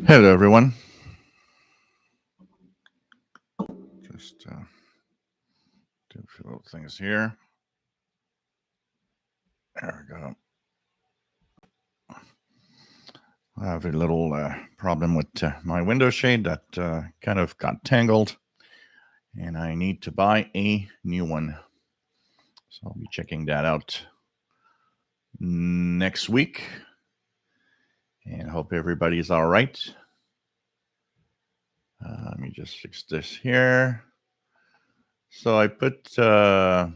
Hello, everyone. Just do a few little things here. There we go. I have a little problem with my window shade that kind of got tangled, and I need to buy a new one. So I'll be checking that out next week, and hope everybody's all right. Let me just fix this here. So I put a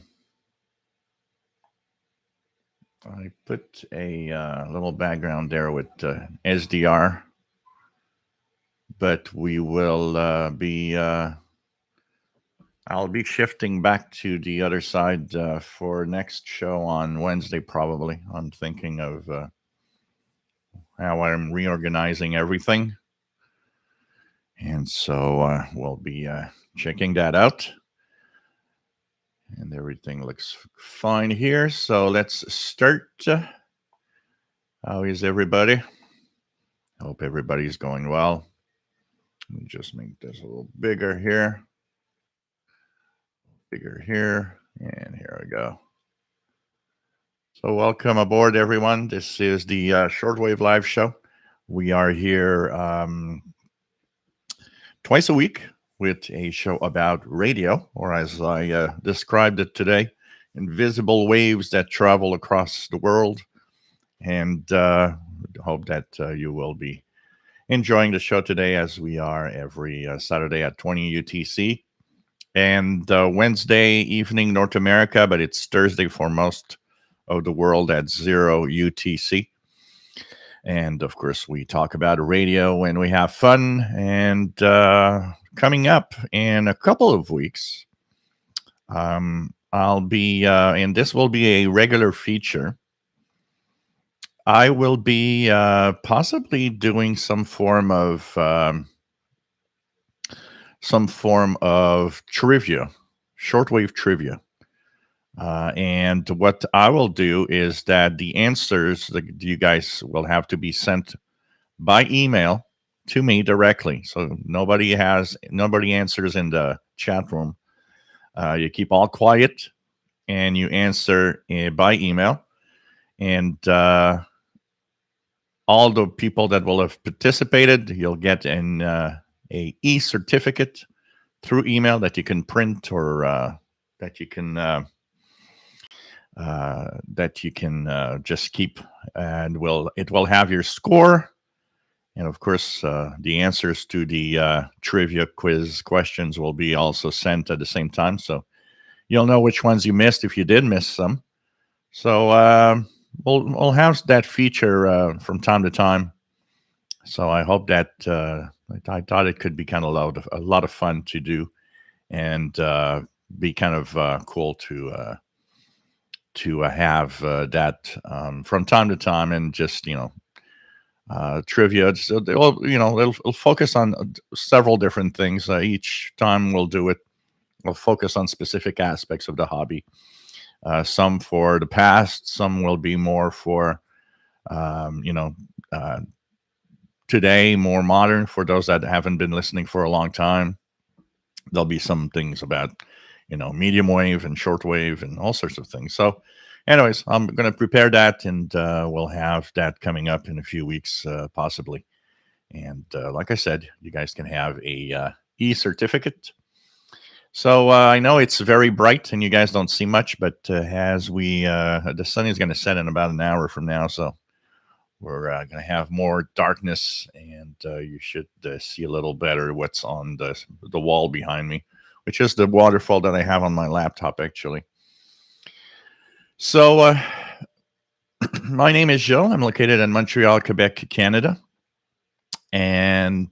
little background there with SDR, but we will be. I'll be shifting back to the other side for next show on Wednesday. Probably, I'm thinking of how I'm reorganizing everything, and so we'll be checking that out. And everything looks fine here. So let's start. How is everybody? Hope everybody's going well. Let me just make this a little bigger here. Bigger here. And here we go. So welcome aboard, everyone. This is the Shortwave Live Show. We are here twice a week with a show about radio, or as I described it today, invisible waves that travel across the world. And hope that you will be enjoying the show today, as we are every Saturday at 20 UTC and Wednesday evening North America, but it's Thursday for most of the world at 0 UTC. And of course, we talk about radio when we have fun. And coming up in a couple of weeks, I'll be, and this will be a regular feature. I will be possibly doing some form of trivia, shortwave trivia. And what I will do is that the answers that you guys will have to be sent by email to me directly. So nobody answers in the chat room. You keep all quiet and you answer by email. And all the people that will have participated, you'll get a e-certificate through email that you can print, or that you can just keep, and it will have your score, and of course the answers to the trivia quiz questions will be also sent at the same time, so you'll know which ones you missed if you did miss some. So we'll have that feature from time to time. So I hope that I thought it could be kind of a lot of fun to do, and be kind of cool to have that from time to time, and just trivia. So it'll focus on several different things. Each time we'll do it, we'll focus on specific aspects of the hobby. Some for the past, some will be more for today, more modern, for those that haven't been listening for a long time. There'll be some things about medium wave and shortwave and all sorts of things. So anyways, I'm going to prepare that, and we'll have that coming up in a few weeks, possibly. And like I said, you guys can have a e-certificate. So I know it's very bright and you guys don't see much, but as the sun is going to set in about an hour from now, so we're going to have more darkness, and you should see a little better what's on the wall behind me, which is the waterfall that I have on my laptop, actually. So my name is Joe. I'm located in Montreal, Quebec, Canada. And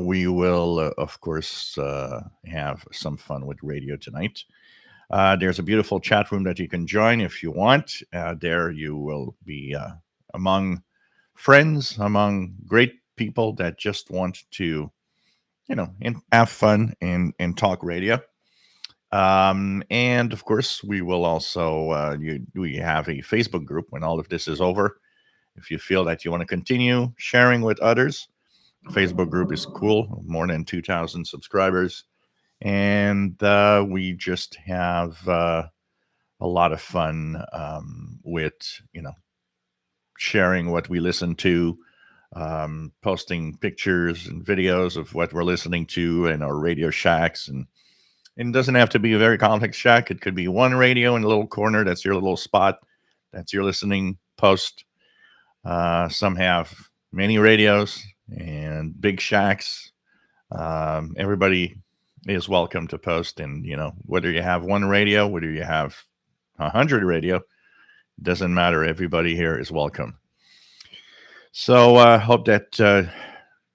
we will, of course, have some fun with radio tonight. There's a beautiful chat room that you can join if you want. There you will be among friends, among great people that just want to, have fun and talk radio. And of course, we will also, we have a Facebook group when all of this is over. If you feel that you want to continue sharing with others, Facebook group is cool, more than 2,000 subscribers. And we just have a lot of fun with, sharing what we listen to, posting pictures and videos of what we're listening to in our Radio Shacks. And it doesn't have to be a very complex shack. It could be one radio in a little corner. That's your little spot. That's your listening post. Some have many radios and big shacks. Everybody is welcome to post. And, whether you have one radio, whether you have 100 radio, doesn't matter. Everybody here is welcome. So I hope that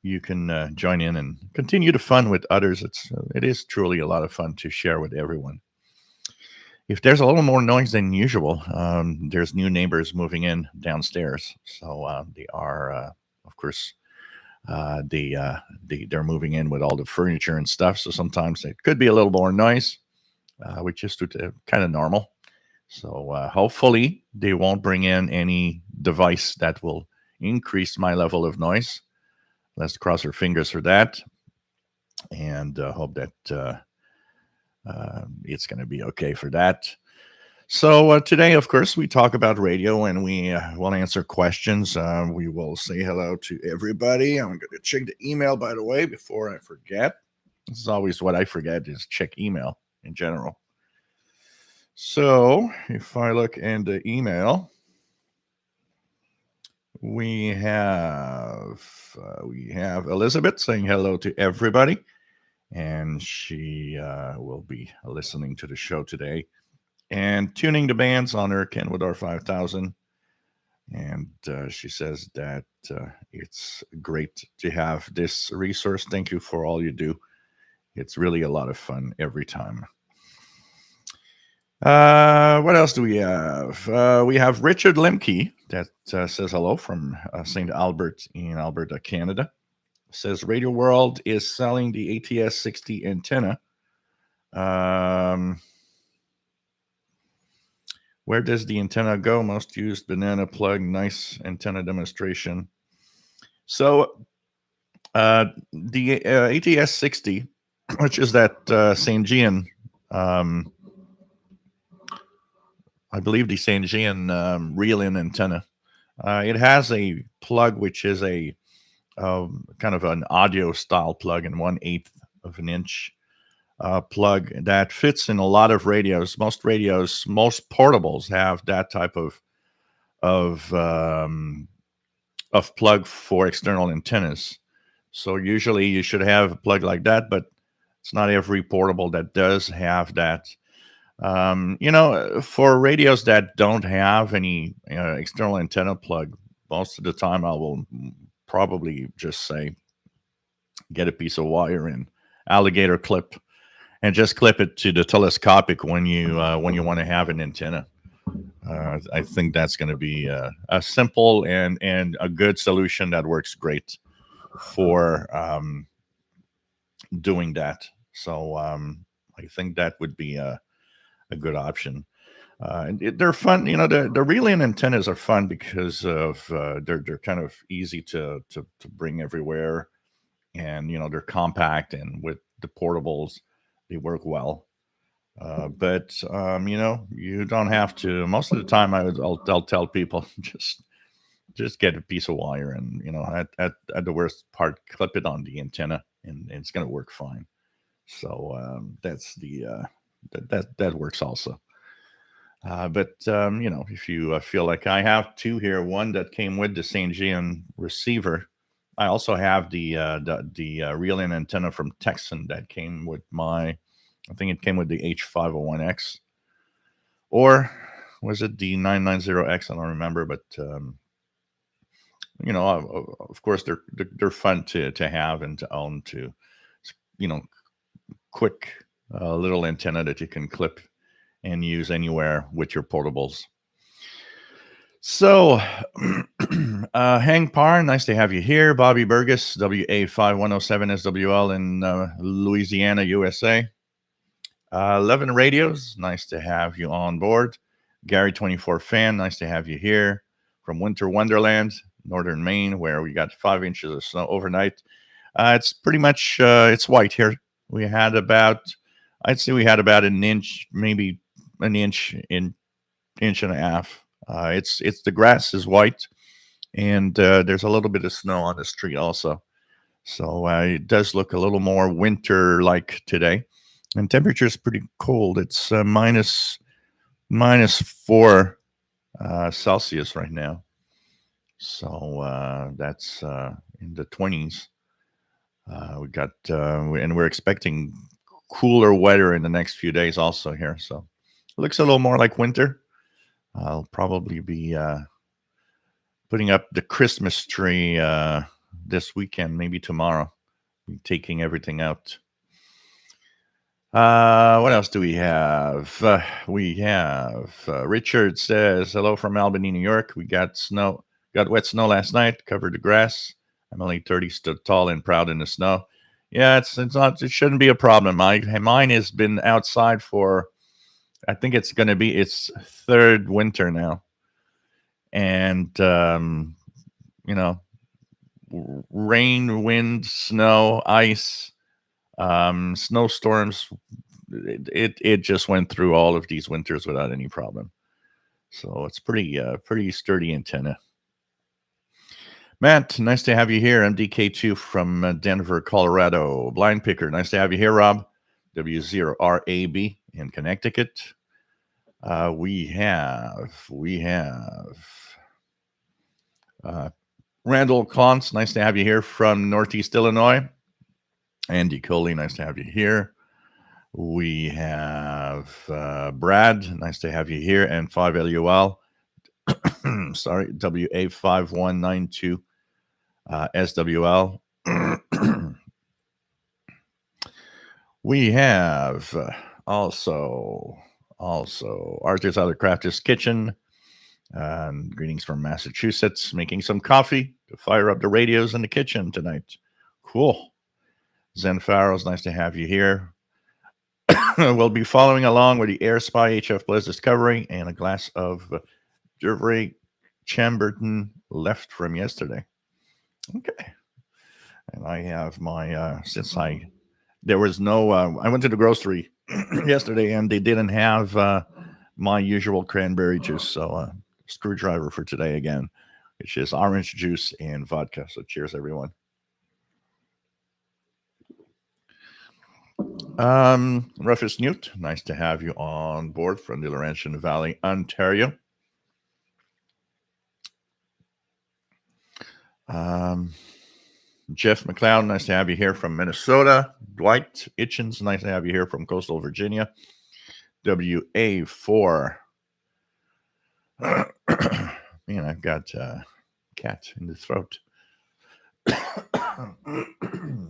you can join in and continue the fun with others. It is truly a lot of fun to share with everyone. If there's a little more noise than usual, there's new neighbors moving in downstairs. So they are, of course, they're moving in with all the furniture and stuff. So sometimes it could be a little more noise, which is kind of normal. So hopefully they won't bring in any device that will increase my level of noise. Let's cross our fingers for that, and hope that it's going to be okay for that. So today, of course, we talk about radio, and we will answer questions. We will say hello to everybody. I'm going to check the email, by the way, before I forget. This is always what I forget, is check email in general. So if I look in the email, we have Elizabeth saying hello to everybody, and she will be listening to the show today and tuning the bands on her Kenwood R5000. And she says that it's great to have this resource. Thank you for all you do. It's really a lot of fun every time. What else do we have? We have Richard Lemke that says hello from St. Albert in Alberta, Canada. Says Radio World is selling the ATS 60 antenna. Where does the antenna go? Most used banana plug. Nice antenna demonstration. So the ATS 60, which is that Saint-Jean, I believe the Saint-Jean reel-in antenna. It has a plug which is a kind of an audio style plug and 1/8 of an inch plug that fits in a lot of radios. Most portables have that type of plug for external antennas. So usually you should have a plug like that, but it's not every portable that does have that. For radios that don't have any external antenna plug, most of the time I will probably just say, get a piece of wire and alligator clip and just clip it to the telescopic when you want to have an antenna. I think that's going to be a simple and a good solution that works great for doing that. So I think that would be a good option. They're fun. The reel-in antennas are fun because of they're kind of easy to bring everywhere, and they're compact, and with the portables they work well. But you don't have to. Most of the time, I'll tell people just get a piece of wire, and at the worst part, clip it on the antenna, and it's going to work fine. So that's the that works also. But if you feel like I have two here, one that came with the Saint-Jean receiver. I also have the reel-in antenna from Texan that came with I think it came with the H501X, or was it the 990X? I don't remember, but of course they're fun to have and to own. To quick little antenna that you can clip and use anywhere with your portables. So, Hang Par, nice to have you here. Bobby Burgess, WA5107SWL in Louisiana, USA. 11 Radios, nice to have you on board. Gary 24 Fan, nice to have you here. From Winter Wonderland, northern Maine, where we got 5 inches of snow overnight. It's pretty much it's white here. We had about, I'd say we had about an inch, maybe an inch and a half. It's the grass is white, and there's a little bit of snow on the street also. So it does look a little more winter like today, and temperature is pretty cold. It's minus 4 Celsius right now. So that's in the 20s. We got and we're expecting cooler weather in the next few days also here. So it looks a little more like winter. I'll probably be putting up the Christmas tree this weekend, maybe tomorrow. Be taking everything out. What else do we have? Richard says, hello from Albany, New York. We got wet snow last night, covered the grass. I'm only 30, stood tall and proud in the snow. Yeah, it shouldn't be a problem. Mine has been outside for, I think it's going to be its third winter now. And, rain, wind, snow, ice, snowstorms. It just went through all of these winters without any problem. So it's pretty sturdy antenna. Matt, nice to have you here. MDK2 from Denver, Colorado. Blind Picker, nice to have you here, Rob. W0RAB in Connecticut. We have Randall Klontz, nice to have you here from Northeast Illinois. Andy Coley, nice to have you here. We have Brad, nice to have you here, and 5LUL. Sorry, WA5192 SWL. We have also Arthur's Other Crafters Kitchen. Greetings from Massachusetts. Making some coffee to fire up the radios in the kitchen tonight. Cool. Zen Farrell's nice to have you here. We'll be following along with the Air Spy HF Plus Discovery and a glass of Gervais Chambertin left from yesterday. Okay. And I have my, I went to the grocery yesterday and they didn't have my usual cranberry juice. So screwdriver for today again, which is orange juice and vodka. So cheers, everyone. Rufus Newt, nice to have you on board from the Laurentian Valley, Ontario. Jeff McLeod, nice to have you here from Minnesota. Dwight Itchins, nice to have you here from coastal Virginia. WA4. Man, I've got a cat in the throat.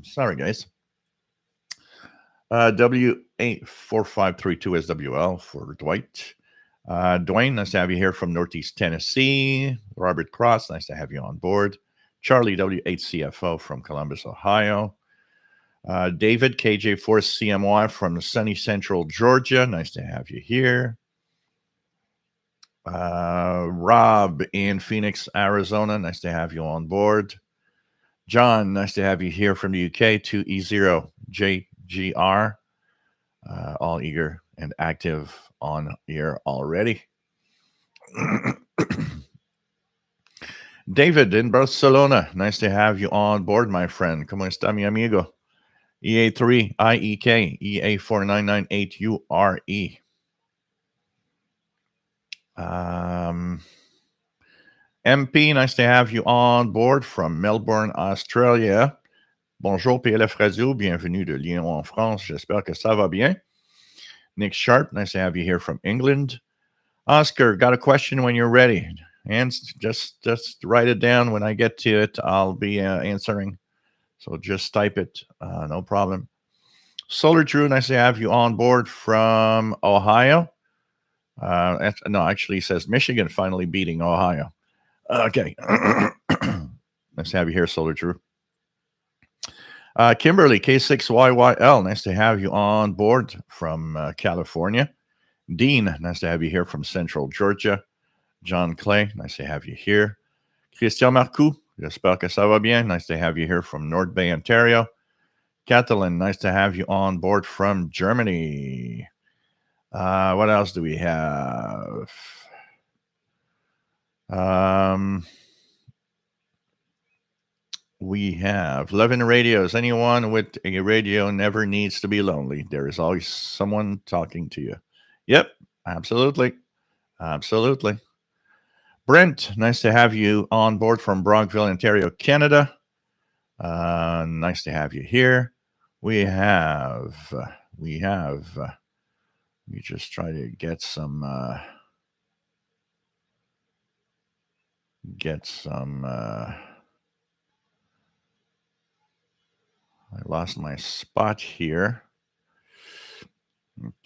Sorry, guys. W84532SWL for Dwight. Dwayne, nice to have you here from Northeast Tennessee. Robert Cross, nice to have you on board. Charlie W8CFO from Columbus, Ohio. David KJ4CMY from sunny central Georgia, nice to have you here. Rob in Phoenix, Arizona, nice to have you on board. John, nice to have you here from the UK. 2E0JGR, all eager and active on here already. David in Barcelona, nice to have you on board, my friend. ¿Cómo está, mi amigo? EA3 IEK EA4998URE. MP, nice to have you on board from Melbourne, Australia. Bonjour PLF Radio, bienvenue de Lyon en France. J'espère que ça va bien. Nick Sharp, nice to have you here from England. Oscar, got a question when you're ready. And just write it down. When I get to it, I'll be answering. So just type it, no problem. Solar Drew, nice to have you on board from Ohio. No, actually it says Michigan finally beating Ohio. Okay. Nice to have you here, Solar Drew. Kimberly, K6YYL, nice to have you on board from California. Dean, nice to have you here from Central Georgia. John Clay, nice to have you here. Christian Marcoux, j'espère que ça va bien. Nice to have you here from North Bay, Ontario. Catalan, nice to have you on board from Germany. What else do we have? We have 11 radios. Anyone with a radio never needs to be lonely. There is always someone talking to you. Yep, absolutely. Absolutely. Brent, nice to have you on board from Brockville, Ontario, Canada. Nice to have you here. We just try to get some, I lost my spot here.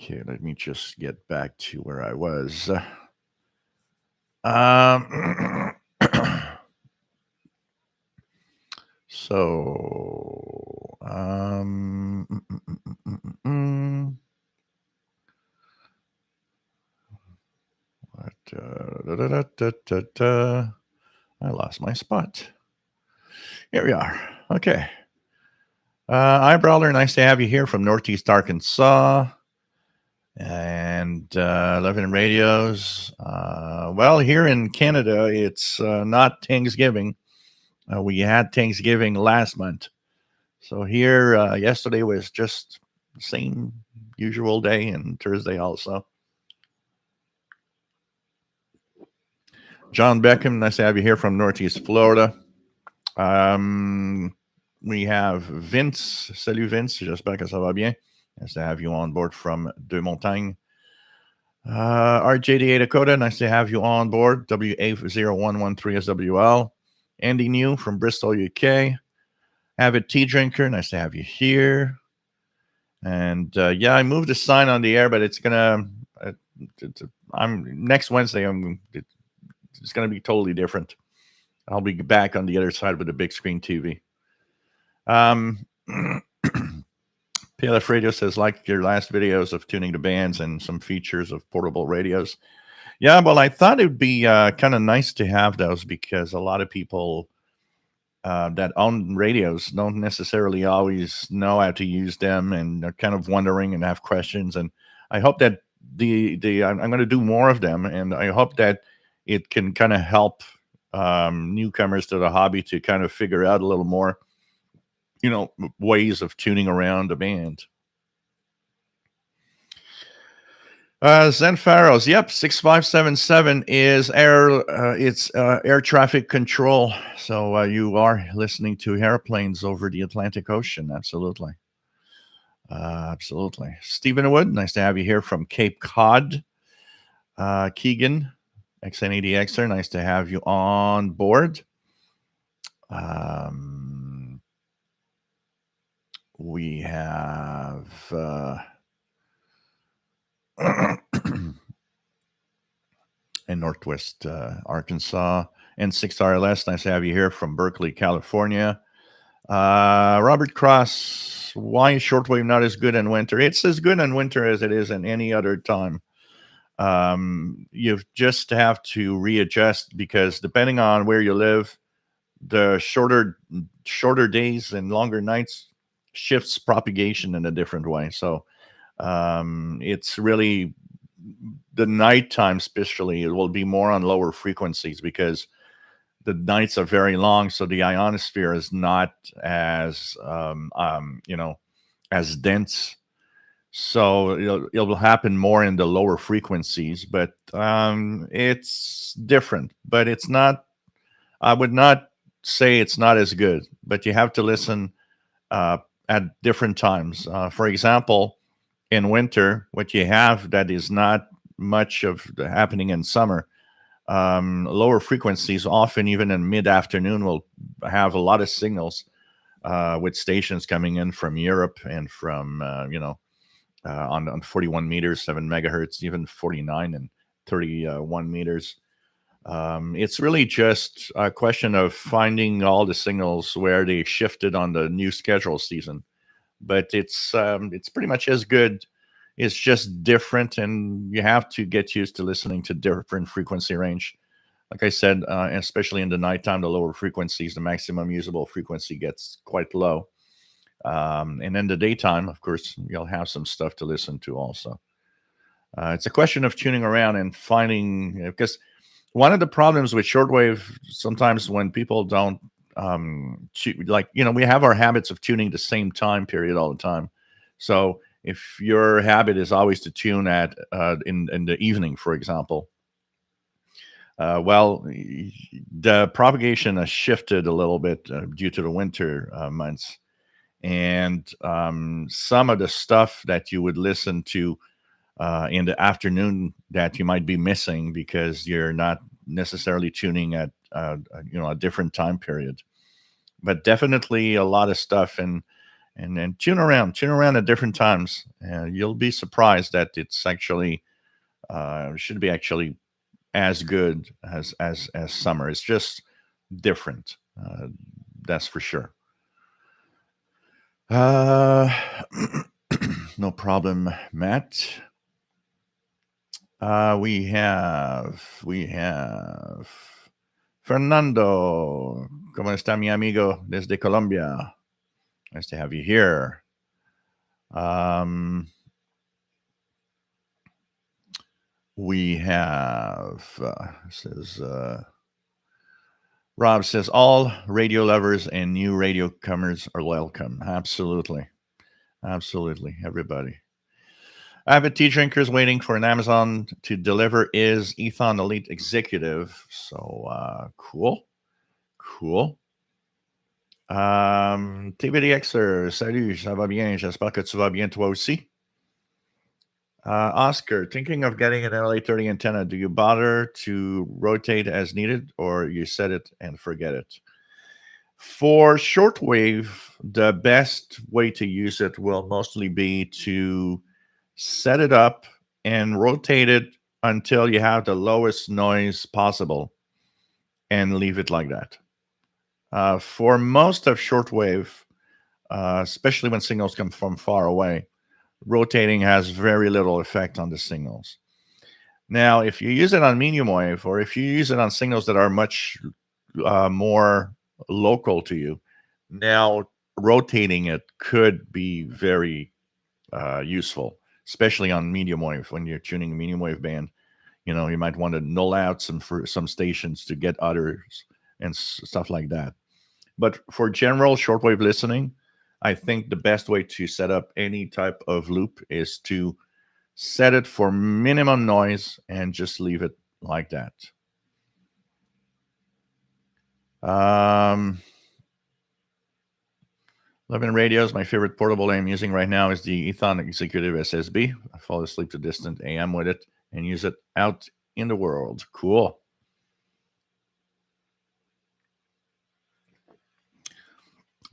Okay, let me just get back to where I was. So, I lost my spot. Here we are. Okay. Hi, Brawler. Nice to have you here from Northeast Arkansas. And 11 radios. Well, here in Canada, it's not Thanksgiving. We had Thanksgiving last month. So here, yesterday was just the same usual day, and Thursday also. John Beckham, nice to have you here from Northeast Florida. We have Vince. Salut Vince, j'espère que ça va bien. Nice to have you on board from Deux Montagnes. RJDA Dakota, nice to have you on board. WA0113SWL. Andy New from Bristol, UK. Avid tea drinker, nice to have you here. And I moved the sign on the air, but it's gonna. I'm next Wednesday. It's gonna be totally different. I'll be back on the other side with a big screen TV. PLF Radio says, like your last videos of tuning to bands and some features of portable radios. Yeah, well, I thought it would be kind of nice to have those because a lot of people that own radios don't necessarily always know how to use them and they're kind of wondering and have questions. And I hope that I'm going to do more of them, and I hope that it can kind of help newcomers to the hobby to kind of figure out a little more, ways of tuning around a band. Zen Faros, yep, 6577 is air traffic control. So you are listening to airplanes over the Atlantic Ocean. Absolutely. Absolutely. Stephen Wood, nice to have you here from Cape Cod. Keegan, XN80Xer, nice to have you on board. We have in Northwest Arkansas. And 6RLS, nice to have you here from Berkeley, California. Robert Cross, why is shortwave not as good in winter? It's as good in winter as it is in any other time. You just have to readjust because depending on where you live, the shorter days and longer nights shifts propagation in a different way. So it's really the nighttime, especially, it will be more on lower frequencies because the nights are very long. So the ionosphere is not as as dense. So it'll happen more in the lower frequencies, but it's different. But it's not. I would not say it's not as good. But you have to listen at different times. For example, in winter, what you have that is not much of happening in summer. Lower frequencies, often even in mid-afternoon, will have a lot of signals with stations coming in from Europe and from on 41 meters, 7 megahertz, even 49 and 31 meters. It's really just a question of finding all the signals where they shifted on the new schedule season. But it's pretty much as good. It's just different, and you have to get used to listening to different frequency range. Like I said, especially in the nighttime, the lower frequencies, the maximum usable frequency gets quite low. And in the daytime, of course, you'll have some stuff to listen to also. It's a question of tuning around and finding, because one of the problems with shortwave sometimes when people don't like, we have our habits of tuning the same time period all the time. So if your habit is always to tune at in the evening, for example, well, the propagation has shifted a little bit due to the winter months, and some of the stuff that you would listen to in the afternoon that you might be missing because you're not necessarily tuning at a different time period. But definitely a lot of stuff, and tune around at different times, and you'll be surprised that it's actually should be actually as good as summer. It's just different. That's for sure. Uh, no problem, Matt. We have Fernando. ¿Cómo está mi amigo desde Colombia? Nice to have you here. We have says Rob says all radio lovers and new radio comers are welcome. Absolutely, absolutely, everybody. Avid tea drinkers waiting for an Amazon to deliver is Ethon Elite Executive. So cool, cool. TVDXer, salut, ça va bien. J'espère que tu vas bien toi aussi. Oscar, thinking of getting an LA30 antenna. Do you bother to rotate as needed, or you set it and forget it? For shortwave, the best way to use it will mostly be to set it up and rotate it until you have the lowest noise possible and leave it like that. For most of shortwave, especially when signals come from far away, rotating has very little effect on the signals. Now, if you use it on medium wave, or if you use it on signals that are much more local to you, now rotating it could be very useful, especially on medium wave when you're tuning a medium wave band. You might want to null out some stations to get others and stuff like that. But for general shortwave listening, I think the best way to set up any type of loop is to set it for minimum noise and just leave it like that. Levin Radios, my favorite portable I'm using right now is the Ethon Executive SSB. I fall asleep to distant AM with it and use it out in the world. Cool.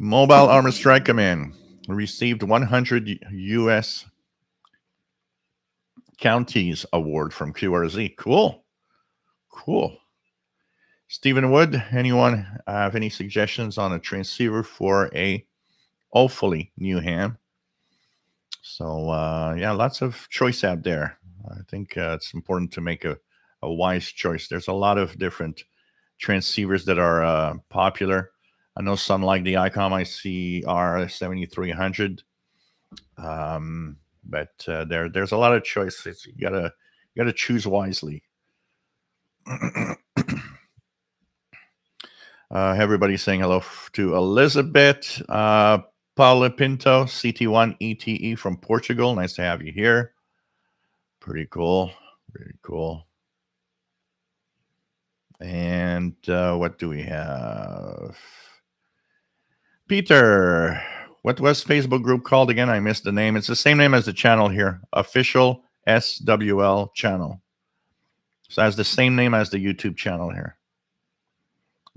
Mobile Armor Strike Command received 100 U.S. counties award from QRZ. Cool. Cool. Stephen Wood, anyone have any suggestions on a transceiver for a hopefully new ham? So yeah, lots of choice out there. I think it's important to make a wise choice. There's a lot of different transceivers that are popular. I know some like the ICOM ICR 7300, but there's a lot of choices. You gotta choose wisely. Everybody's saying hello to Elizabeth. Paula Pinto, CT1 ETE from Portugal. Nice to have you here. Pretty cool. Pretty cool. And what do we have? Peter, what was Facebook group called again? I missed the name. It's the same name as the channel here. Official SWL channel. So it has the same name as the YouTube channel here.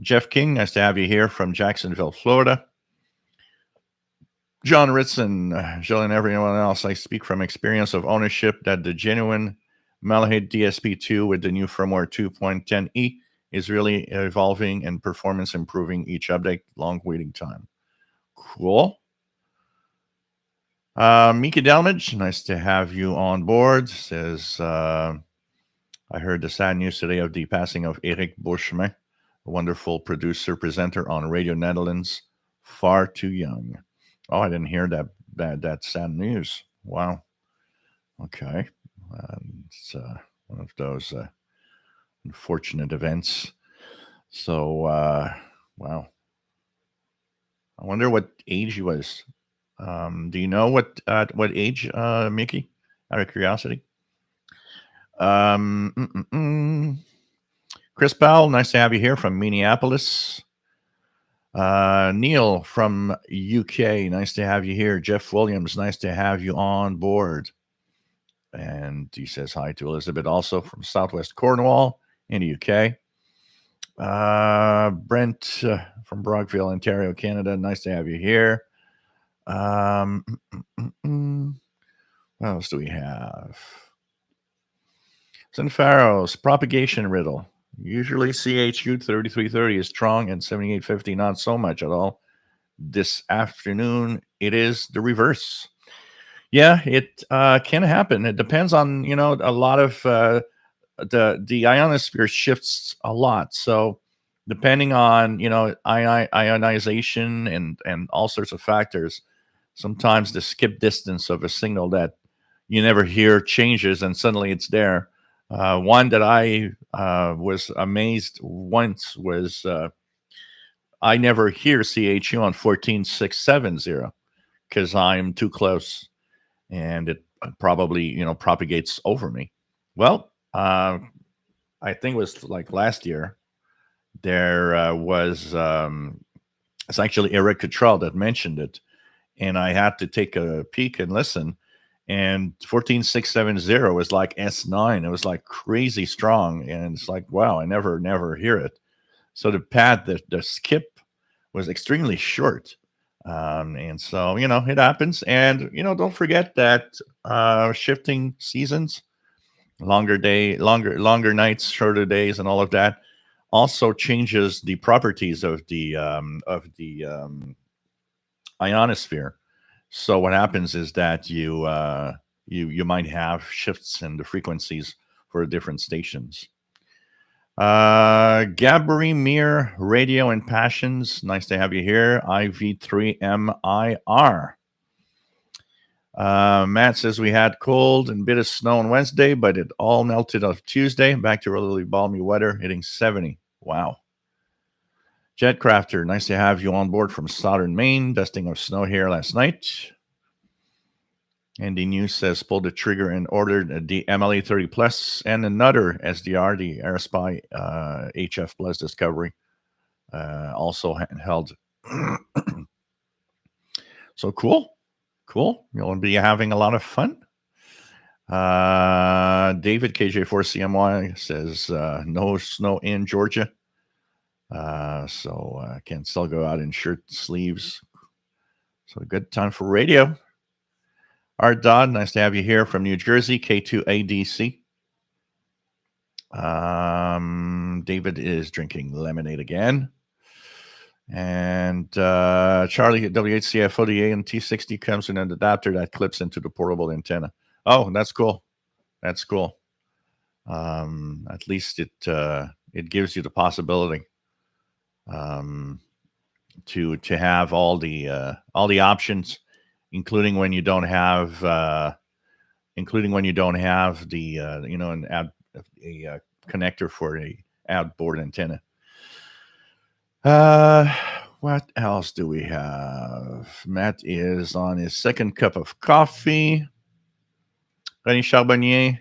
Jeff King, nice to have you here from Jacksonville, Florida. John Ritson, Jill and everyone else, I speak from experience of ownership that the genuine Malahide DSP2 with the new firmware 2.10e is really evolving and performance improving each update, long waiting time. Cool. Mika Delmage, nice to have you on board. Says I heard the sad news today of the passing of Eric Bushman, a wonderful producer, presenter on Radio Netherlands, far too young. Oh, I didn't hear that sad news. Wow. Okay. It's one of those unfortunate events. So, wow. I wonder what age he was. Do you know what age, Mickey? Out of curiosity. Um, mm, mm, mm. Chris Powell, nice to have you here from Minneapolis. Neil from UK, nice to have you here. Jeff Williams, nice to have you on board. And he says hi to Elizabeth also from Southwest Cornwall in the UK. Brent from Brockville, Ontario, Canada, nice to have you here. What else do we have? Sunfaros, propagation riddle. Usually CHU 3330 is strong and 7850 not so much at all. This afternoon, it is the reverse. Yeah, it can happen. It depends on, a lot of the ionosphere shifts a lot. So depending on, ionization and all sorts of factors, sometimes the skip distance of a signal that you never hear changes and suddenly it's there. One that I was amazed once was I never hear CHU on 14670 because I'm too close and it probably, propagates over me. Well, I think it was like last year, there was, it's actually Eric Cottrell that mentioned it. And I had to take a peek and listen. And 14670 was like S9. It was like crazy strong. And it's like, wow, I never hear it. So the pad, the skip was extremely short. And so, it happens. And, don't forget that shifting seasons, longer nights, shorter days, and all of that also changes the properties of the ionosphere. So what happens is that you might have shifts in the frequencies for different stations. Gabri Mir Radio and Passions, nice to have you here. IV3MIR. Matt says we had cold and bit of snow on Wednesday, but it all melted on Tuesday. Back to really balmy weather, hitting 70. Wow. Jetcrafter, nice to have you on board from southern Maine. Dusting of snow here last night. Andy News says pulled the trigger and ordered the MLA 30 Plus and another SDR, the AirSpy HF Plus Discovery, also handheld. So cool. You'll be having a lot of fun. David KJ4CMY says no snow in Georgia. So I can still go out in shirt sleeves. So a good time for radio. Art Dodd, nice to have you here from New Jersey, K2ADC. David is drinking lemonade again. And Charlie at WHCF ODA and T60 comes in an adapter that clips into the portable antenna. Oh, that's cool. At least it gives you the possibility to have all the options, including when you don't have the an connector for a outboard antenna. What else do we have? Matt is on his second cup of coffee. René Charbonnier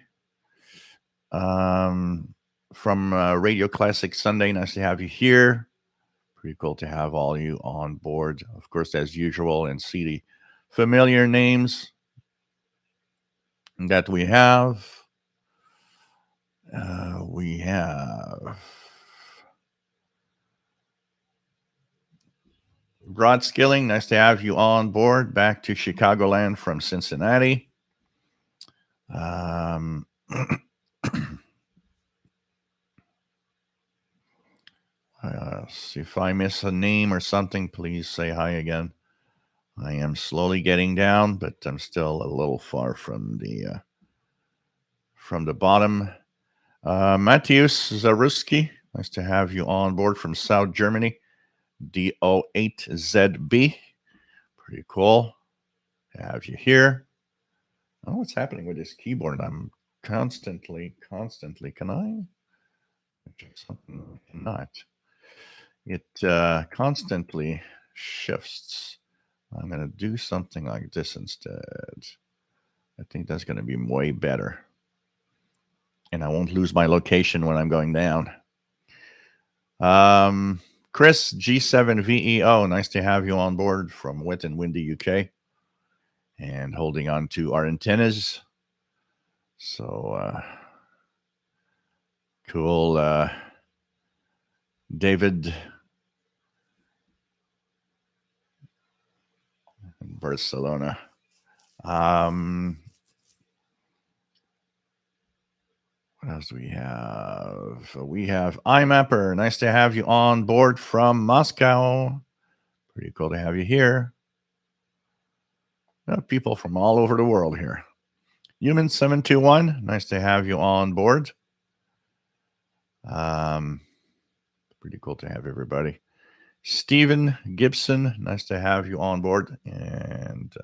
from Radio Classic Sunday. Nice to have you here. Pretty cool to have all you on board, of course, as usual, and see the familiar names that we have. We have Broad Skilling, nice to have you on board. Back to Chicagoland from Cincinnati. If I miss a name or something, please say hi again. I am slowly getting down, but I'm still a little far from the bottom. Matthias Zaruski, nice to have you on board from South Germany. DO8ZB. Pretty cool to have you here. I don't know what's happening with this keyboard. I'm constantly. Can I? Something cannot. It constantly shifts. I'm going to do something like this instead. I think that's going to be way better. And I won't lose my location when I'm going down. Chris, G7VEO, nice to have you on board from Wet and Windy, UK. And holding on to our antennas. So, cool. David in Barcelona. What else do we have? We have iMapper. Nice to have you on board from Moscow. Pretty cool to have you here. People from all over the world here. Human721, nice to have you on board. Pretty cool to have everybody. Stephen Gibson, nice to have you on board. And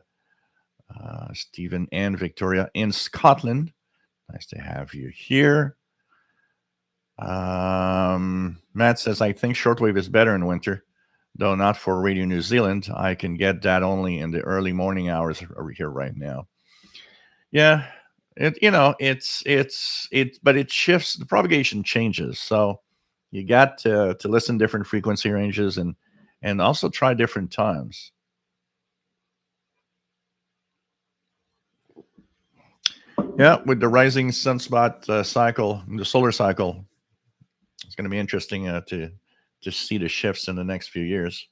Stephen and Victoria in Scotland, nice to have you here. Matt says, I think shortwave is better in winter, though not for Radio New Zealand. I can get that only in the early morning hours here right now. Yeah, but it shifts. The propagation changes, so you got to listen different frequency ranges and also try different times. Yeah, with the rising sunspot cycle, the solar cycle, it's going to be interesting to see the shifts in the next few years.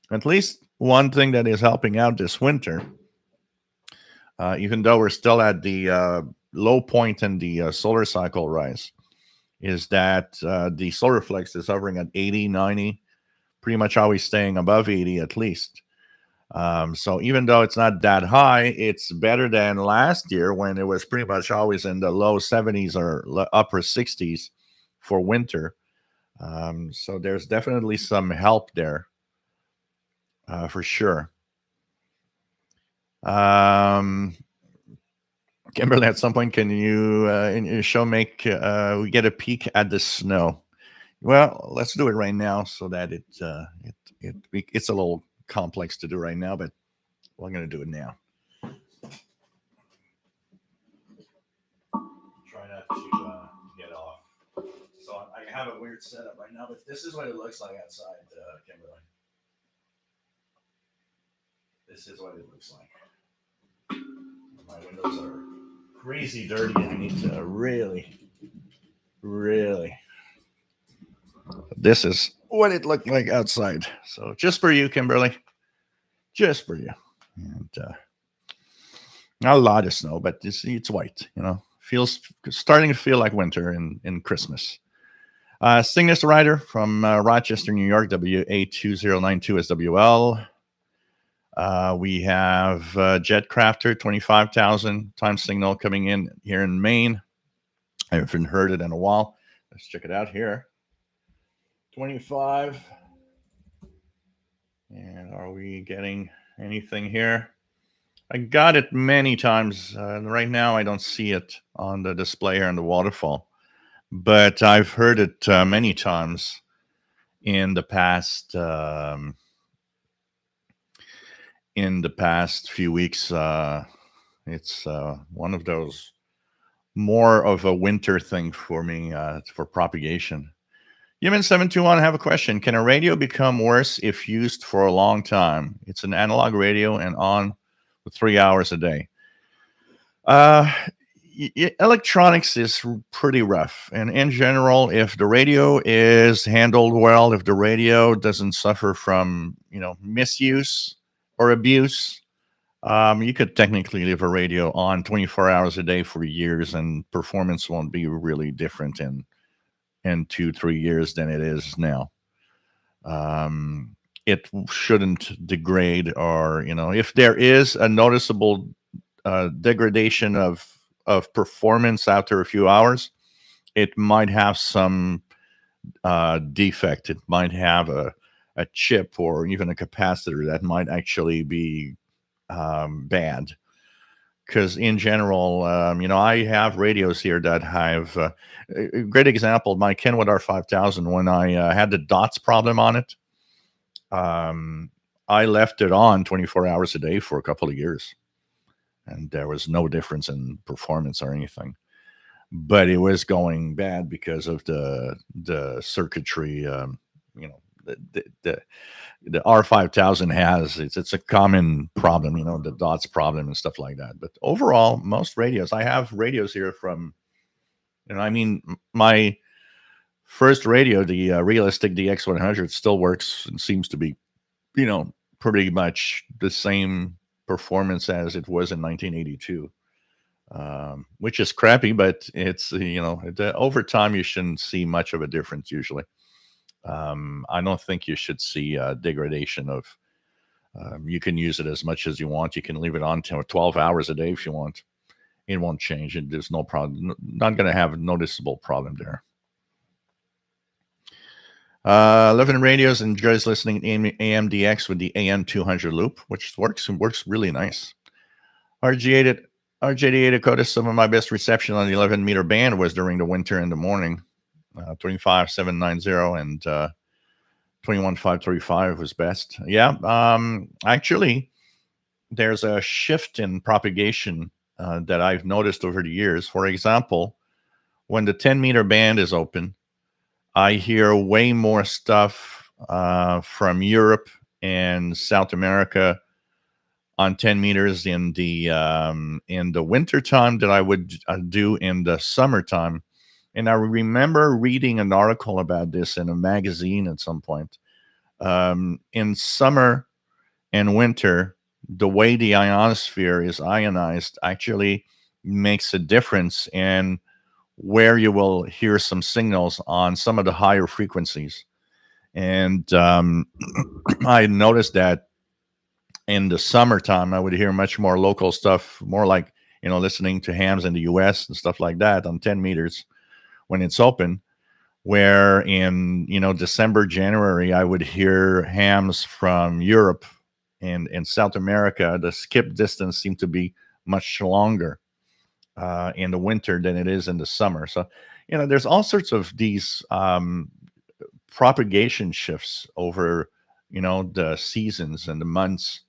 At least one thing that is helping out this winter, even though we're still at the low point in the solar cycle rise, is that the solar flex is hovering at 80, 90, pretty much always staying above 80 at least. So even though it's not that high, it's better than last year when it was pretty much always in the low 70s or upper 60s for winter. So there's definitely some help there for sure. Kimberly, at some point, can you in your show make we get a peek at the snow? Well, let's do it right now so that it's a little complex to do right now, but we're going to do it now. Try not to get off. So I have a weird setup right now, but this is what it looks like outside, Kimberly. This is what it looks like. My windows are crazy dirty. I need to really. This is what it looked like outside. So just for you, Kimberly. Just for you. And not a lot of snow, but it's white. Feels starting to feel like winter in Christmas. Cygnus Rider from Rochester, New York, WA2092SWL. We have Jetcrafter 25,000 time signal coming in here in Maine. I haven't heard it in a while. Let's check it out here. 25. And are we getting anything here? I got it many times. Right now, I don't see it on the display here in the waterfall. But I've heard it many times in the past few weeks. It's one of those more of a winter thing for me for propagation. Human721, I have a question. Can a radio become worse if used for a long time? It's an analog radio and on for 3 hours a day. Electronics is pretty rough. And in general, if the radio is handled well, if the radio doesn't suffer from, misuse or abuse, you could technically leave a radio on 24 hours a day for years and performance won't be really different in 2-3 years than it is now. It shouldn't degrade or, if there is a noticeable degradation of performance after a few hours, it might have some defect. It might have a chip or even a capacitor that might actually be bad. Because in general, I have radios here that have a great example. My Kenwood R5000, when I had the dots problem on it, um, I left it on 24 hours a day for a couple of years, and there was no difference in performance or anything. But it was going bad because of the circuitry. You know, the R5000 has it's a common problem. The dots problem and stuff like that. But overall, most radios, I have radios here from. My first radio, the Realistic DX100, still works and seems to be, pretty much the same performance as it was in 1982. Which is crappy, but it's over time you shouldn't see much of a difference usually. I don't think you should see degradation of. You can use it as much as you want. You can leave it on 12 hours a day if you want. It won't change. There's no problem. Not going to have a noticeable problem there. Living radios enjoys listening to AMDX with the AM200 loop, which works really nice. RJ88 Dakota, some of my best reception on the 11 meter band was during the winter in the morning. 25790 and 21535 was best. Yeah, actually, there's a shift in propagation that I've noticed over the years. For example, when the 10 meter band is open, I hear way more stuff from Europe and South America on 10 meters in the winter time that I would do in the summertime. And I remember reading an article about this in a magazine at some point. In summer and winter, the way the ionosphere is ionized actually makes a difference in where you will hear some signals on some of the higher frequencies. And I noticed that in the summertime, I would hear much more local stuff, more like, listening to hams in the US and stuff like that on 10 meters when it's open, where in, December, January, I would hear hams from Europe and in South America. The skip distance seemed to be much longer in the winter than it is in the summer. So, there's all sorts of these propagation shifts over, the seasons and the months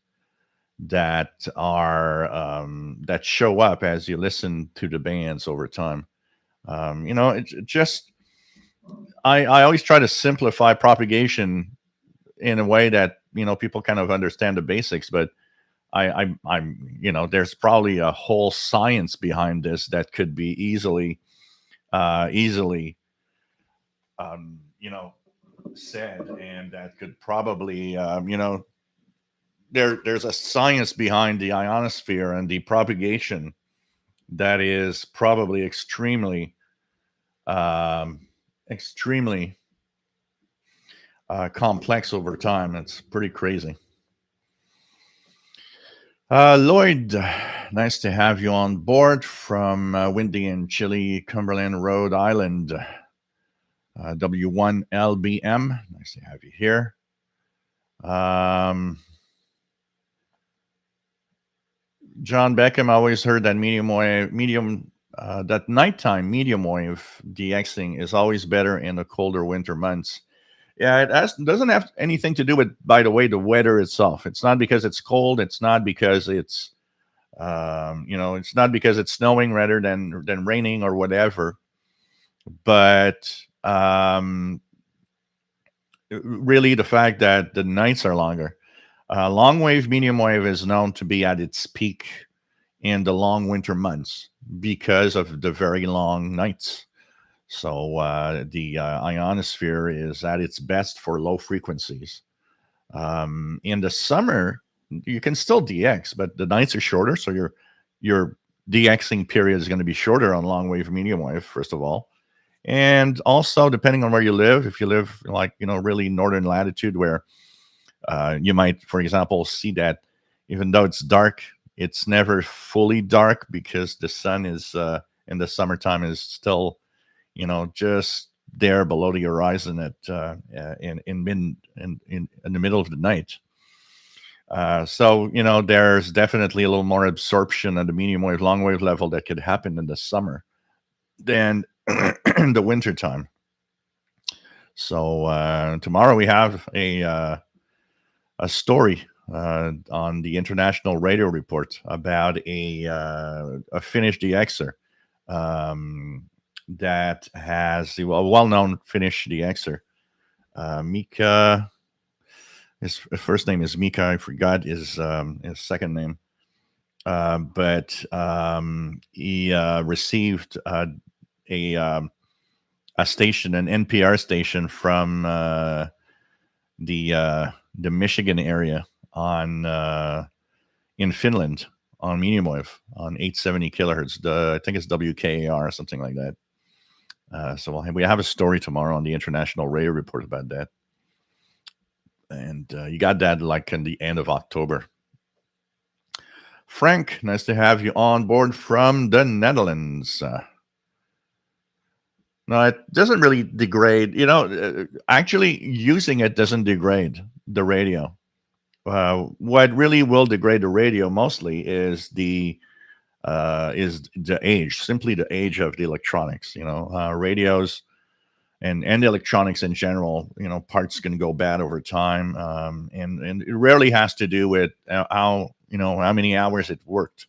that are that show up as you listen to the bands over time. It just I always try to simplify propagation in a way that people kind of understand the basics, but I'm there's probably a whole science behind this that could be easily said, and that could probably there's a science behind the ionosphere and the propagation that is probably extremely complex over time. It's pretty crazy. Lloyd, nice to have you on board from windy and chilly Cumberland, Rhode Island. W1LBM, nice to have you here. John Beckham, I always heard that that nighttime medium wave DXing is always better in the colder winter months. Yeah, it doesn't have anything to do with, by the way, the weather itself. It's not because it's cold. It's not because it's, it's not because it's snowing rather than raining or whatever. But really, the fact that the nights are longer. Long wave, medium wave is known to be at its peak in the long winter months because of the very long nights. So the ionosphere is at its best for low frequencies. In the summer, you can still DX, but the nights are shorter, so your DXing period is going to be shorter on long wave, medium wave, first of all. And also, depending on where you live, if you live really northern latitude, where you might, for example, see that even though it's dark, it's never fully dark because the sun is in the summertime is still just there below the horizon at in the middle of the night. So there's definitely a little more absorption at the medium wave, long wave level that could happen in the summer than in the wintertime. So tomorrow we have a story on the International Radio Report about a Finnish DXer that has a well-known Finnish DXer, Mika. His first name is Mika. I forgot his second name, but he received a station, an NPR station from the Michigan area on in Finland on medium wave on 870 kilohertz. I think it's WKAR or something like that. So we have a story tomorrow on the International Radio Report about that. And you got that like in the end of October. Frank, nice to have you on board from the Netherlands. No, it doesn't really degrade. Actually, using it doesn't degrade the radio. What really will degrade the radio mostly is the age, simply the age of the electronics. Radios and electronics in general. Parts can go bad over time, and it rarely has to do with how many hours it worked.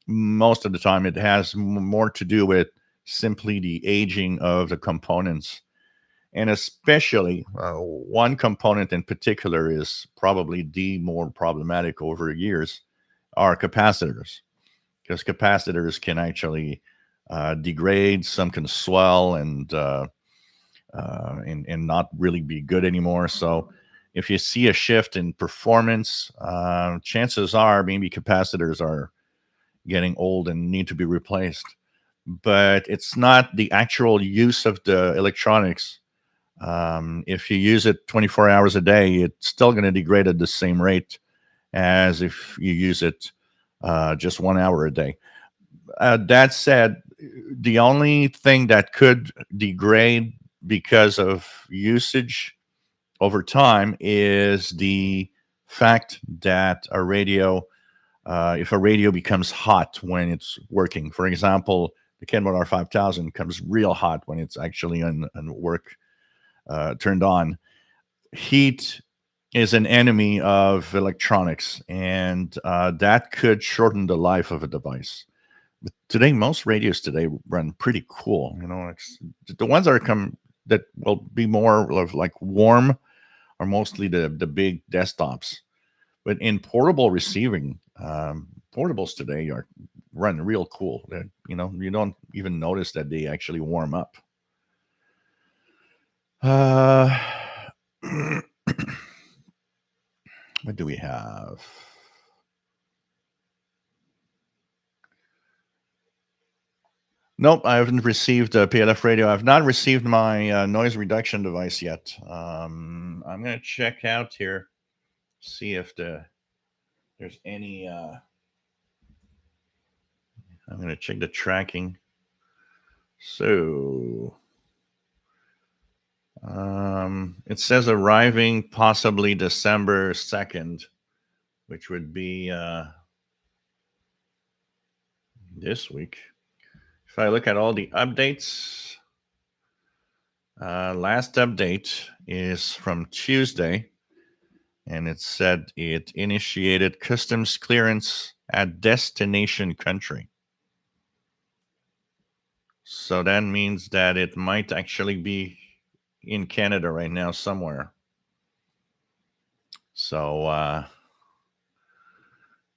Most of the time, it has more to do with simply the aging of the components. And especially one component in particular is probably the more problematic over years are capacitors, because capacitors can actually degrade, some can swell and not really be good anymore. So if you see a shift in performance, chances are maybe capacitors are getting old and need to be replaced. But it's not the actual use of the electronics. If you use it 24 hours a day, it's still going to degrade at the same rate as if you use it just 1 hour a day. That said, the only thing that could degrade because of usage over time is the fact that a radio, if a radio becomes hot when it's working. For example, the Kenwood R5000 comes real hot when it's actually on work, turned on. Heat is an enemy of electronics, and that could shorten the life of a device. But today, most radios today run pretty cool. It's the ones that will be more of like warm are mostly the big desktops. But in portable receiving, portables today run real cool. You don't even notice that they actually warm up. What do we have? Nope, I haven't received a PLF radio. I've not received my noise reduction device yet. I'm going to check out here, see if there's any. I'm going to check the tracking. So it says arriving possibly December 2nd, which would be this week. If I look at all the updates, last update is from Tuesday, and it said it initiated customs clearance at destination country. So that means that it might actually be in Canada right now somewhere. So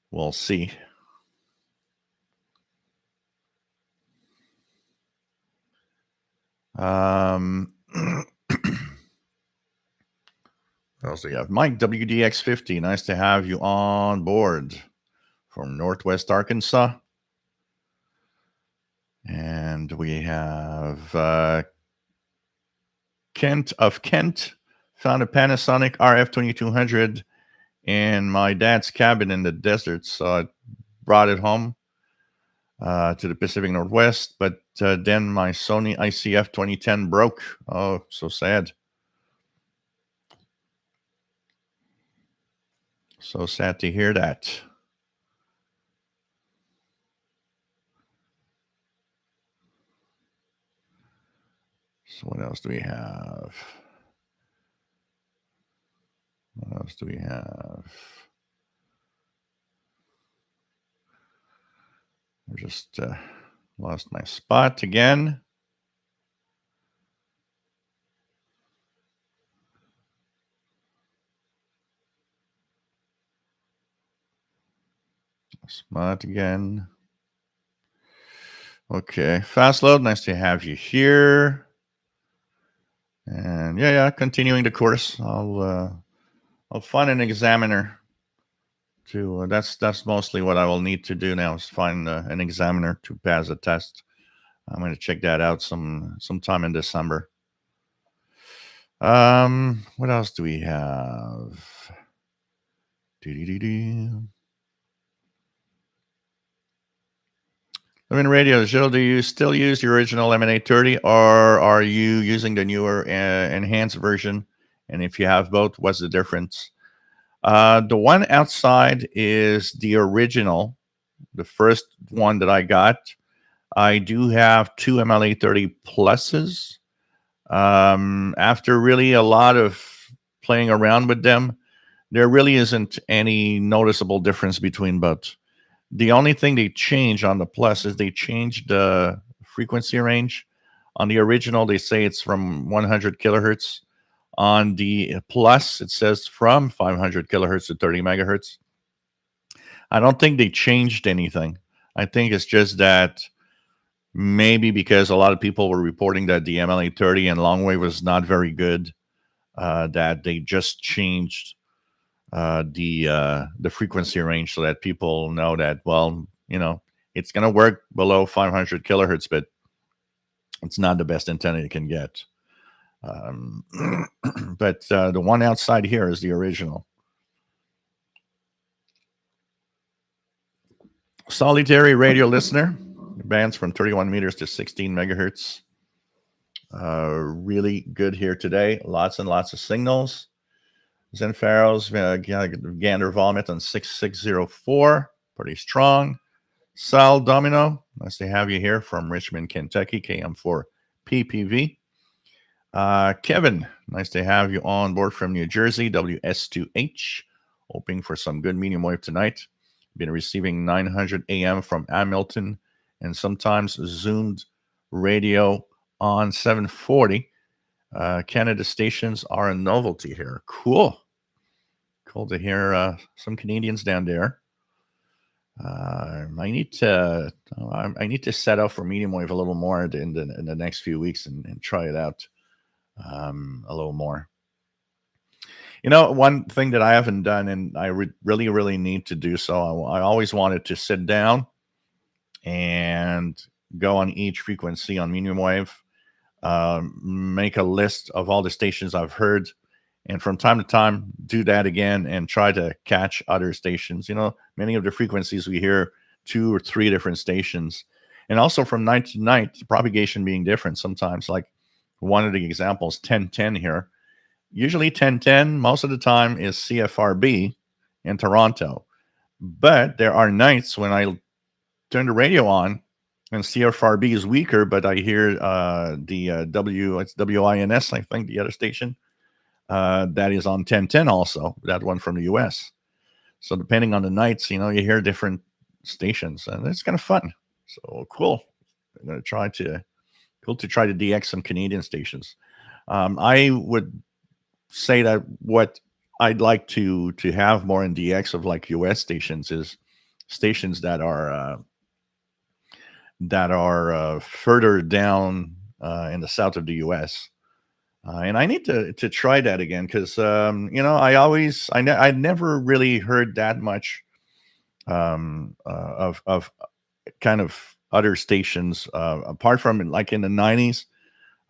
we'll see. What else do we have? Mike, WDX50, nice to have you on board from Northwest Arkansas. And we have Kent of Kent, found a Panasonic RF2200 in my dad's cabin in the desert, so I brought it home. to the Pacific Northwest. But then my Sony ICF 2010 broke. Oh, so sad. So sad to hear that. So what else do we have? What else do we have? I just lost my spot again. Spot again. Okay, fast load. Nice to have you here. And yeah, continuing the course. I'll find an examiner to. That's mostly what I will need to do now is find an examiner to pass a test. I'm going to check that out sometime in December. What else do we have? Living Radio, Jill, do you still use the original M830 or are you using the newer enhanced version? And if you have both, what's the difference? The one outside is the original, the first one that I got. I do have two MLA30 pluses. After really a lot of playing around with them, there really isn't any noticeable difference between both. The only thing they changed on the plus is they changed the frequency range. On the original, they say it's from 100 kilohertz. On the plus, it says from 500 kilohertz to 30 megahertz. I don't think they changed anything. I think it's just that maybe because a lot of people were reporting that the MLA30 and long wave was not very good, that they just changed the frequency range so that people know that, well, it's going to work below 500 kilohertz, but it's not the best antenna you can get. But the one outside here is the original. Solitary radio listener, bands from 31 meters to 16 megahertz. Really good here today. Lots and lots of signals. Zenfaros, Gander Vomit on 6604. Pretty strong. Sal Domino, nice to have you here from Richmond, Kentucky, KM4 PPV. Kevin, nice to have you on board from New Jersey, WS2H. Hoping for some good medium wave tonight. Been receiving 900 AM from Hamilton and sometimes zoomed radio on 740. Canada stations are a novelty here. Cool to hear some Canadians down there. I need to set up for medium wave a little more in the next few weeks and try it out a little more. One thing that I haven't done, and I really need to do so. I always wanted to sit down and go on each frequency on medium wave, make a list of all the stations I've heard, and from time to time do that again and try to catch other stations. Many of the frequencies we hear 2 or 3 different stations, and also from night to night, the propagation being different sometimes. Like one of the examples, 1010 here. Usually 1010 most of the time is CFRB in Toronto, but there are nights when I turn the radio on and CFRB is weaker, but I hear it's WINS, I think, the other station that is on 1010 also, that one from the US. So depending on the nights, you hear different stations, and it's kind of fun. So cool. I'm going to try to DX some Canadian stations. I would say that what I'd like to have more in DX of like US stations is stations that are further down in the south of the US. And I need to try that again because I never really heard that much of kind of other stations apart from like in the 90s.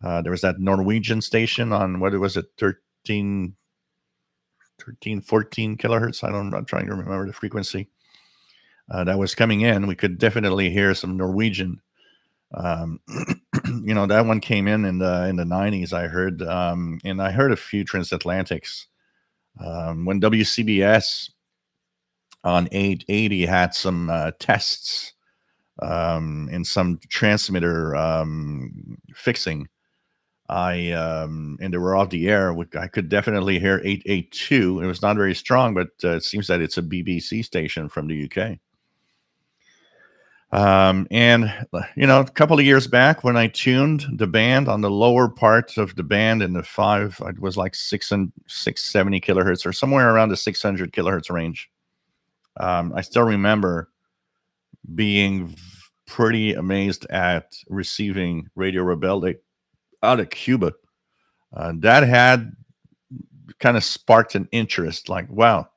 There was that Norwegian station on, what was it, 14 kilohertz. I'm trying to remember the frequency. that was coming in. We could definitely hear some Norwegian. Um, that one came in the 90s. I heard, and I heard a few transatlantics when WCBS on 880 had some tests in some transmitter fixing. And they were off the air. I could definitely hear 882. It was not very strong, but it seems that it's a BBC station from the UK. And a couple of years back when I tuned the band on the lower parts of the band in the it was like 670 kilohertz or somewhere around the 600 kilohertz range. I still remember being pretty amazed at receiving Radio Rebelde out of Cuba. That had kind of sparked an interest. Like, wow,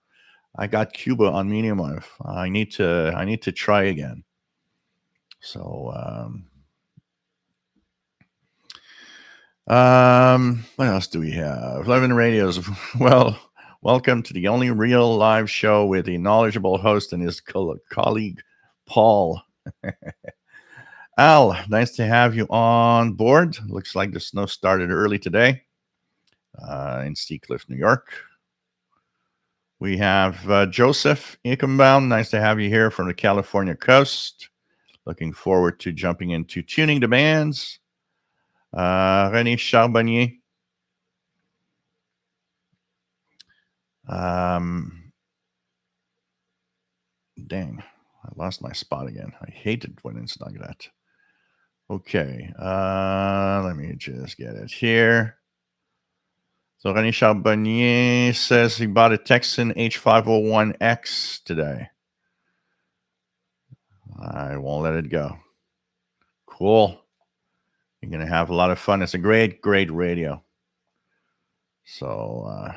I got Cuba on medium wave. I need to try again. So, what else do we have? 11 radios. Well, welcome to the only real live show with a knowledgeable host and his colleague, Paul. Al, nice to have you on board. Looks like the snow started early today in Seacliff, New York. We have Joseph Ekenbaum. Nice to have you here from the California coast. Looking forward to jumping into tuning the bands. René Charbonnier. Dang, I lost my spot again. I hate it when it's like that. Okay, let me just get it here. So René Charbonnier says he bought a Texan H501X today. I won't let it go. Cool. You're going to have a lot of fun. It's a great, great radio. So,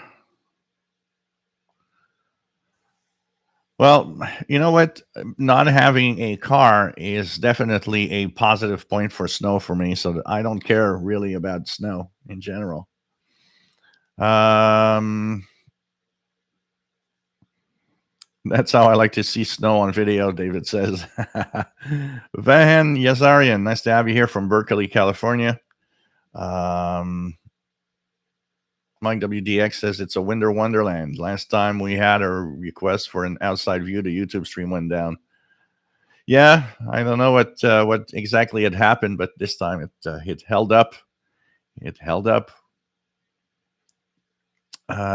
well, you know what? Not having a car is definitely a positive point for snow for me. So I don't care really about snow in general. That's how I like to see snow on video, David says. Vahan Yazarian, nice to have you here from Berkeley, California. Mike WDX says it's a winter wonderland. Last time we had a request for an outside view, the YouTube stream went down. Yeah, I don't know what exactly had happened, but this time it held up. It held up.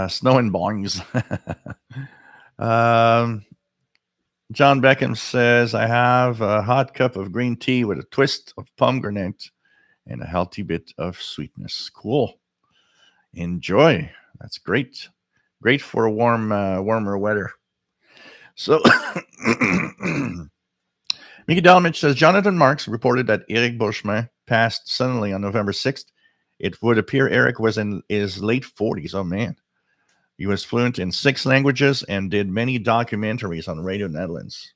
Snow and bongs. John Beckham says, I have a hot cup of green tea with a twist of pomegranate and a healthy bit of sweetness. Cool. Enjoy. That's great. Great for warmer weather. So, Mickey Dalmich says, Jonathan Marks reported that Eric Beauchemin passed suddenly on November 6th. It would appear Eric was in his late 40s. Oh, man. He was fluent in 6 languages and did many documentaries on Radio Netherlands.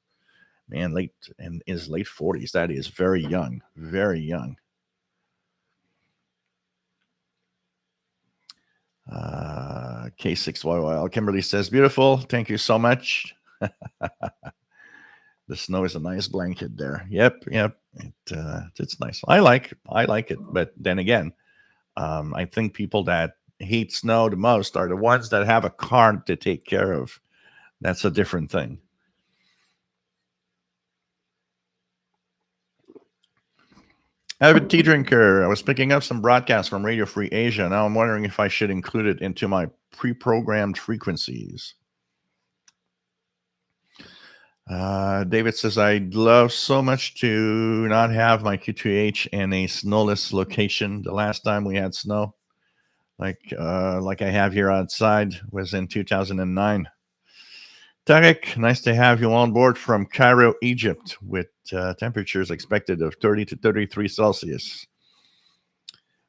Man, in his late 40s. That is very young. Very young. K6YYL. Kimberly says, beautiful. Thank you so much. The snow is a nice blanket there. Yep. It's nice. I like it. But then again, I think people that hate snow the most are the ones that have a car to take care of. That's a different thing. Avid tea drinker. I was picking up some broadcasts from Radio Free Asia. Now I'm wondering if I should include it into my pre-programmed frequencies. David says, I'd love so much to not have my Q2H in a snowless location. The last time we had snow, like I have here outside, was in 2009. Tarek, nice to have you on board from Cairo, Egypt, with temperatures expected of 30 to 33 Celsius.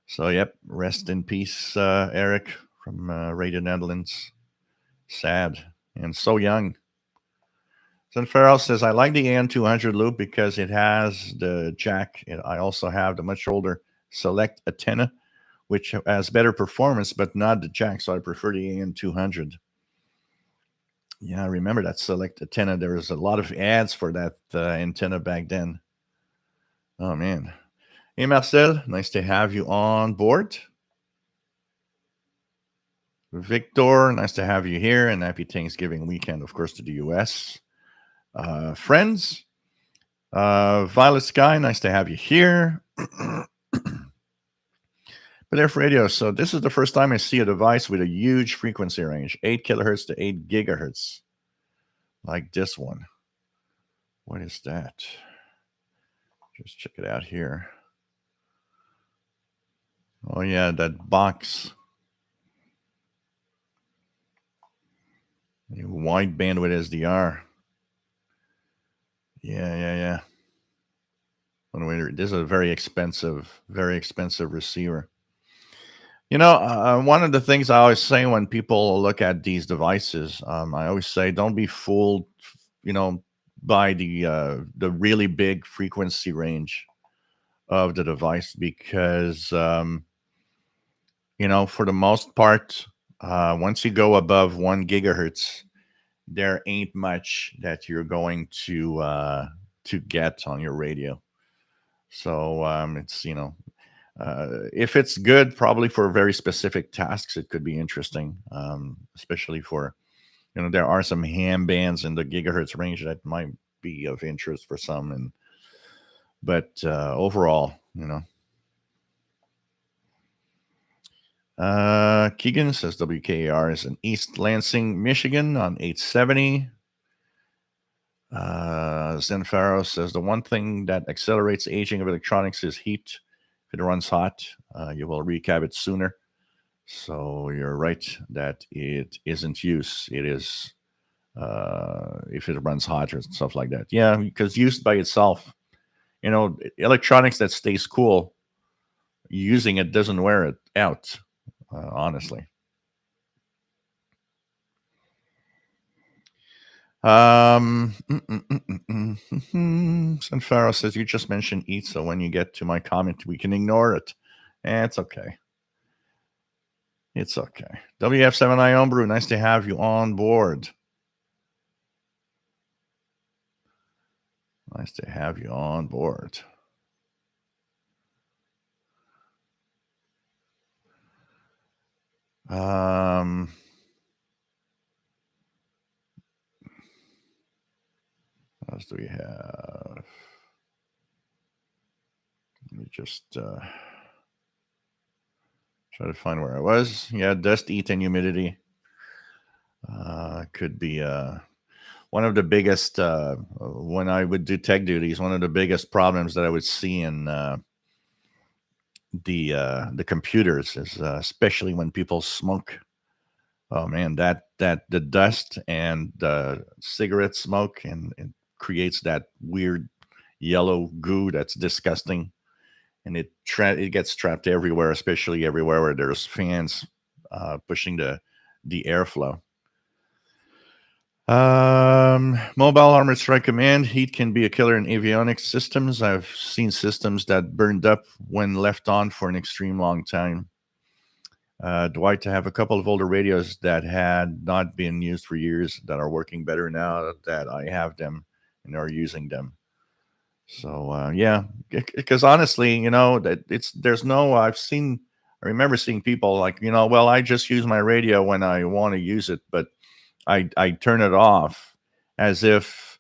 So, yep, rest in peace, Eric from Radio Netherlands. Sad and so young. Son Farrell says, I like the AN200 loop because it has the jack. I also have the much older Select antenna, which has better performance, but not the jack. So I prefer the AN200. Yeah, I remember that select antenna. There was a lot of ads for that antenna back then. Oh man. Hey Marcel, nice to have you on board. Victor, nice to have you here, and happy Thanksgiving weekend, of course, to the US. Friends, Violet Sky, nice to have you here. But F Radio, so this is the first time I see a device with a huge frequency range, 8 kilohertz to 8 gigahertz, like this one. What is that? Just check it out here. Oh, yeah, that box. Wide bandwidth SDR. Yeah. This is a very expensive receiver. One of the things I always say when people look at these devices, I always say, don't be fooled, you know, by the really big frequency range of the device because, for the most part, once you go above 1 gigahertz, there ain't much that you're going to get on your radio. So it's if it's good, probably for very specific tasks, it could be interesting. Especially for there are some ham bands in the gigahertz range that might be of interest for some, but overall, Keegan says WKAR is in East Lansing, Michigan on 870. Zen Pharaoh says the one thing that accelerates aging of electronics is heat. If it runs hot, you will recap it sooner. So you're right that it isn't use. It is if it runs hot or stuff like that. Yeah, because used by itself, electronics that stays cool, using it doesn't wear it out. Honestly. Sunfaro says you just mentioned eat, so when you get to my comment, we can ignore it. It's okay. It's okay. WF7I Homebrew, nice to have you on board. Nice to have you on board. What else do we have? Let me just try to find where I was. Yeah, dust, heat, and humidity could be one of the biggest. When I would do tech duties, one of the biggest problems that I would see in the computers is especially when people smoke. Oh man, that the dust and the cigarette smoke and it creates that weird yellow goo that's disgusting, and it gets trapped everywhere, especially everywhere where there's fans pushing the airflow. Mobile armored strike command heat can be a killer in avionics systems. I've seen systems that burned up when left on for an extreme long time. Dwight, to have a couple of older radios that had not been used for years that are working better now that I have them and are using them. So yeah, because honestly, that there's no. I remember seeing people like well, I just use my radio when I want to use it, but I turn it off as if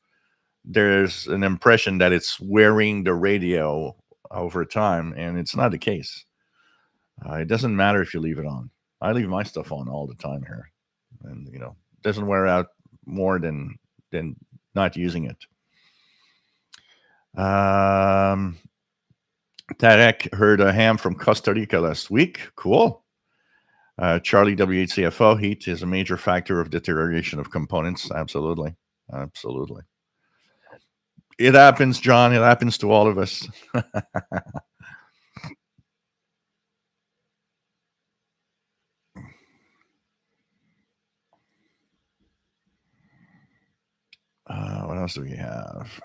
there's an impression that it's wearing the radio over time, and it's not the case. It doesn't matter if you leave it on. I leave my stuff on all the time here, and it doesn't wear out more than not using it. Tarek heard a ham from Costa Rica last week. Cool. Charlie WHCFO, heat is a major factor of deterioration of components. Absolutely. It happens, John. It happens to all of us. What else do we have?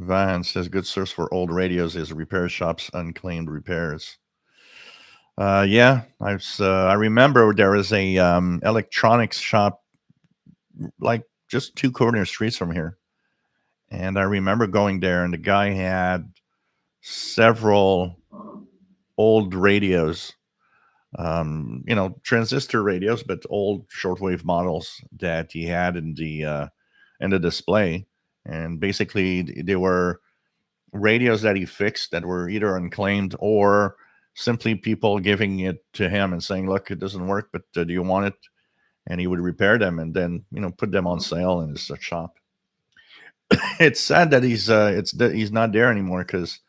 Van says good source for old radios is repair shops, unclaimed repairs. Yeah, I remember there was a electronics shop like just two corner streets from here, and I remember going there, and the guy had several old radios, transistor radios, but old shortwave models that he had in the display, and basically they were radios that he fixed that were either unclaimed or simply people giving it to him and saying, "Look, it doesn't work, but do you want it?" And he would repair them and then put them on sale in his shop. It's sad that he's not there anymore because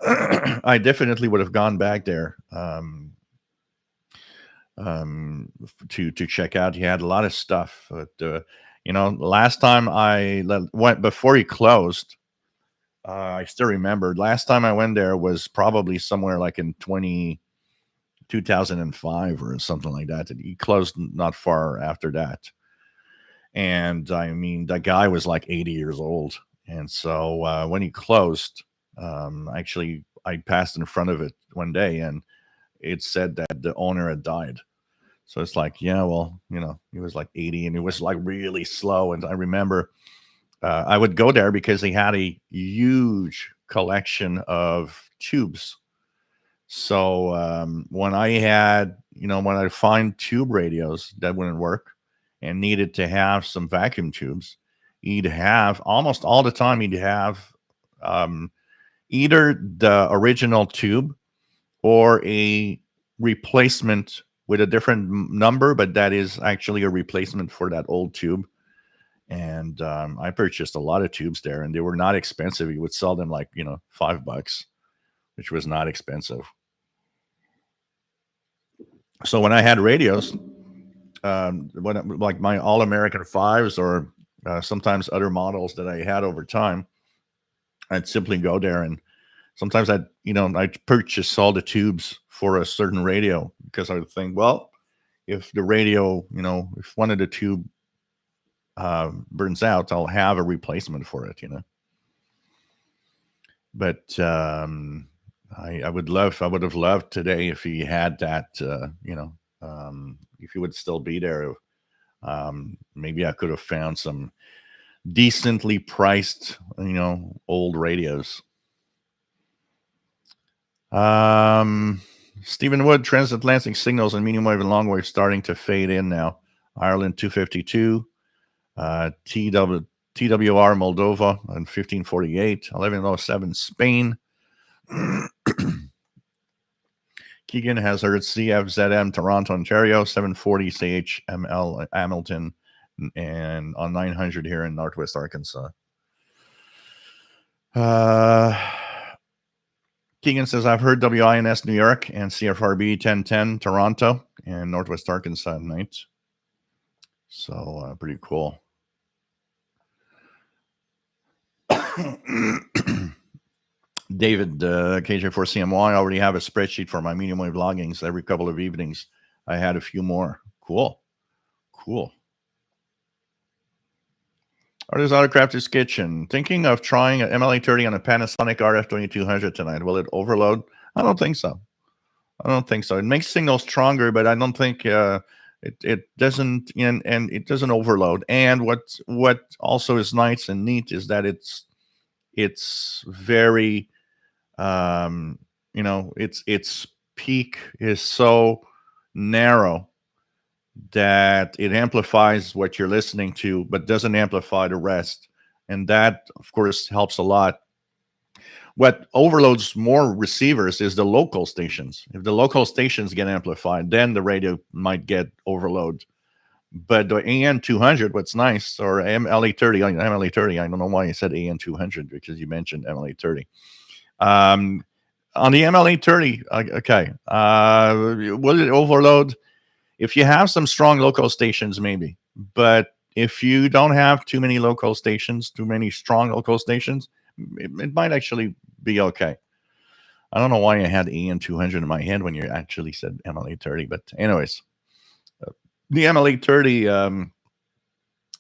I definitely would have gone back there to check out. He had a lot of stuff, but last time went before he closed. I still remember last time I went there was probably somewhere like in 2005 or something like that. He closed not far after that. And I mean, that guy was like 80 years old. And so when he closed, actually, I passed in front of it one day and it said that the owner had died. So it's like, yeah, well, he was like 80 and it was like really slow. And I remember I would go there because they had a huge collection of tubes. So when I find tube radios that wouldn't work and needed to have some vacuum tubes, he'd have almost all the time, he'd have either the original tube or a replacement with a different number, but that is actually a replacement for that old tube. And I purchased a lot of tubes there, and they were not expensive. You would sell them like $5, which was not expensive. So when I had radios, like my All American fives or sometimes other models that I had over time, I'd simply go there and sometimes I'd purchase all the tubes for a certain radio because I would think, well, if the radio, if one of the tube burns out, I'll have a replacement for it, But I would have loved today if he had that, if he would still be there. Maybe I could have found some decently priced, old radios. Stephen Wood, transatlantic signals and medium wave and long wave starting to fade in now. Ireland 252, TWR Moldova on 1548, 1107 Spain. Keegan has heard CFZM Toronto, Ontario, 740 CHML Hamilton, and on 900 here in Northwest Arkansas. Keegan says, I've heard WINS New York and CFRB 1010 Toronto and Northwest Arkansas at night. So pretty cool. David, KJ4CMY, I already have a spreadsheet for my medium wave loggings every couple of evenings. I had a few more. Cool. Artist Autocrafter's Kitchen. Thinking of trying an MLA30 on a Panasonic RF2200 tonight. Will it overload? I don't think so. It makes signals stronger, but I don't think it doesn't, and it doesn't overload. And what also is nice and neat is that it's very, its peak is so narrow that it amplifies what you're listening to, but doesn't amplify the rest. And that, of course, helps a lot. What overloads more receivers is the local stations. If the local stations get amplified, then the radio might get overload. But the AN200, what's nice, or MLA30, I don't know why you said AN200 because you mentioned MLA30. On the MLA30, okay, will it overload? If you have some strong local stations, maybe. But if you don't have too many strong local stations, it might actually be okay. I don't know why I had AN200 in my head when you actually said MLA30. But anyways, the MLA30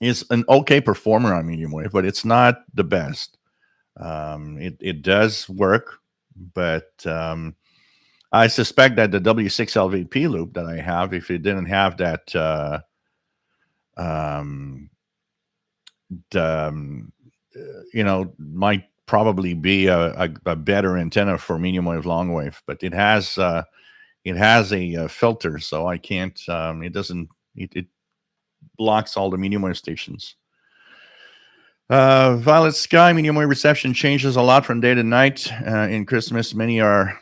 is an okay performer on medium wave, but it's not the best. It does work, but I suspect that the W6LVP loop that I have, if it didn't have that, um, the, might probably be a better antenna for medium wave, long wave, but it has a filter, so I can't. It doesn't. It blocks all the medium wave stations. Violet sky medium wave reception changes a lot from day to night. In Christmas, many are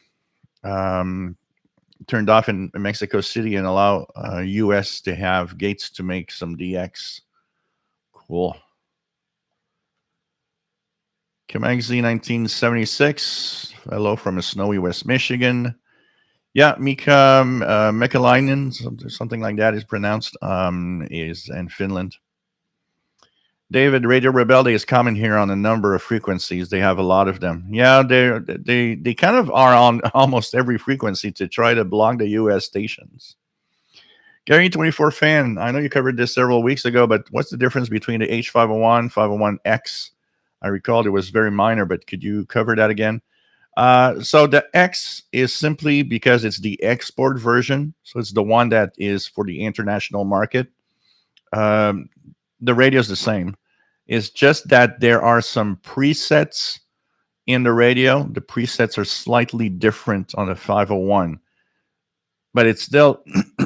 turned off in Mexico City and allow US to have gates to make some DX. Cool. Kimagzi 1976. Hello from a snowy West Michigan. Yeah, Mika Mekalainen, something like that is pronounced, is in Finland. David, Radio Rebelde is common here on a number of frequencies. They have a lot of them. Yeah, they kind of are on almost every frequency to try to block the US stations. Gary 24 fan, I know you covered this several weeks ago, but what's the difference between the H501, 501X? I recalled it was very minor, but could you cover that again? So the X is simply because it's the export version. So it's the one that is for the international market. The radio is the same. It's just that there are some presets in the radio. The presets are slightly different on the 501, but it's still,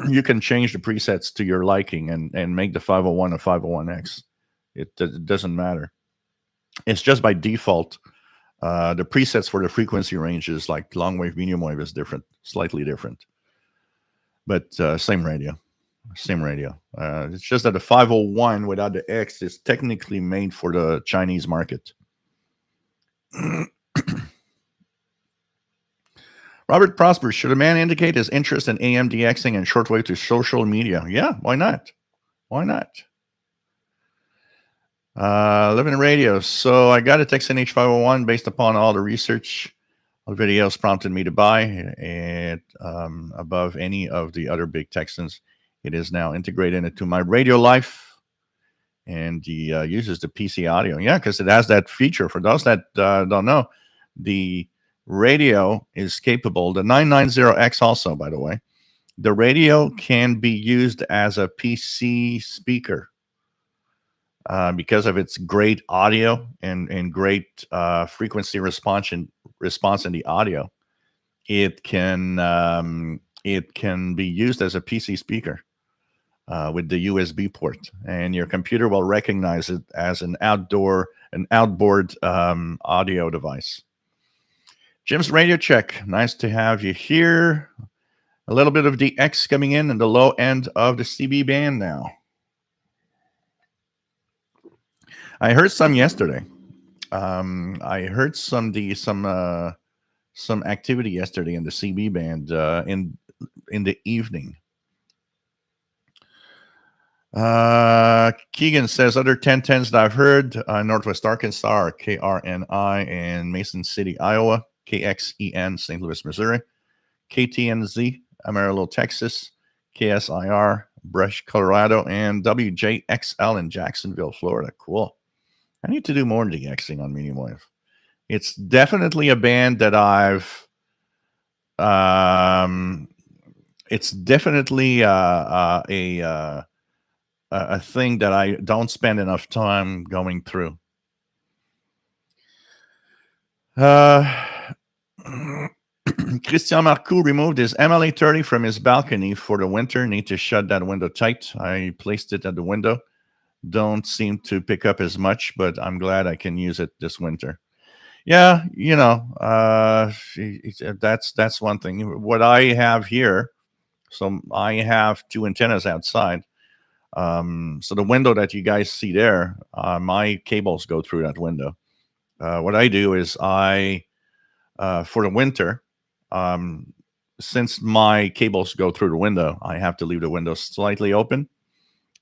you can change the presets to your liking and make the 501 a 501X. It doesn't matter. It's just by default. The presets for the frequency ranges, like long wave, medium wave, is different, slightly different, but same radio. It's just that the 501 without the X is technically made for the Chinese market. Robert Prosper, should a man indicate his interest in AM DXing and shortwave to social media? Yeah, why not? Why not? Living radio. So I got a Texan H501 based upon all the research. Videos prompted me to buy it above any of the other big Texans. It is now integrated into my radio life, and the uses the PC audio. Yeah, because it has that feature. For those that don't know, the radio is capable. The 990X also, by the way, the radio can be used as a PC speaker. Because of its great audio and great frequency response in the audio, it can be used as a PC speaker with the USB port, and your computer will recognize it as an outboard audio device. Jim's Radio Check. Nice to have you here. A little bit of DX coming in the low end of the CB band now. I heard some yesterday. I heard some activity yesterday in the CB band in the evening. Keegan says other 1010s that I've heard: Northwest Arkansas are KRNI and Mason City, Iowa; KXEN, St. Louis, Missouri; KTNZ, Amarillo, Texas; KSIR, Brush, Colorado; and WJXL in Jacksonville, Florida. Cool. I need to do more DXing on medium wave. It's definitely a band that it's definitely a thing that I don't spend enough time going through. Christian Marcoux removed his MLA30 from his balcony for the winter. Need to shut that window tight. I placed it at the window. Don't seem to pick up as much, but I'm glad I can use it this winter. Yeah, that's one thing. What I have here, so I have two antennas outside. So the window that you guys see there, my cables go through that window. What I do is for the winter, since my cables go through the window, I have to leave the window slightly open.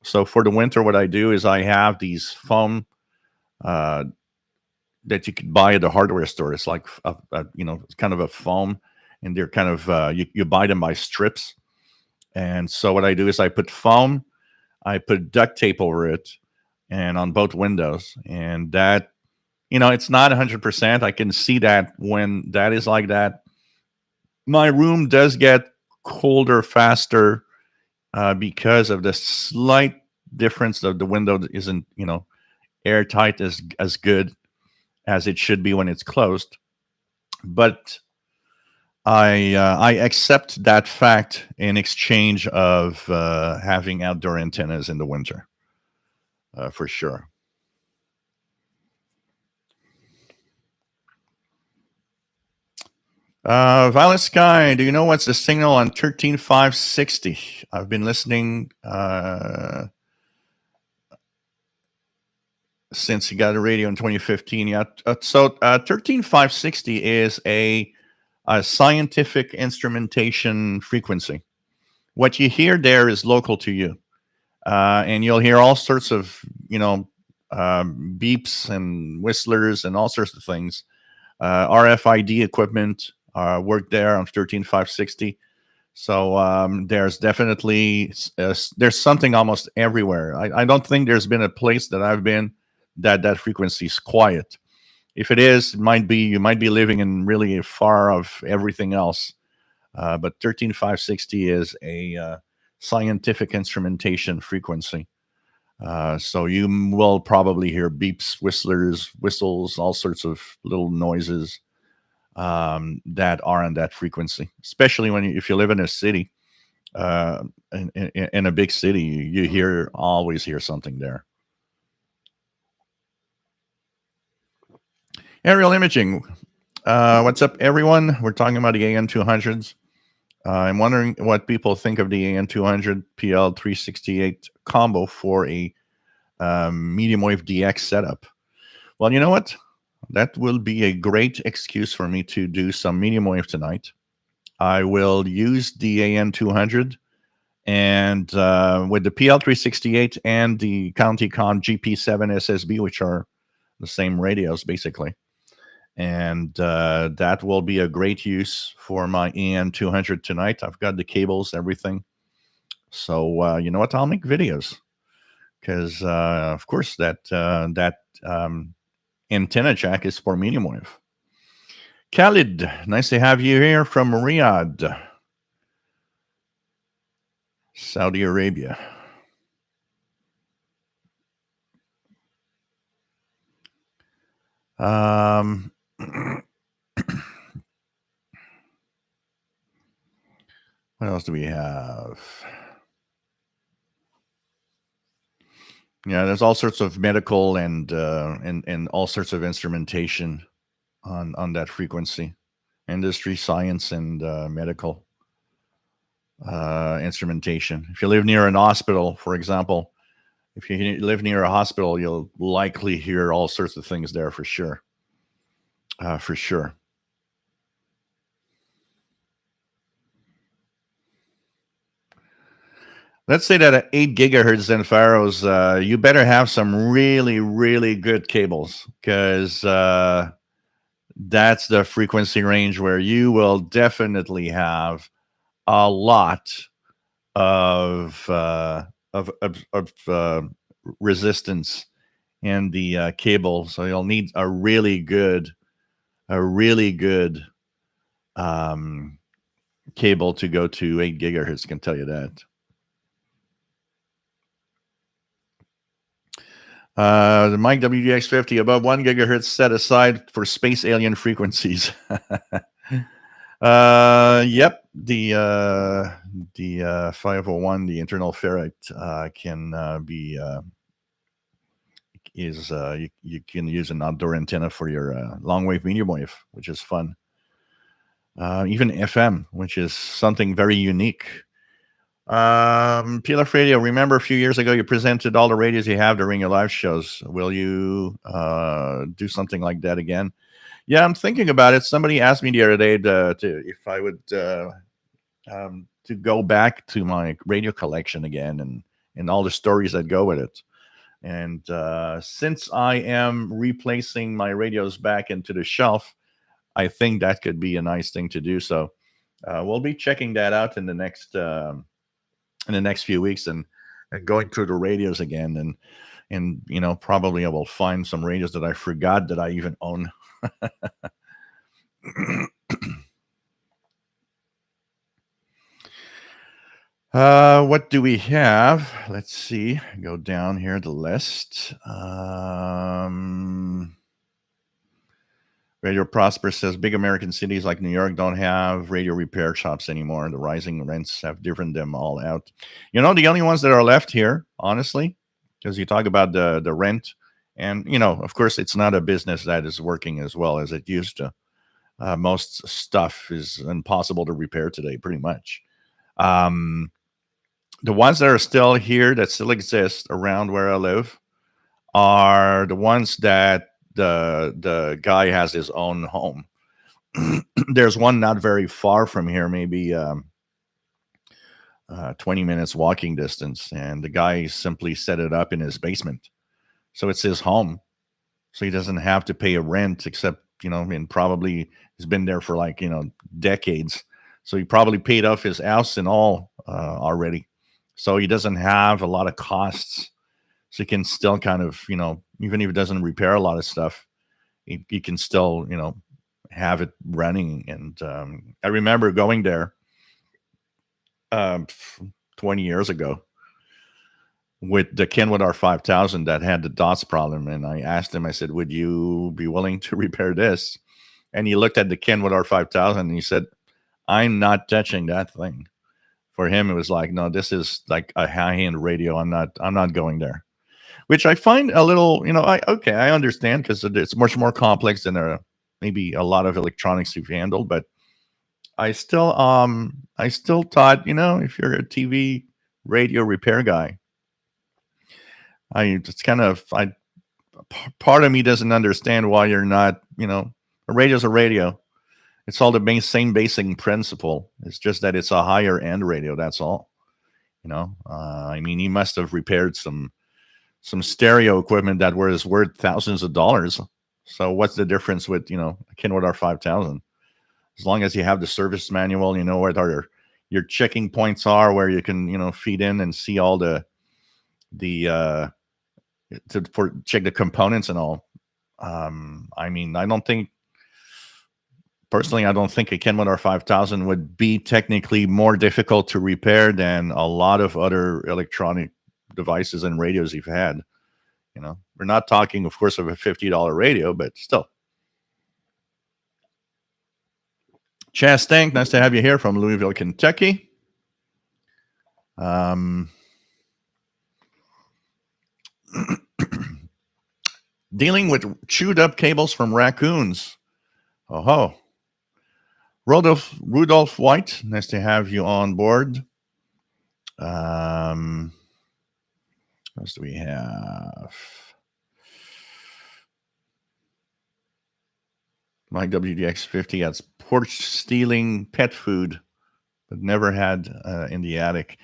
So for the winter, what I do is I have these foam that you could buy at the hardware store. It's like it's kind of a foam, and they're kind of you buy them by strips. And so what I do is I put foam, I put duct tape over it, and on both windows, and that it's not 100%. I can see that when that is like that. My room does get colder faster because of the slight difference of the window that isn't, airtight as good as it should be when it's closed. But I accept that fact in exchange of having outdoor antennas in the winter, for sure. Violet Sky, do you know what's the signal on 13560? I've been listening since he got a radio in 2015. Yeah, so 13560 is a scientific instrumentation frequency. What you hear there is local to you, and you'll hear all sorts of beeps and whistlers and all sorts of things. RFID equipment worked there on 13560. So there's definitely there's something almost everywhere. I don't think there's been a place that I've been that frequency is quiet. If it is, it might be you might be living in really far of everything else. But 13560 is a scientific instrumentation frequency. So you will probably hear beeps, whistlers, whistles, all sorts of little noises that are on that frequency. Especially if you live in a city, in a big city, you always hear something there. Aerial imaging. What's up, everyone? We're talking about the AN200s. I'm wondering what people think of the AN200 PL368 combo for a medium wave DX setup. Well, you know what? That will be a great excuse for me to do some medium wave tonight. I will use the AN200 and with the PL368 and the CountyCon GP7 SSB, which are the same radios basically. And that will be a great use for my AN200 tonight. I've got the cables, everything. So you know what? I'll make videos because, of course, that antenna jack is for medium wave. Khalid, nice to have you here from Riyadh, Saudi Arabia. What else do we have? Yeah, there's all sorts of medical and all sorts of instrumentation on that frequency, industry, science, and medical instrumentation. If you live near an hospital, for example, if you live near a hospital, you'll likely hear all sorts of things there for sure. For sure. Let's say that at 8 gigahertz Zenfaros, you better have some really, really good cables because that's the frequency range where you will definitely have a lot of resistance in the cable. So you'll need a really good cable to go to 8 gigahertz. Can tell you that. The Mike WDX50 above 1 gigahertz set aside for space alien frequencies. Yep, the 501, the internal ferrite can be you can use an outdoor antenna for your long wave, medium wave, which is fun. Even FM, which is something very unique. PLF Radio, remember a few years ago you presented all the radios you have during your live shows. Will you do something like that again? Yeah, I'm thinking about it. Somebody asked me the other day if I would to go back to my radio collection again and all the stories that go with it. And since I am replacing my radios back into the shelf, I think that could be a nice thing to do. So we'll be checking that out in the next few weeks and going through the radios again. And and probably I will find some radios that I forgot that I even own. What do we have? Let's see. Go down here the list. Radio Prosper says big American cities like New York don't have radio repair shops anymore. The rising rents have driven them all out. The only ones that are left here, honestly, because you talk about the rent, and of course, it's not a business that is working as well as it used to. Most stuff is impossible to repair today, pretty much. Um, the ones that are still here, that still exist around where I live, are the ones that the guy has his own home. There's one not very far from here, maybe 20 minutes walking distance, and the guy simply set it up in his basement, so it's his home, so he doesn't have to pay a rent, except and probably he's been there for like decades, so he probably paid off his house and all already, so he doesn't have a lot of costs, so he can still kind of even if it doesn't repair a lot of stuff, he can still have it running. And I remember going there 20 years ago with the Kenwood R5000 that had the DOTS problem, and I asked him, I said, would you be willing to repair this? And he looked at the Kenwood R5000 and he said, I'm not touching that thing. For him, it was like, no, this is like a high-end radio. I'm not going there. Which I find a little, I understand, because it's much more complex than maybe a lot of electronics you've handled. But I still thought, if you're a TV radio repair guy, part of me doesn't understand why you're not, a radio's a radio. It's all the same basic principle. It's just that it's a higher end radio. That's all. I mean, he must have repaired some stereo equipment that was worth thousands of dollars. So what's the difference with a Kenwood R5000? As long as you have the service manual, you know what your checking points are, where you can feed in and see all the check the components and all. I mean, I don't think a Kenwood R5000 would be technically more difficult to repair than a lot of other electronic devices and radios you've had. We're not talking, of course, of a $50 radio, but still. Chastank, nice to have you here from Louisville, Kentucky. Dealing with chewed up cables from raccoons. Oh, Rudolph White, nice to have you on board. What else do we have? My WDX50 has porch stealing pet food, but never had in the attic.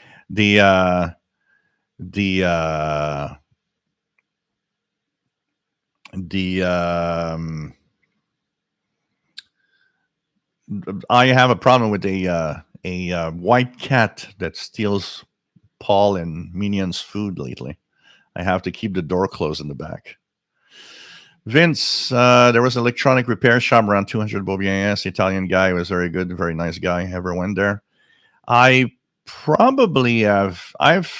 I have a problem with a white cat that steals Paul and Minion's food lately. I have to keep the door closed in the back. Vince, there was an electronic repair shop around 200 Beaubien. Italian guy, was very good, very nice guy. Ever went there? I probably have. I've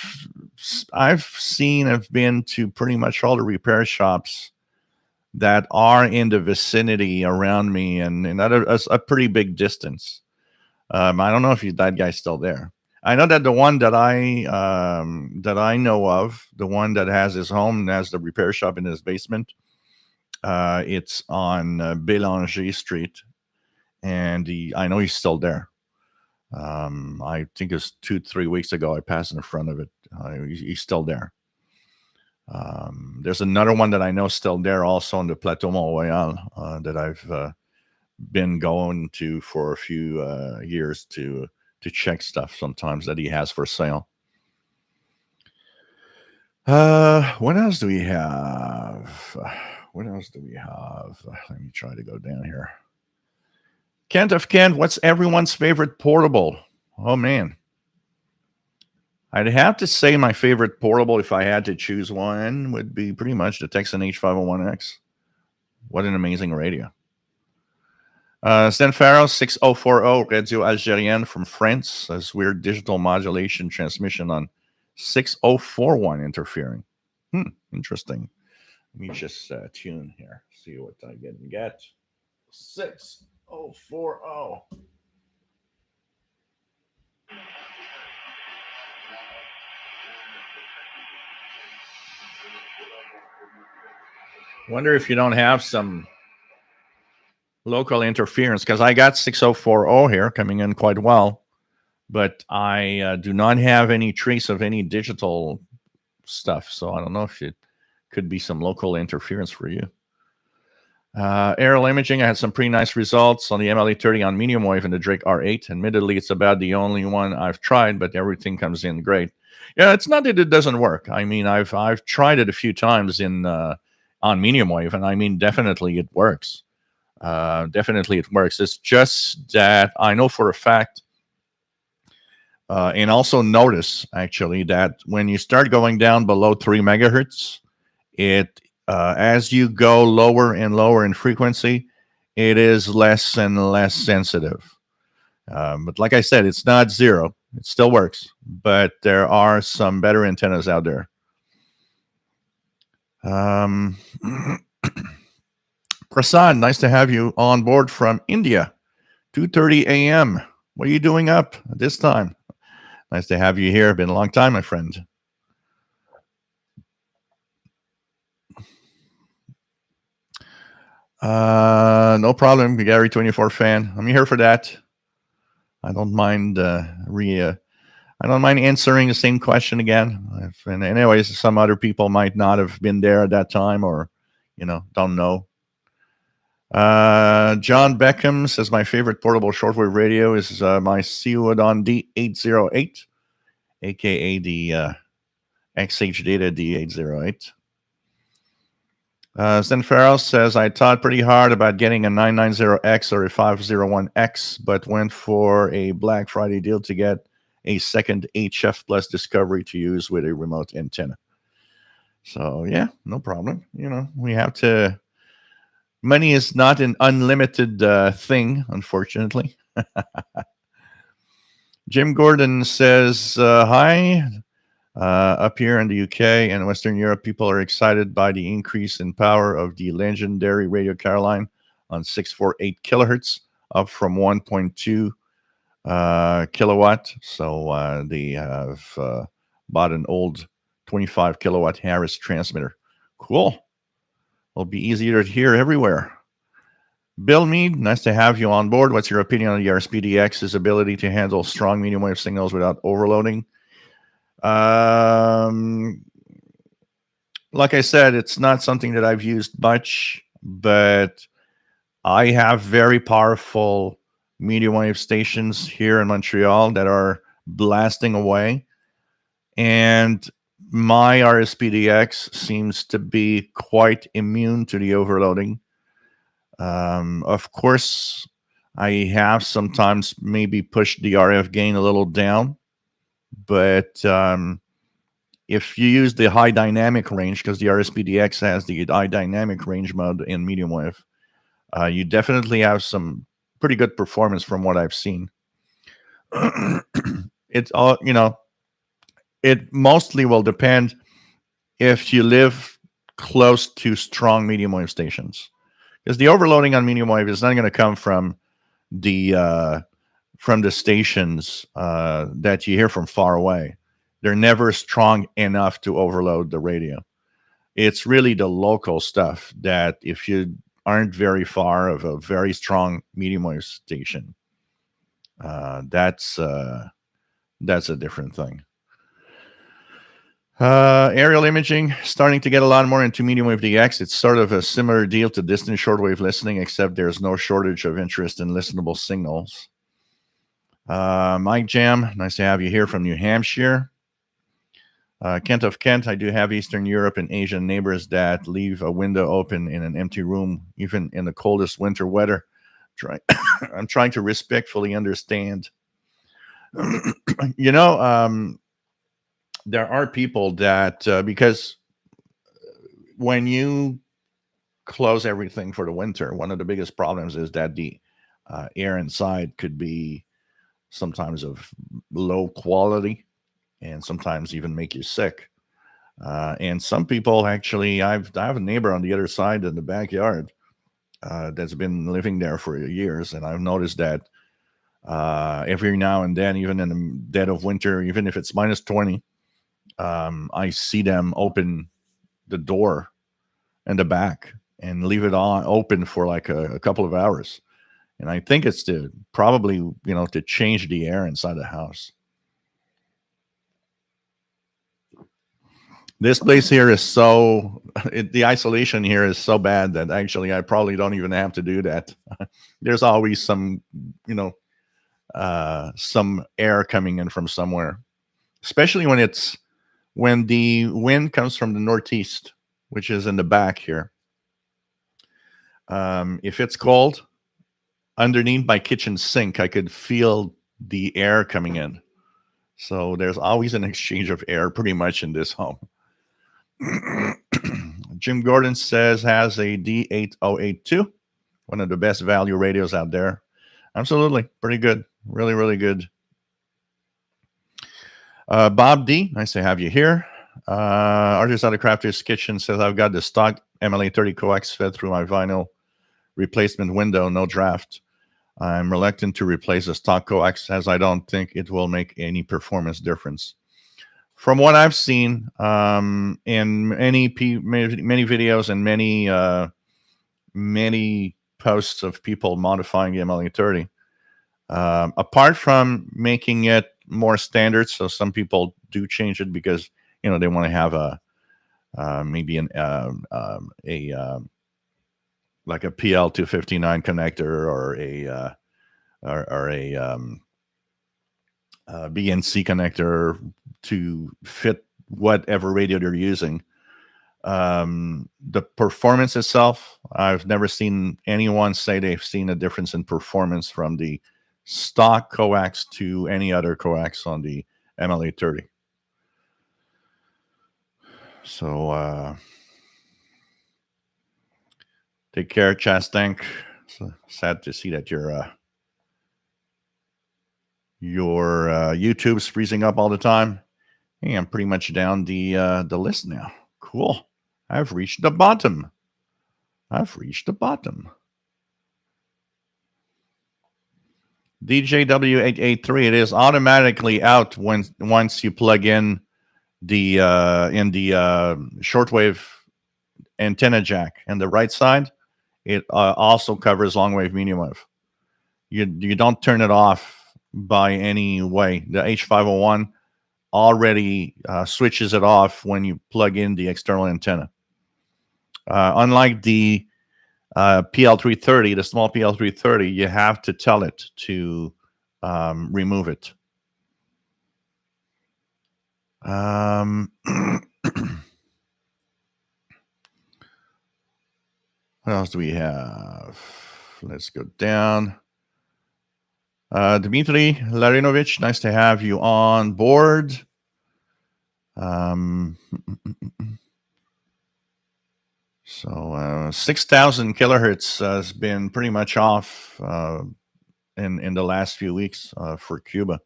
been to pretty much all the repair shops that are in the vicinity around me, and at a pretty big distance. I don't know if that guy's still there. I know that the one that I know of, the one that has his home, has the repair shop in his basement. It's on Bélanger Street, and I know he's still there. I think it's 2-3 weeks ago I passed in front of it. He's still there. There's another one that I know still there, also on the Plateau Mont Royal, that I've been going to for a few years to check stuff sometimes that he has for sale. What else do we have? Let me try to go down here. Kent of Kent, what's everyone's favorite portable? Oh, man. I'd have to say my favorite portable, if I had to choose one, would be pretty much the Texan H501X. What an amazing radio. Stan Farrow 6040 Radio Algérienne from France. That's weird digital modulation transmission on 6041 interfering. Interesting. Let me just tune here. See what I get. 6040. Wonder if you don't have some local interference, because I got 6040 here coming in quite well, but I do not have any trace of any digital stuff. So I don't know if it could be some local interference for you. Aerial imaging, I had some pretty nice results on the MLA30 on medium wave and the Drake R8. Admittedly, it's about the only one I've tried, but everything comes in great. Yeah, it's not that it doesn't work. I mean, I've tried it a few times in on medium wave, and I mean, definitely it works. Definitely it works. It's just that I know for a fact, and also notice actually that when you start going down below 3 megahertz, it as you go lower and lower in frequency, it is less and less sensitive. But like I said, it's not zero. It still works, but there are some better antennas out there. Prasad, nice to have you on board from India. 2:30 a.m. What are you doing up at this time? Nice to have you here. Been a long time, my friend. No problem, Gary 24 fan. I'm here for that. I don't mind I don't mind answering the same question again. And anyways, some other people might not have been there at that time, or don't know. John Beckham says my favorite portable shortwave radio is my Seawodon D808, aka the XH Data D808. Zen Farrell says I thought pretty hard about getting a 990X or a 501X, but went for a Black Friday deal to get a second HF Plus Discovery to use with a remote antenna. So yeah, no problem. We have to. Money is not an unlimited thing, unfortunately. Jim Gordon says hi. Up here in the UK and Western Europe, people are excited by the increase in power of the legendary Radio Caroline on 648 kilohertz, up from 1.2 kilowatt. So they have bought an old 25 kilowatt Harris transmitter. Cool. It'll be easier to hear everywhere. Bill Mead, nice to have you on board. What's your opinion on the RSPDX's ability to handle strong medium wave signals without overloading? Like I said, it's not something that I've used much, but I have very powerful medium wave stations here in Montreal that are blasting away, and my RSPDX seems to be quite immune to the overloading. Of course, I have sometimes maybe pushed the RF gain a little down, but if you use the high dynamic range, because the RSPDX has the high dynamic range mode in medium wave, you definitely have some pretty good performance from what I've seen. It's all, it mostly will depend if you live close to strong medium wave stations, because the overloading on medium wave is not going to come from the stations that you hear from far away. They're never strong enough to overload the radio. It's really the local stuff that, if you aren't very far of a very strong medium wave station, that's a different thing. Aerial imaging, starting to get a lot more into medium wave DX. It's sort of a similar deal to distant shortwave listening, except there's no shortage of interest in listenable signals. Mike Jam, nice to have you here from New Hampshire. Kent of Kent, I do have Eastern Europe and Asian neighbors that leave a window open in an empty room, even in the coldest winter weather. I'm trying to respectfully understand. there are people that because when you close everything for the winter, one of the biggest problems is that the air inside could be sometimes of low quality and sometimes even make you sick. And some people actually, I have a neighbor on the other side in the backyard that's been living there for years, and I've noticed that every now and then, even in the dead of winter, even if it's minus 20, I see them open the door in the back and leave it on open for like a couple of hours. And I think it's to probably, to change the air inside the house. This place here is the isolation here is so bad that actually I probably don't even have to do that. There's always some, some air coming in from somewhere, especially when the wind comes from the northeast, which is in the back here. If it's cold, underneath my kitchen sink, I could feel the air coming in. So there's always an exchange of air pretty much in this home. Jim Gordon says has a D8082, one of the best value radios out there. Absolutely. Pretty good. Really, really good. Bob D, nice to have you here. Artist out of Crafter's Kitchen says, I've got the stock MLA30 coax fed through my vinyl replacement window, no draft. I'm reluctant to replace the stock coax as I don't think it will make any performance difference. From what I've seen in many videos and many posts of people modifying the MLA30, apart from making it more standard, so some people do change it because they want to have maybe like a PL259 connector or a BNC connector to fit whatever radio they're using. The performance itself, I've never seen anyone say they've seen a difference in performance from the stock coax to any other coax on the MLA30. So take care, Chastank. So sad to see that your YouTube's freezing up all the time. Hey, I'm pretty much down the list now. Cool. I've reached the bottom. DJW883. It is automatically out once you plug in the shortwave antenna jack and the right side. It also covers long wave, medium wave. You don't turn it off by any way. The H501 already switches it off when you plug in the external antenna. Unlike the PL330, the small PL330, you have to tell it to remove it. What else do we have? Let's go down. Dmitry Larinovich, nice to have you on board. So 6,000 kilohertz has been pretty much off in the last few weeks for Cuba.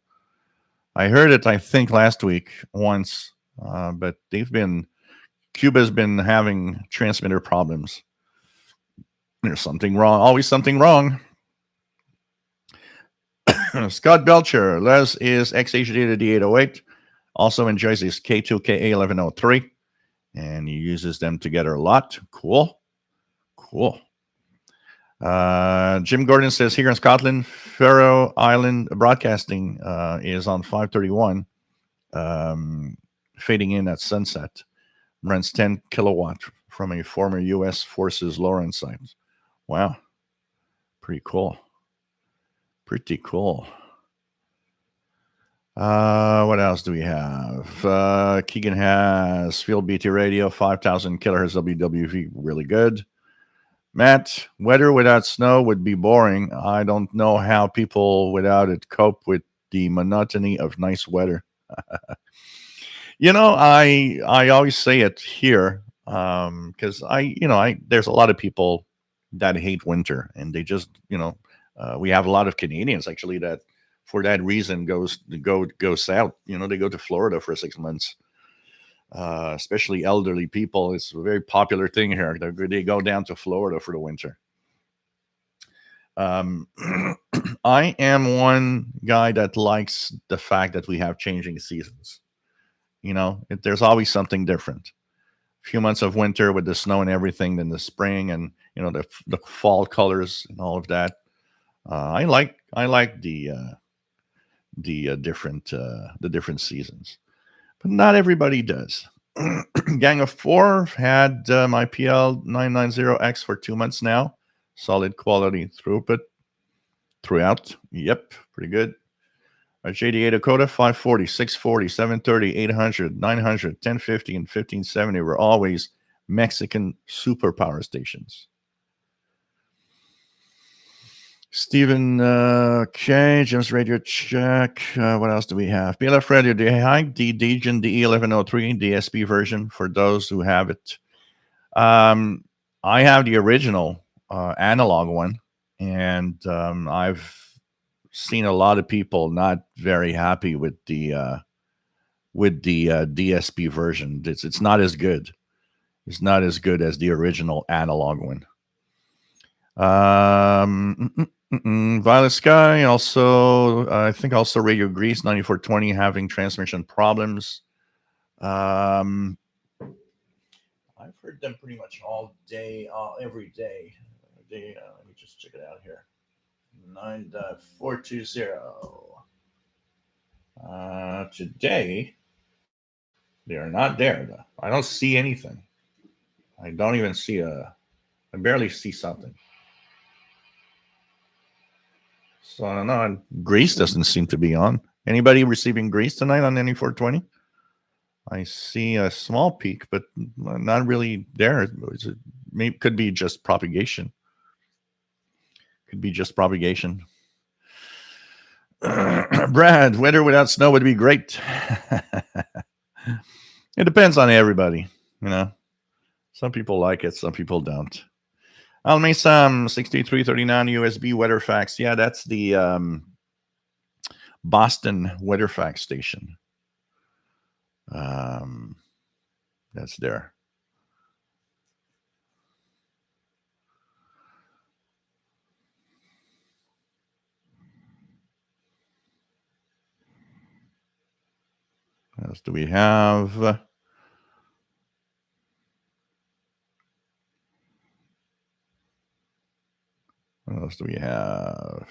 I heard it, I think, last week once, but Cuba's been having transmitter problems. There's something wrong, always something wrong. Scott Belcher, Les is XHD to D808, also enjoys his K2KA1103, and he uses them together a lot. Cool. Jim Gordon says here in Scotland, Faroe Island Broadcasting is on 531, fading in at sunset. Runs 10 kilowatt from a former U.S. Forces Lawrence site. Wow. Pretty cool. What else do we have? Keegan has Field BT Radio, 5,000 kilohertz WWV, really good. Matt, weather without snow would be boring. I don't know how people without it cope with the monotony of nice weather. I always say it here, because I there's a lot of people that hate winter, and they just we have a lot of Canadians actually that for that reason go south. They go to Florida for 6 months. Especially elderly people, it's a very popular thing here. They go down to Florida for the winter. Um, I am one guy that likes the fact that we have changing seasons. There's always something different. A few months of winter with the snow and everything, then the spring and the fall colors and all of that. I like the different seasons, but not everybody does. Gang of Four had my PL 990X for 2 months now. Solid quality throughput throughout. Yep, pretty good. JDA Dakota 540, 640, 730, 800, 900, 1050, and 1570 were always Mexican superpower stations. Stephen K. James Radio check. What else do we have? BLF Radio, do you have the Degen DE1103 DSP version for those who have it? I have the original analog one, and I've seen a lot of people not very happy with the DSP version. It's not as good. It's not as good as the original analog one. Violet Sky also, I think also Radio Greece 9420 having transmission problems. I've heard them pretty much all day, every day. Let me just check it out here. 9.420. Today, they are not there. Though. I don't see anything. I don't even see I barely see something. So I don't know. Greece doesn't seem to be on. Anybody receiving Greece tonight on any 420? I see a small peak, but not really there. Could be just propagation. Could be just propagation. Brad, weather without snow would be great. It depends on everybody, Some people like it, some people don't. Almesam 6339 USB weather fax. Yeah, that's the Boston weather fax station. That's there. What else do we have? What else do we have?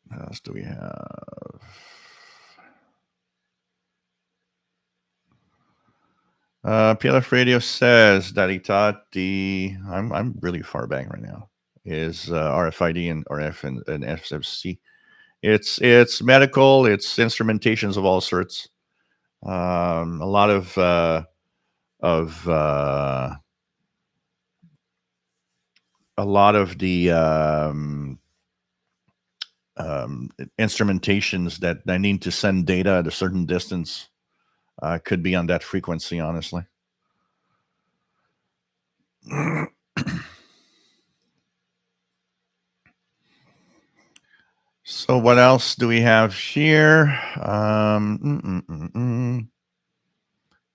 What else do we have? PLF Radio says that he thought I'm really far back right now is RFID and RF and FFC. It's medical. It's instrumentations of all sorts. A lot of the instrumentations that I need to send data at a certain distance could be on that frequency, honestly. So what else do we have here?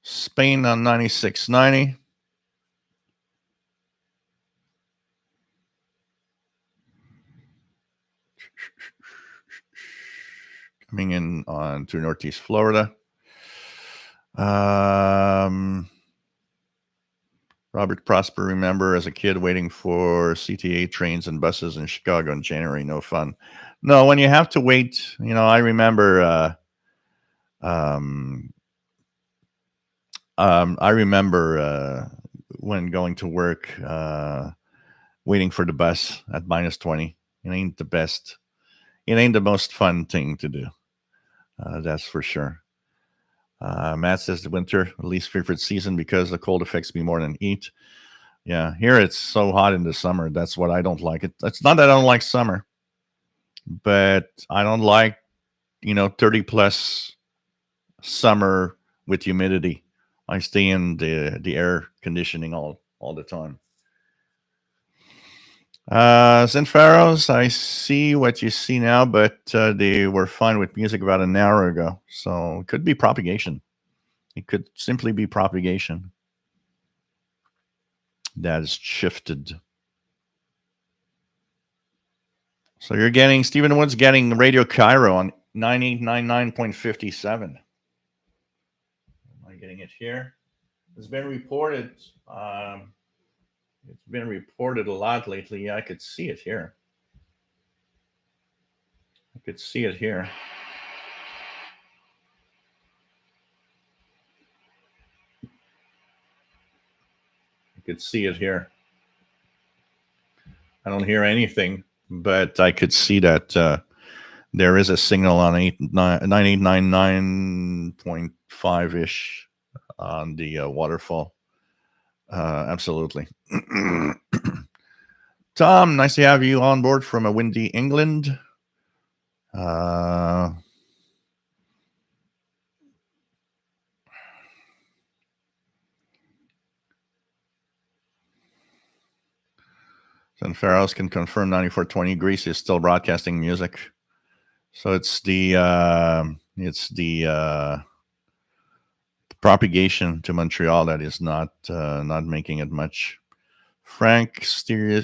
Spain on 9690. Coming in on to Northeast Florida. Robert Prosper, remember as a kid waiting for CTA trains and buses in Chicago in January. No fun. No, when you have to wait, I remember. I remember when going to work, waiting for the bus at -20. It ain't the best. It ain't the most fun thing to do. That's for sure. Matt says the winter, least favorite season because the cold affects me more than heat. Yeah, here it's so hot in the summer. That's what I don't like. It's not that I don't like summer, but I don't like 30 plus summer with humidity. I stay in the air conditioning all the time. Zinfaros, I see what you see now, but they were fine with music about an hour ago. So it could be propagation. It could simply be propagation that has shifted. So you're getting Stephen Wood's getting Radio Cairo on 9899.57. Am I getting it here? It's been reported. It's been reported a lot lately. Yeah, I could see it here. I could see it here. I could see it here. I don't hear anything, but I could see that there is a signal on 9899.5 ish on the waterfall. Absolutely. Tom, nice to have you on board from a windy England. And Faros can confirm 9420 Greece is still broadcasting music. So it's the propagation to Montreal that is not making it much. Frank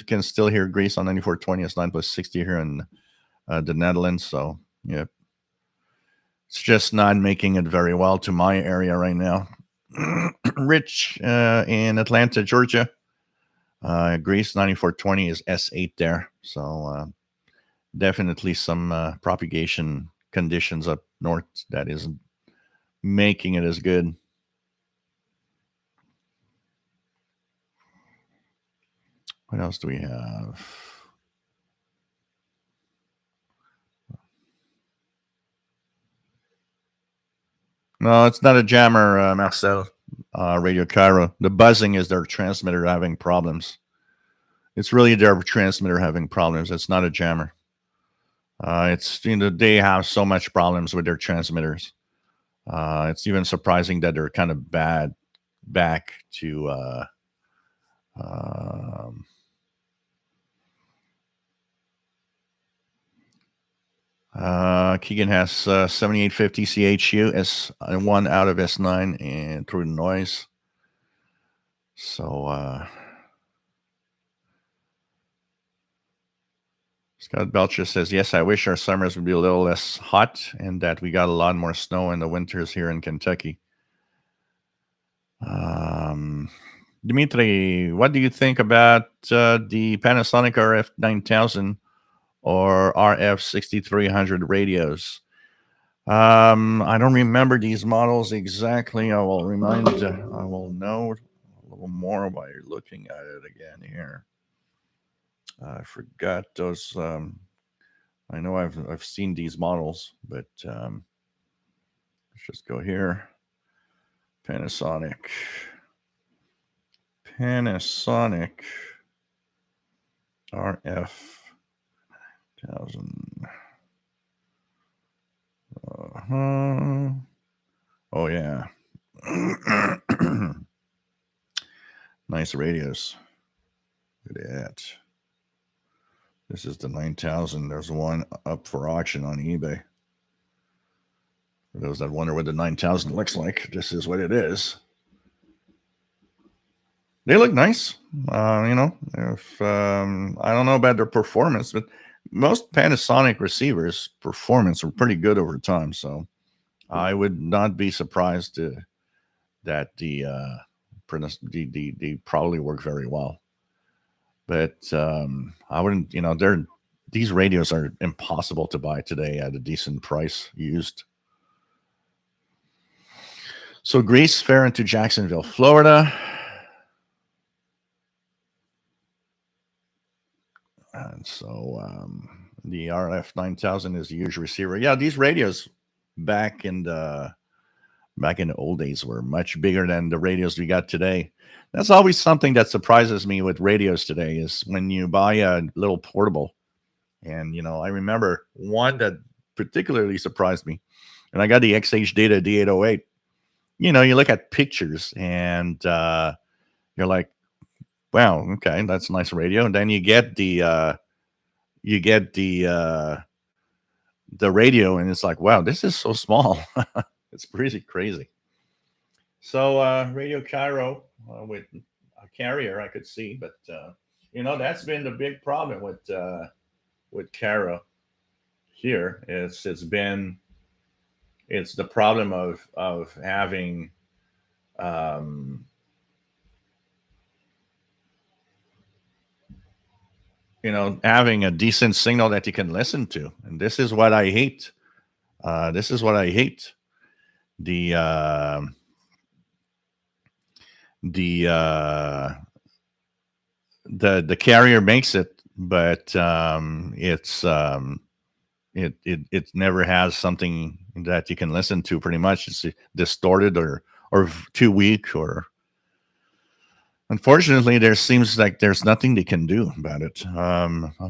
can still hear Greece on 9420. It's 9 plus 60 here in the Netherlands. So yeah, it's just not making it very well to my area right now. Rich in Atlanta, Georgia. Greece 9420 is S8 there. So definitely some propagation conditions up north that isn't making it as good. What else do we have? No, it's not a jammer, Marcel. Radio Cairo. The buzzing is their transmitter having problems. It's really their transmitter having problems. It's not a jammer. It's they have so much problems with their transmitters. It's even surprising that they're kind of bad back to Keegan has 7850 CHU S1 out of S9 and through the noise. So Scott Belcher says, yes, I wish our summers would be a little less hot and that we got a lot more snow in the winters here in Kentucky. Dimitri, what do you think about the Panasonic RF 9000 or RF 6300 radios? I don't remember these models exactly. I will know a little more by looking at it again here. I forgot those. I know I've seen these models, but let's just go here. Panasonic RF 1000. Oh yeah. Nice radios. Look at that. This is the 9000. There's one up for auction on eBay. For those that wonder what the 9000 looks like, this is what it is. They look nice. If I don't know about their performance, but most Panasonic receivers' performance are pretty good over time. So I would not be surprised that they probably work very well. But I wouldn't. These radios are impossible to buy today at a decent price used. So Greece fair into Jacksonville, Florida. And so the RF 9000 is the huge receiver. Yeah, these radios back in the back in the old days were much bigger than the radios we got today. That's always something that surprises me with radios today is when you buy a little portable. And, I remember one that particularly surprised me. And I got the XH Data D808. You look at pictures and you're like, wow, okay, that's a nice radio. And then you get the radio and it's like, wow, this is so small. It's pretty crazy. So Radio Cairo with a carrier I could see, but that's been the big problem with Cairo here. It's the problem of having um, having a decent signal that you can listen to, and this is what I hate. This is what I hate. The the uh, the carrier makes it, but it never has something that you can listen to. Pretty much, it's distorted or too weak, or unfortunately, there seems like there's nothing they can do about it.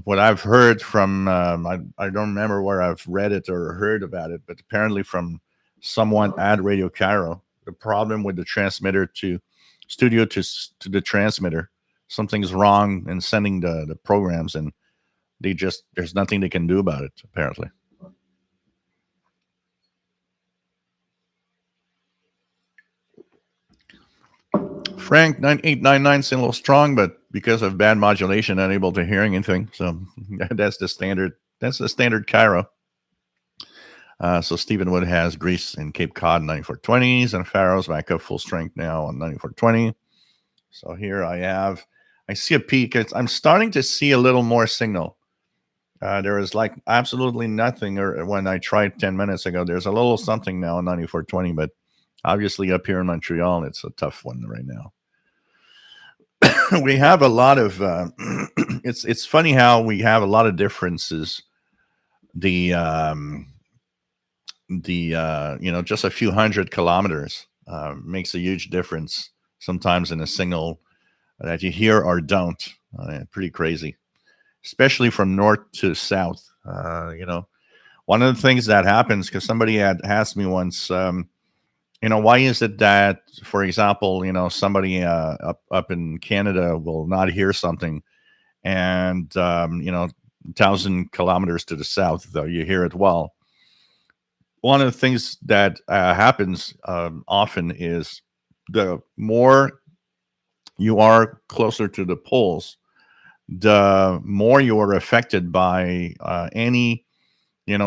What I've heard from I don't remember where I've read it or heard about it, but apparently from someone at Radio Cairo, the problem with the transmitter to studio to the transmitter, something's wrong in sending the programs, and there's nothing they can do about it apparently. Frank 9899 saying a little strong, but because of bad modulation, unable to hear anything. So that's the standard. That's the standard Cairo. So Stephen Wood has Greece and Cape Cod 9420s, and Faroes back up full strength now on 9420. So here I see a peak. I'm starting to see a little more signal. There is like absolutely nothing, or when I tried 10 minutes ago, there's a little something now on 9420, but obviously up here in Montreal, it's a tough one right now. We have a lot of it's funny how we have a lot of differences. The just a few hundred kilometers makes a huge difference sometimes in a signal that you hear or don't. Pretty crazy, especially from north to south. One of the things that happens, because somebody had asked me once, why is it that, for example, somebody up in Canada will not hear something, and 1,000 kilometers to the south, though you hear it well. One of the things that happens often is the more you are closer to the poles, the more you are affected by any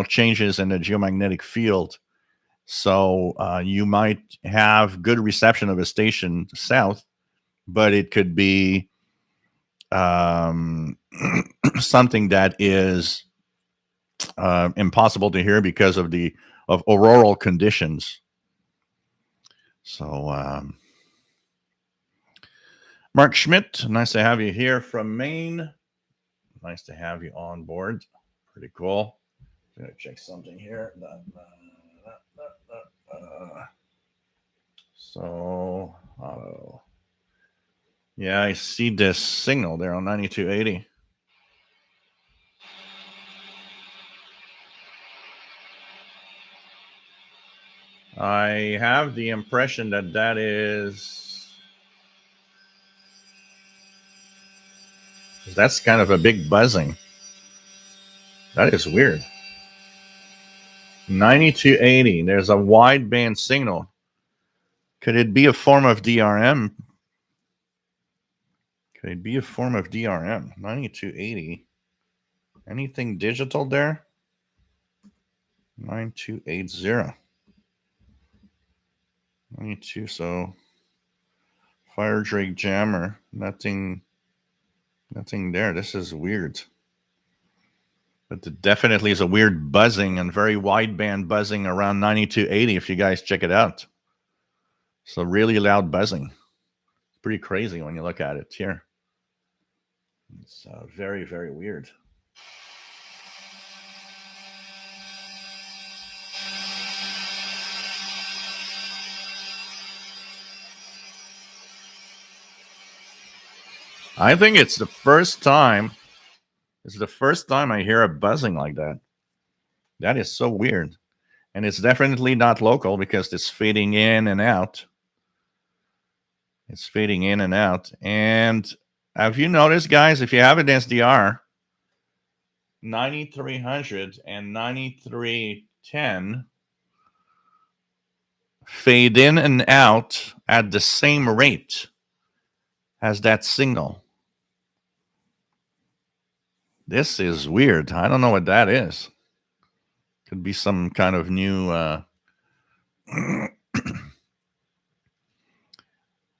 changes in the geomagnetic field. So you might have good reception of a station south, but it could be something that is impossible to hear because of auroral conditions. So Mark Schmidt, nice to have you here from Maine. Nice to have you on board. Pretty cool. I'm gonna check something here. So, yeah, I see this signal there on 9280. I have the impression that that's kind of a big buzzing. That is weird. 9280. There's a wideband signal. Could it be a form of DRM? Could it be a form of DRM? 9280. Anything digital there? 9280. 92. So Fire Drake Jammer. Nothing there. This is weird. But it definitely is a weird buzzing and very wideband buzzing around 9280 if you guys check it out. So really loud buzzing. It's pretty crazy when you look at it here. It's very, very weird. I think it's the first time. It's the first time I hear a buzzing like that. That is so weird. And it's definitely not local because it's fading in and out. It's fading in and out. And have you noticed, guys, if you have an SDR, 9300 and 9310 fade in and out at the same rate as that signal. This is weird. I don't know what that is. Could be some kind of new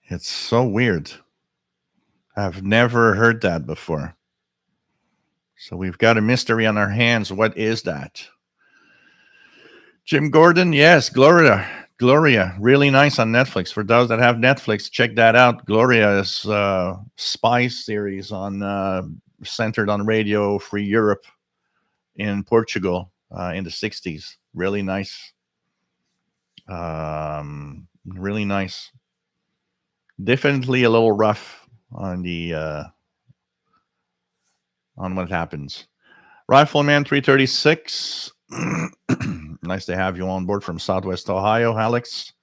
it's so weird. I've never heard that before. So we've got a mystery on our hands. What is that? Jim Gordon, yes, Gloria, really nice on Netflix. For those that have Netflix, check that out. Gloria's spy series on centered on Radio Free Europe in Portugal in the 60s. Really nice. Really nice. Definitely a little rough on the on what happens. Rifleman 336. Nice to have you on board from Southwest Ohio, Alex.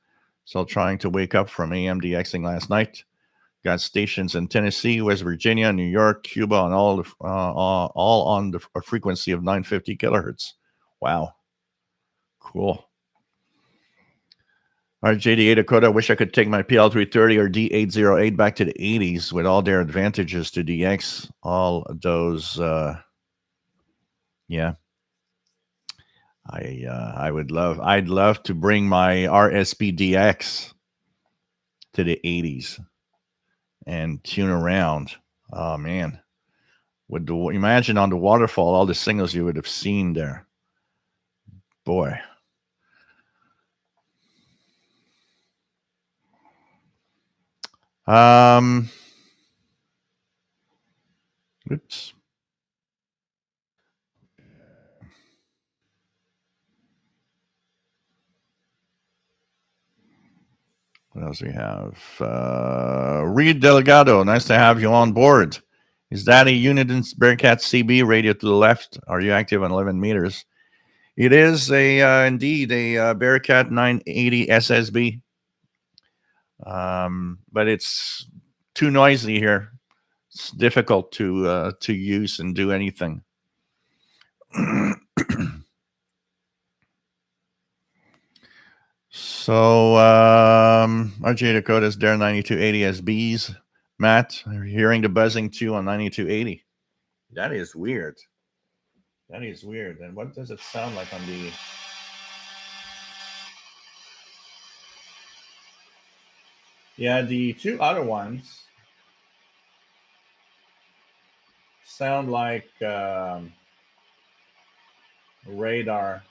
Still trying to wake up from AMDXing last night. Got stations in Tennessee, West Virginia, New York, Cuba, and all on the frequency of 950 kilohertz. Wow, cool. All right, JD8 Dakota. I wish I could take my PL330 or D808 back to the 80s with all their advantages to DX. All those, yeah. I'd love to bring my RSPDX to the 80s and tune around. Oh man, imagine on the waterfall all the signals you would have seen there. Boy. Oops. What else we have? Reed Delgado, nice to have you on board. Is that a Unidence Bearcat CB radio to the left? Are you active on 11 meters? It is indeed a Bearcat 980 SSB, but it's too noisy here. It's difficult to use and do anything. So RJ Dakota's Dare 9280 SBs. Matt, hearing the buzzing too on 9280. That is weird. That is weird. And what does it sound like on the... Yeah, the two other ones sound like radar.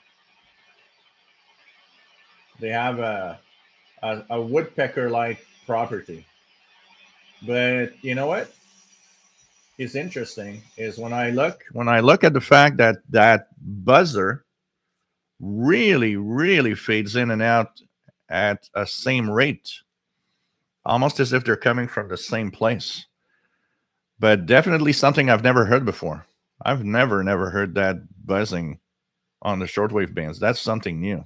They have a woodpecker-like property. But you know what is interesting is when I look at the fact that that buzzer really fades in and out at a same rate, almost as if they're coming from the same place. But definitely something I've never heard before. I've never heard that buzzing on the shortwave bands. That's something new.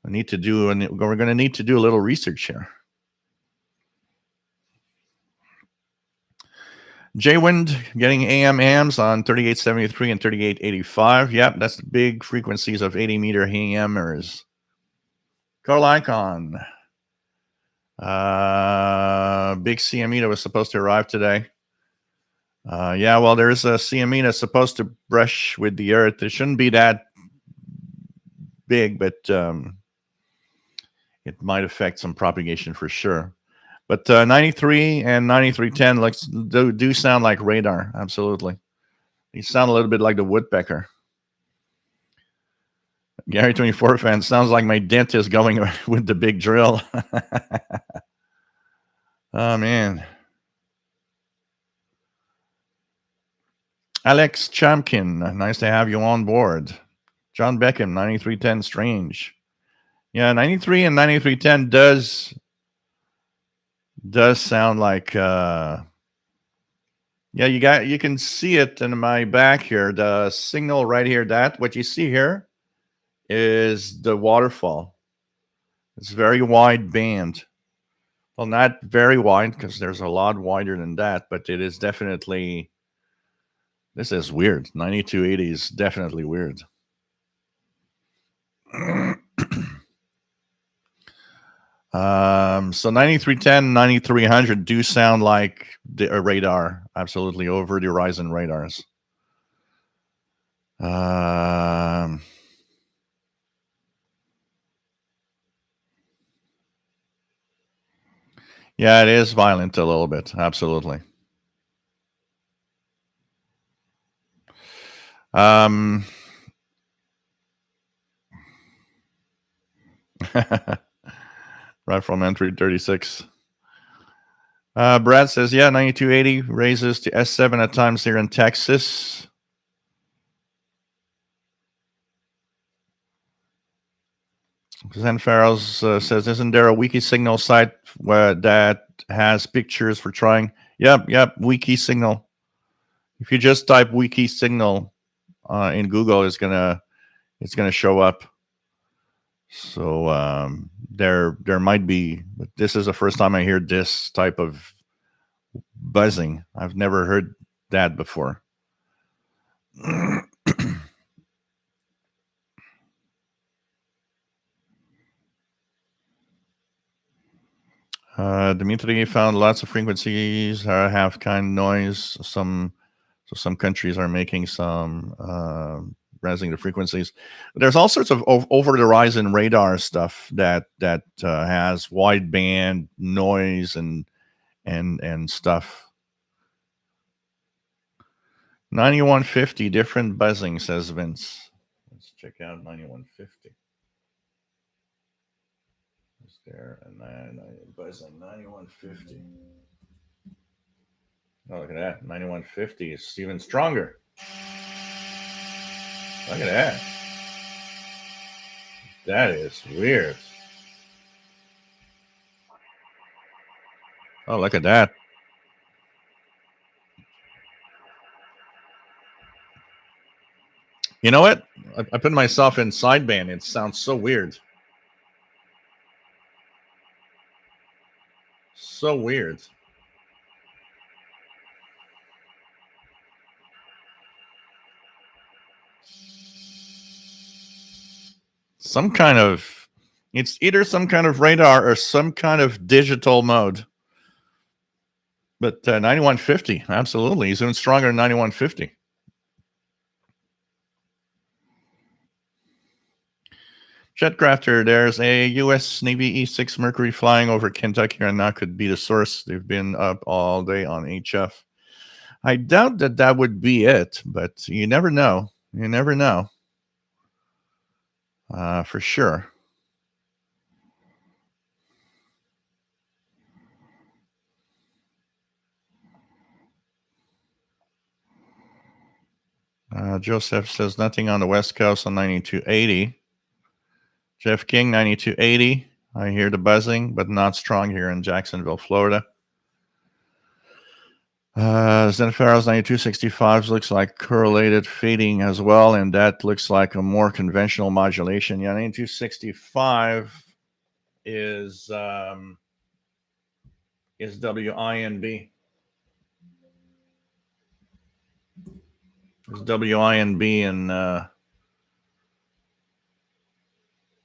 I need to do, and we're going to need to do a little research here. J-Wind getting AMs on 3873 and 3885. Yep, that's the big frequencies of 80 meter AMers. Carl Icon. Big CME that was supposed to arrive today. Yeah, well, there's a CME that's supposed to brush with the Earth. It shouldn't be that big, but it might affect some propagation for sure. But 93 and 9310 do sound like radar. Absolutely. They sound a little bit like the woodpecker. Gary 24 fan, sounds like my dentist going with the big drill. Oh, man. Alex Chamkin, nice to have you on board. John Beckham, 9310 Strange. Yeah, 93 and 9310 does sound like Yeah, you can see it in my back here. The signal right here. That what you see here is the waterfall. It's very wide band. Well, not very wide because there's a lot wider than that, but it is definitely. This is weird. 9280 is definitely weird. So 9310, 9300 do sound like a radar, absolutely over the horizon radars. Yeah, it is violent a little bit, absolutely. Right from entry 36. Brad says, yeah, 9280 raises to S7 at times here in Texas. Zen Farrells says, isn't there a wiki signal site that has pictures for trying? Yep, wiki signal. If you just type wiki signal in Google, it's gonna show up. So there might be, but this is the first time I hear this type of buzzing. I've never heard that before. Dimitri found lots of frequencies have kind of noise. Some countries are making some raising the frequencies. There's all sorts of over the horizon radar stuff that has wide band noise and stuff. 9150 different buzzing, says Vince. Let's check out 9150. Is there and then buzzing 9150? Oh, look at that. 9150 is even stronger. Look at that. That is weird. Oh, look at that. You know what? I put myself in sideband. It sounds so weird. So weird. Some kind of, it's either some kind of radar or some kind of digital mode. But 9150, absolutely. He's even stronger than 9150. Jetcrafter, there's a U.S. Navy E-6 Mercury flying over Kentucky, and that could be the source. They've been up all day on HF. I doubt that would be it, but you never know. You never know. For sure. Joseph says nothing on the West Coast on 9280. Jeff King, 9280. I hear the buzzing, but not strong here in Jacksonville, Florida. Zenfaros 9265 looks like correlated fading as well, and that looks like a more conventional modulation. Yeah, 9265 is WINB. It's WINB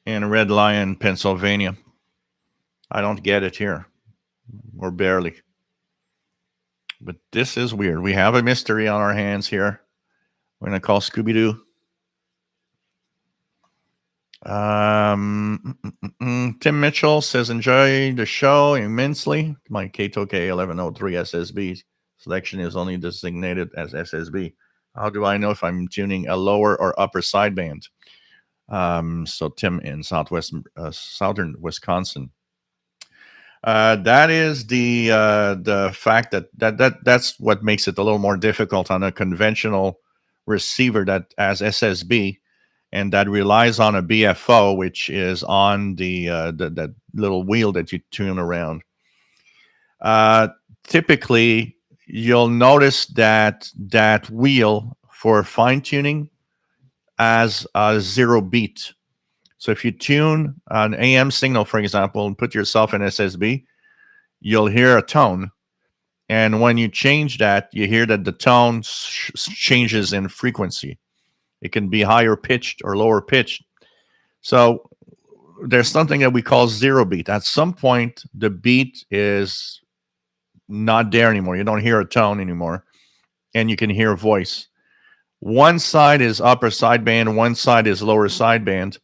in Red Lion, Pennsylvania. I don't get it here, or barely. But this is weird. We have a mystery on our hands here. We're going to call Scooby-Doo. Tim Mitchell says, enjoy the show immensely. My Kato K1103 SSB selection is only designated as SSB. How do I know if I'm tuning a lower or upper sideband? So Tim in southern Wisconsin. That is the fact that's what makes it a little more difficult on a conventional receiver that has SSB and that relies on a BFO, which is on that little wheel that you tune around. Typically, you'll notice that that wheel for fine tuning as a zero beat. So if you tune an AM signal, for example, and put yourself in SSB, you'll hear a tone. And when you change that, you hear that the tone changes in frequency. It can be higher pitched or lower pitched. So there's something that we call zero beat. At some point, the beat is not there anymore. You don't hear a tone anymore, and you can hear a voice. One side is upper sideband, one side is lower sideband,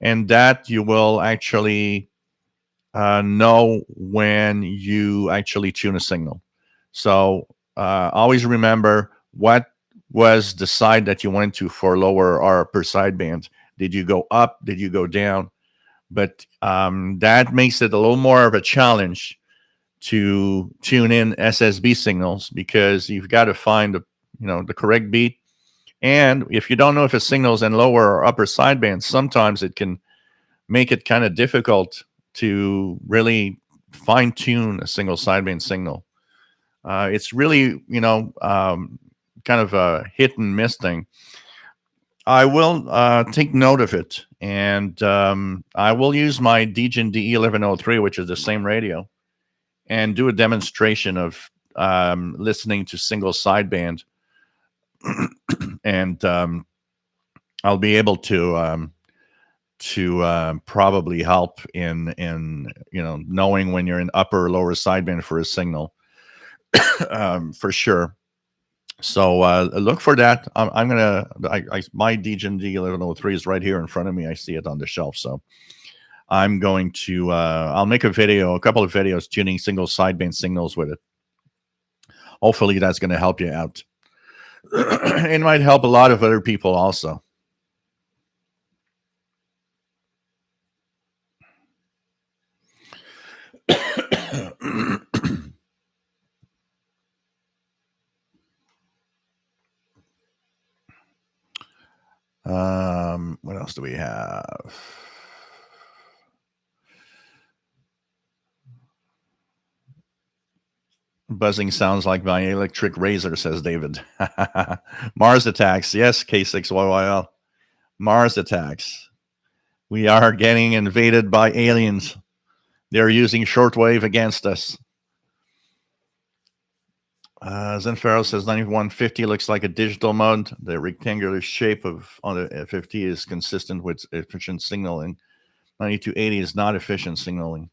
and that you will actually know when you actually tune a signal. So always remember what was the side that you went to for lower or upper sideband. Did you go up? Did you go down? But that makes it a little more of a challenge to tune in SSB signals, because you've got to find the correct beat. And if you don't know if a signal is in lower or upper sideband, sometimes it can make it kind of difficult to really fine tune a single sideband signal. It's really, kind of a hit and miss thing. I will take note of it, and I will use my DJI D1103, which is the same radio, and do a demonstration of listening to single sideband, and I'll be able to probably help in knowing when you're in upper or lower sideband for a signal, for sure. So look for that. I'm gonna. My DJI D1103 is right here in front of me. I see it on the shelf. So I'm going to. I'll make a couple of videos tuning single sideband signals with it. Hopefully, that's going to help you out. It might help a lot of other people also. What else do we have? Buzzing sounds like my electric razor, says David. Mars attacks. Yes, K6YYL. Mars attacks. We are getting invaded by aliens. They're using shortwave against us. Zenfaro says 9150 looks like a digital mode. The rectangular shape on the 50 is consistent with efficient signaling. 9280 is not efficient signaling.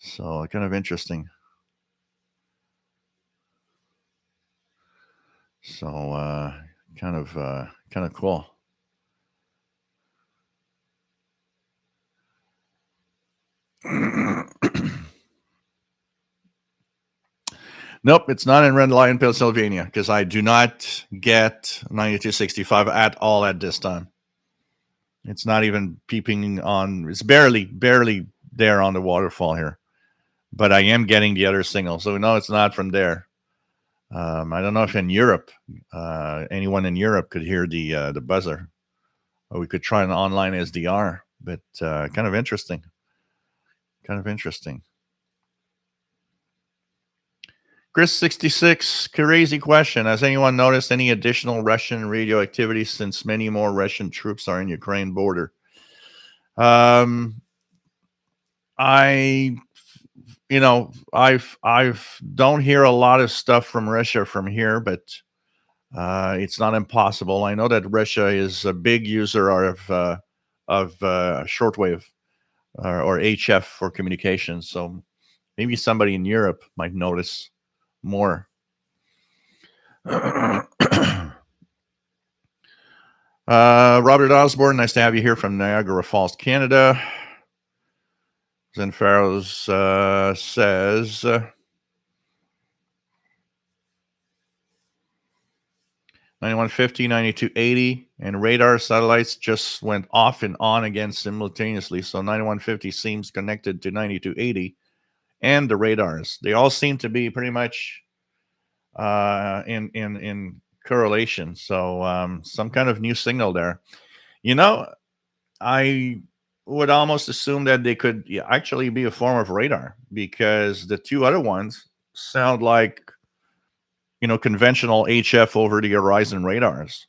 So kind of interesting. So kind of cool. Nope, it's not in Red Lion, Pennsylvania, because I do not get 9265 at all at this time. It's not even peeping on. It's barely there on the waterfall here, but I am getting the other signal. So no, it's not from there. I don't know if in Europe, anyone in Europe could hear the buzzer, or we could try an online SDR. But kind of interesting. Kind of interesting. Chris66, crazy question. Has anyone noticed any additional Russian radio activity since many more Russian troops are in Ukraine border? I don't hear a lot of stuff from Russia from here, but it's not impossible. I know that Russia is a big user of shortwave or HF for communications. So maybe somebody in Europe might notice more. Robert Osborne, nice to have you here from Niagara Falls, Canada. Zenfaros says, 9150, 9280, and radar satellites just went off and on again simultaneously. So 9150 seems connected to 9280 and the radars. They all seem to be pretty much in correlation. So some kind of new signal there. I would almost assume that they could actually be a form of radar, because the two other ones sound like conventional HF over the horizon radars,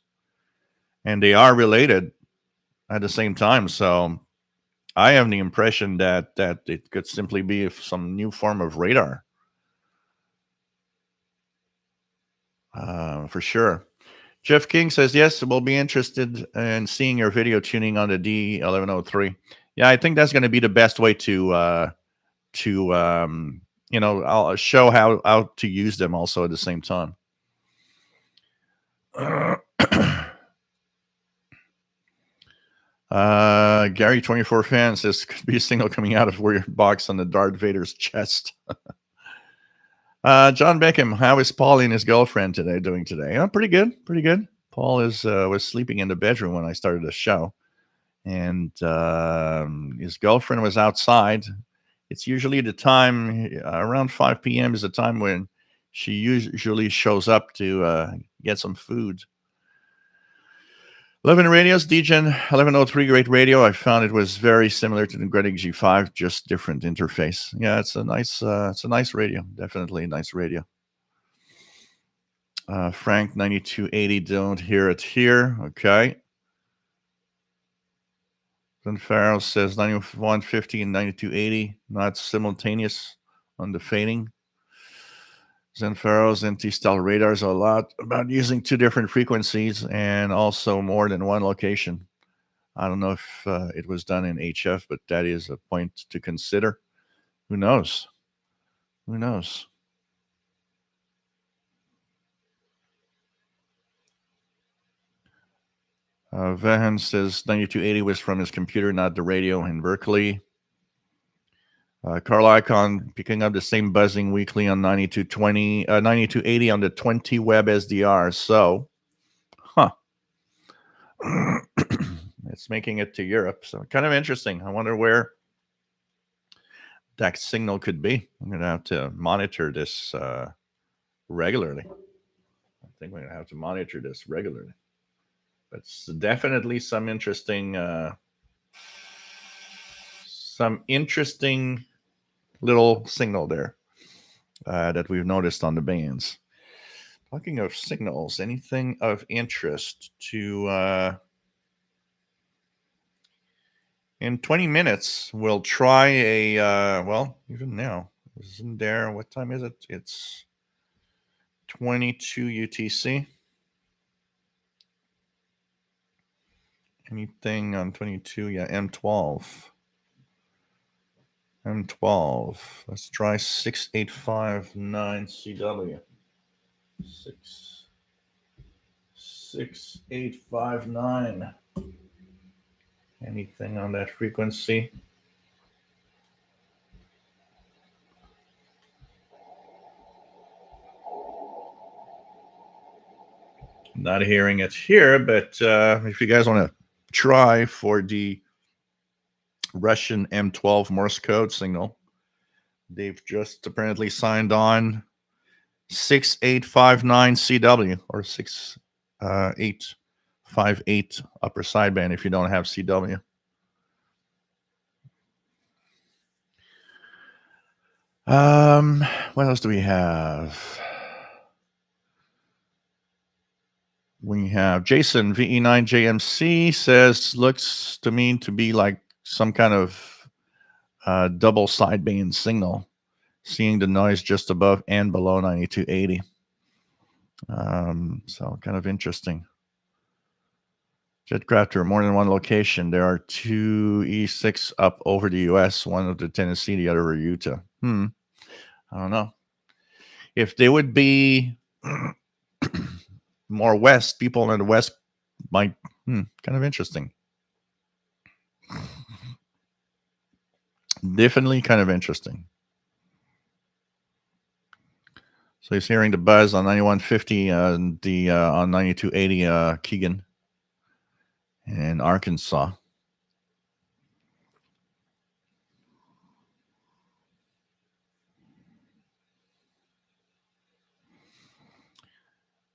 and they are related at the same time. So I have the impression that it could simply be some new form of radar, for sure. Jeff King says, yes, we'll be interested in seeing your video tuning on the D1103. Yeah, I think that's going to be the best way to I'll show how to use them also at the same time. Gary 24 fan says could be a signal coming out of weird box on the Darth Vader's chest. John Beckham, how is Paul and his girlfriend doing today? Pretty good, pretty good. Paul was sleeping in the bedroom when I started the show, and his girlfriend was outside. It's usually the time around 5 p.m. is the time when she usually shows up to get some food. 11 radios, DGen 1103, great radio. I found it was very similar to the Gredic G5, just different interface. Yeah, it's a nice radio. Definitely a nice radio. Frank 9280, don't hear it here. Okay. Then Farrell says 9150 and 9280, not simultaneous on the fading. Zenfaro's NT-style radars are a lot about using two different frequencies and also more than one location. I don't know if it was done in HF, but that is a point to consider. Who knows? Who knows? Vahan says 9280 was from his computer, not the radio in Berkeley. Carl Icon picking up the same buzzing weekly on 9280 on the 20 web SDR. So, it's making it to Europe. So kind of interesting. I wonder where that signal could be. I'm going to have to monitor this regularly. I think we're going to have to monitor this regularly. But it's definitely some interesting little signal there that we've noticed on the bands. Talking of signals, anything of interest to in 20 minutes we'll try even now isn't there, what time is it? It's 22 UTC. Anything on 22? Yeah, M12. Let's try 6859 CW. 6859. Anything on that frequency? Not hearing it here, but if you guys want to try for the Russian M12 Morse code signal, they've just apparently signed on 6859 CW or 6858 upper sideband if you don't have CW. What else do we have? We have Jason VE9JMC says looks to me to be like some kind of double sideband signal, seeing the noise just above and below 9280. So kind of interesting. Jetcrafter, more than one location. There are two E6 up over the US, one of the Tennessee, the other over Utah. I don't know. If they would be more west, people in the west might, kind of interesting. Definitely kind of interesting. So he's hearing the buzz on 9150 on 9280 Keegan in Arkansas.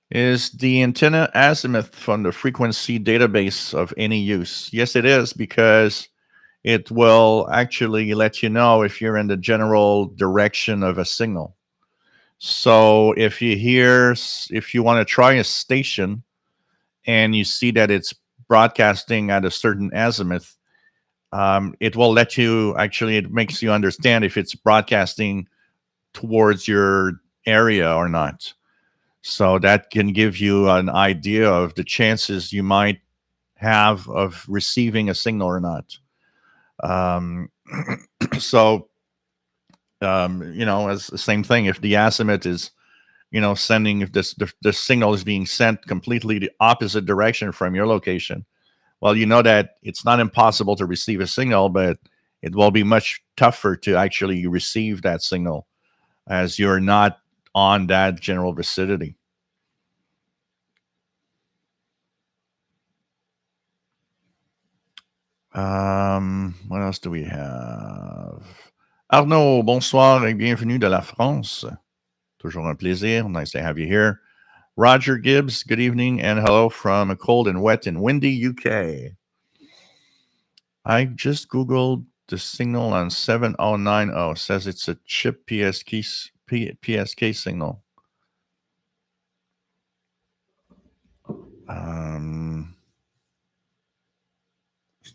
Is the antenna azimuth from the frequency database of any use? Yes, it is, because it will actually let you know if you're in the general direction of a signal. So if you want to try a station and you see that it's broadcasting at a certain azimuth, it will let you actually, it makes you understand if it's broadcasting towards your area or not. So that can give you an idea of the chances you might have of receiving a signal or not. Um, so, as the same thing, if the azimuth is, sending, if the signal is being sent completely the opposite direction from your location, well, you know that it's not impossible to receive a signal, but it will be much tougher to actually receive that signal as you're not on that general vicinity. What else do we have? Arnaud, bonsoir et bienvenue de la France. Toujours un plaisir. Nice to have you here. Roger Gibbs, good evening and hello from a cold and wet and windy UK. I just Googled the signal on 7090. Says it's a chip PSK signal.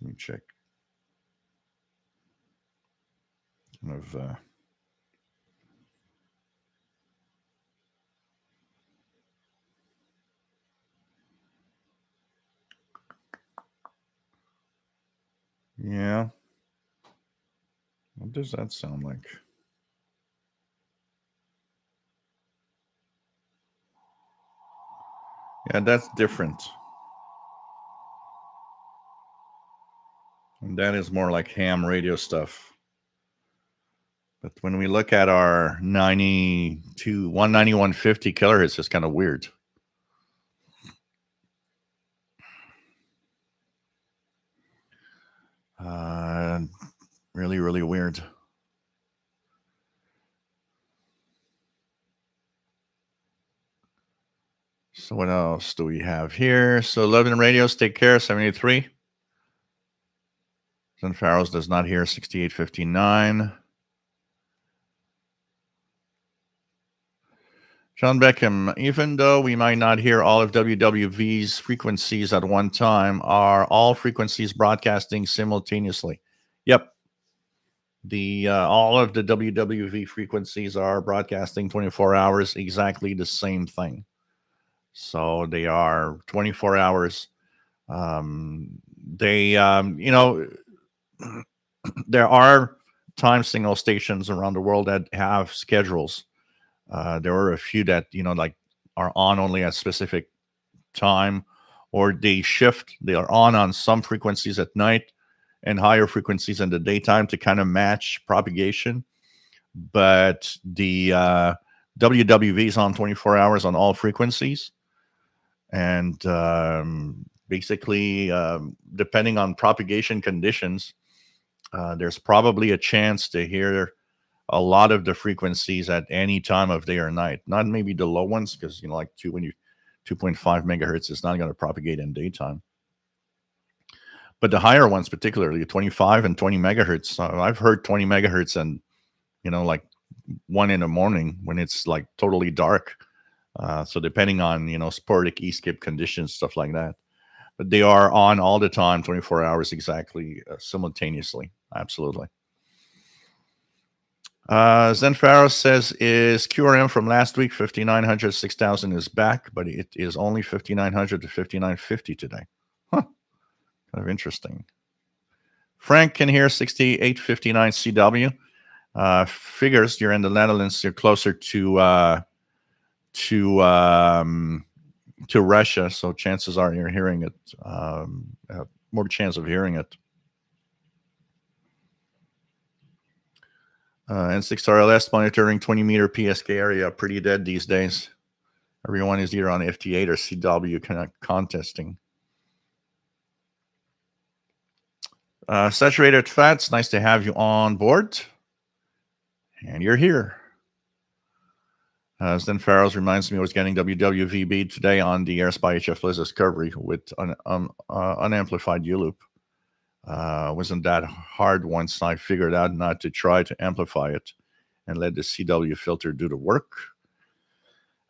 Let me check. Kind of. Yeah. What does that sound like? Yeah, that's different. And that is more like ham radio stuff. But when we look at our 190, 150 kilohertz, it's kind of weird. Really, really weird. So what else do we have here? So London radios, take care, 73. Zen Farrows does not hear 6859. John Beckham, even though we might not hear all of WWV's frequencies at one time, are all frequencies broadcasting simultaneously? Yep. The all of the WWV frequencies are broadcasting 24 hours, exactly the same thing. So they are 24 hours. They, there are time signal stations around the world that have schedules. There are a few that like are on only at specific time, or they shift. They are on some frequencies at night and higher frequencies in the daytime to kind of match propagation. But the WWV is on 24 hours on all frequencies, and basically, depending on propagation conditions, there's probably a chance to hear a lot of the frequencies at any time of day or night. Not maybe the low ones, because like 2.5 megahertz is not going to propagate in daytime. But the higher ones, particularly 25 and 20 megahertz, I've heard 20 megahertz and like 1 in the morning when it's like totally dark. So depending on sporadic e-skip conditions, stuff like that. But they are on all the time, 24 hours exactly, simultaneously. Absolutely. Zen Farrow says, is QRM from last week 5900, 6000 is back, but it is only 5900 to 5950 today. Huh. Kind of interesting. Frank can hear 6859 CW. Figures you're in the Netherlands, you're closer to Russia, so chances are you're hearing it. More chance of hearing it. N6RLS monitoring 20 meter PSK area, pretty dead these days. Everyone is either on FT8 or CW kind of contesting. Saturated Fats, nice to have you on board. And you're here. Zen Farrows reminds me I was getting WWVB today on the Airs by HF Liz discovery with an unamplified U-loop. Wasn't that hard once I figured out not to try to amplify it and let the CW filter do the work.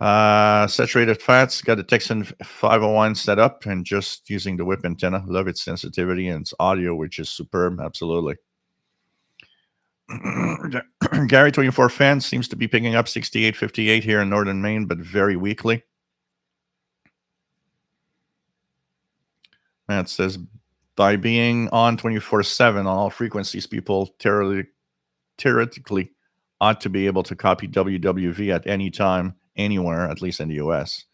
Saturated fats, got the Texan 501 set up and just using the whip antenna. Love its sensitivity and its audio, which is superb. Absolutely. Gary 24 fan seems to be picking up 68.58 here in northern Maine, but very weakly. Matt says, by being on 24/7 on all frequencies, people theoretically ought to be able to copy WWV at any time, anywhere, at least in the US.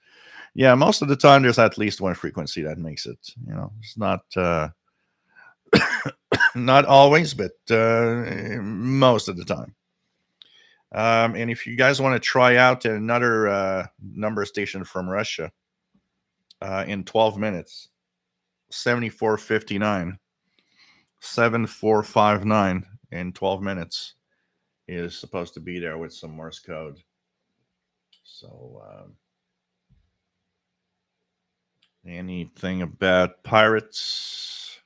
Yeah, most of the time there's at least one frequency that makes it. It's not not always, but most of the time. And if you guys want to try out another number station from Russia in 12 minutes, 7459, 7459 in 12 minutes is supposed to be there with some Morse code. So, anything about pirates?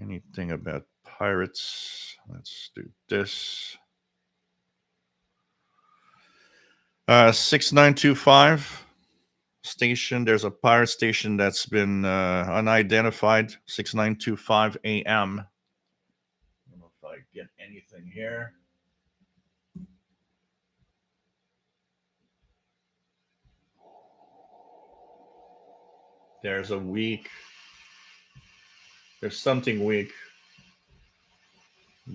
Anything about pirates? Let's do this. 6925 station. There's a pirate station that's been unidentified. 6925 AM. I don't know if I get anything here. There's something weak,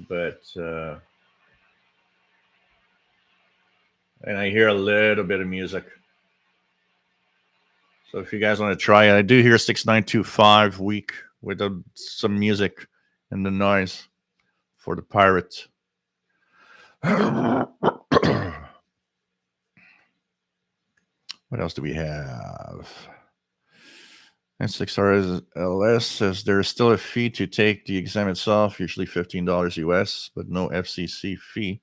but and I hear a little bit of music. So if you guys want to try it, I do hear 6925 weak with some music and the noise for the pirate. What else do we have? N6RLS says there is still a fee to take the exam itself, usually $15 US, but no FCC fee.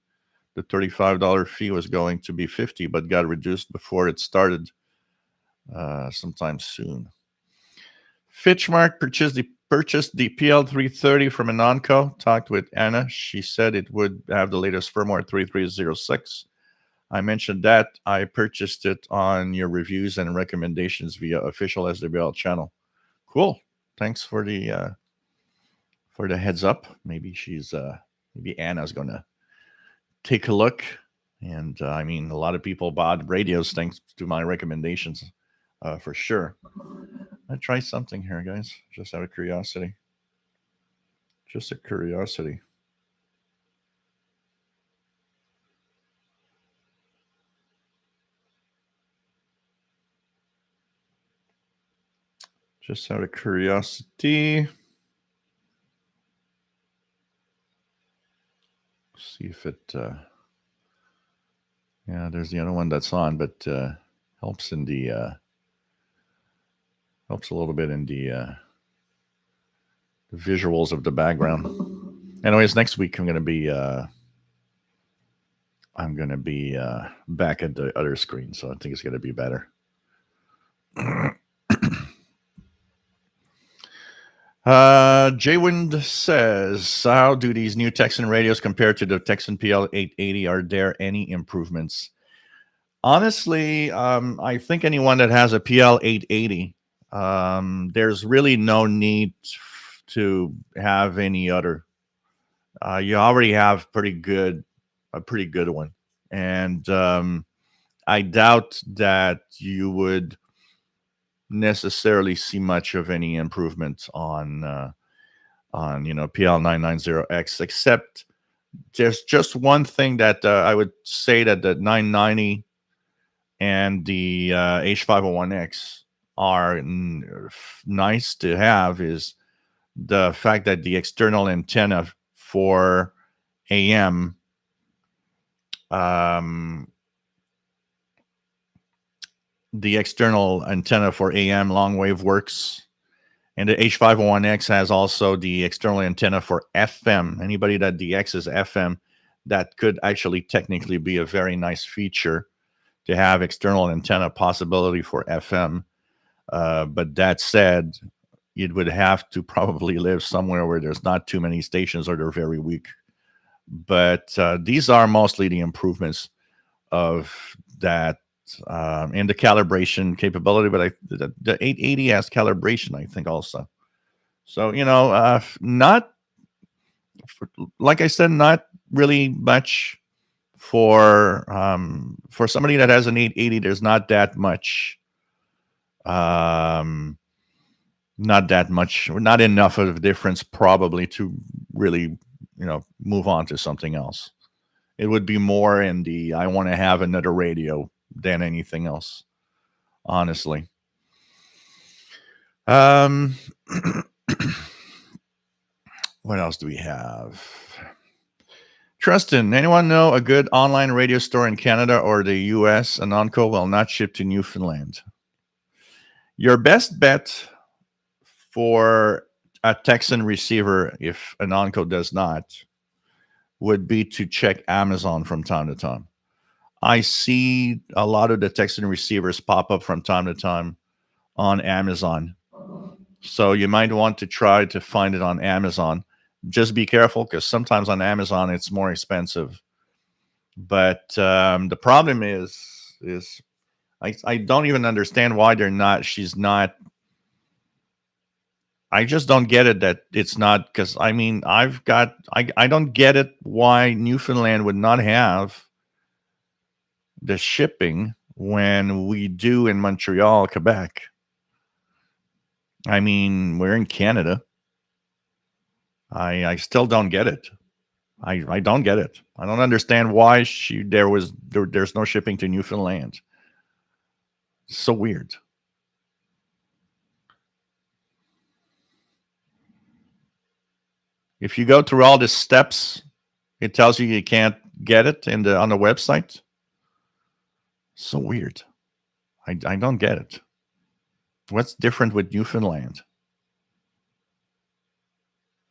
The $35 fee was going to be $50, but got reduced before it started sometime soon. Fitchmark purchased the PL330 from Anonco. Talked with Anna. She said it would have the latest firmware 3306. I mentioned that. I purchased it on your reviews and recommendations via official SWL channel. Cool. Thanks for the heads up. Maybe maybe Anna's gonna take a look. And I mean, a lot of people bought radios thanks to my recommendations, for sure. I try something here, guys. Just out of curiosity. Just a curiosity. Just out of curiosity. See if it. Yeah, there's the other one that's on, but helps in the helps a little bit in the visuals of the background. Anyways, next week I'm gonna be back at the other screen, so I think it's gonna be better. Jaywind says, how do these new Texan radios compare to the Texan PL880? Are there any improvements? Honestly, I think anyone that has a PL880, there's really no need to have any other. You already have a pretty good one, and I doubt that you would necessarily see much of any improvement on PL990X, except there's just one thing that I would say that the 990 and the H501X are nice to have is the fact that the external antenna for AM the external antenna for AM long wave works, and the H501X has also the external antenna for FM. Anybody that DX is FM, that could actually technically be a very nice feature to have external antenna possibility for FM. But that said, it would have to probably live somewhere where there's not too many stations or they're very weak. But these are mostly the improvements of that and the calibration capability. But the 880 has calibration, I think, also. So not like I said, not really much for somebody that has an 880. There's um, not that much, not enough of a difference probably to really move on to something else. It would be more in the I want to have another radio than anything else, honestly. Um, what else do we have? Tristan, anyone know a good online radio store in Canada or the US? Anonco will not ship to Newfoundland. Your best bet for a Texan receiver, if Anonco does not, would be to check Amazon from time to time. I see a lot of the Texan receivers pop up from time to time on Amazon. So you might want to try to find it on Amazon. Just be careful because sometimes on Amazon it's more expensive. But the problem is I don't even understand why they're not. She's not. I just don't get it that it's not because I mean I don't get it why Newfoundland would not have the shipping when we do in Montreal, Quebec. I mean, we're in Canada. I still don't get it. I don't get it. I don't understand why there's no shipping to Newfoundland. So weird. If you go through all the steps, it tells you can't get it on the website. So weird. I don't get it. What's different with Newfoundland?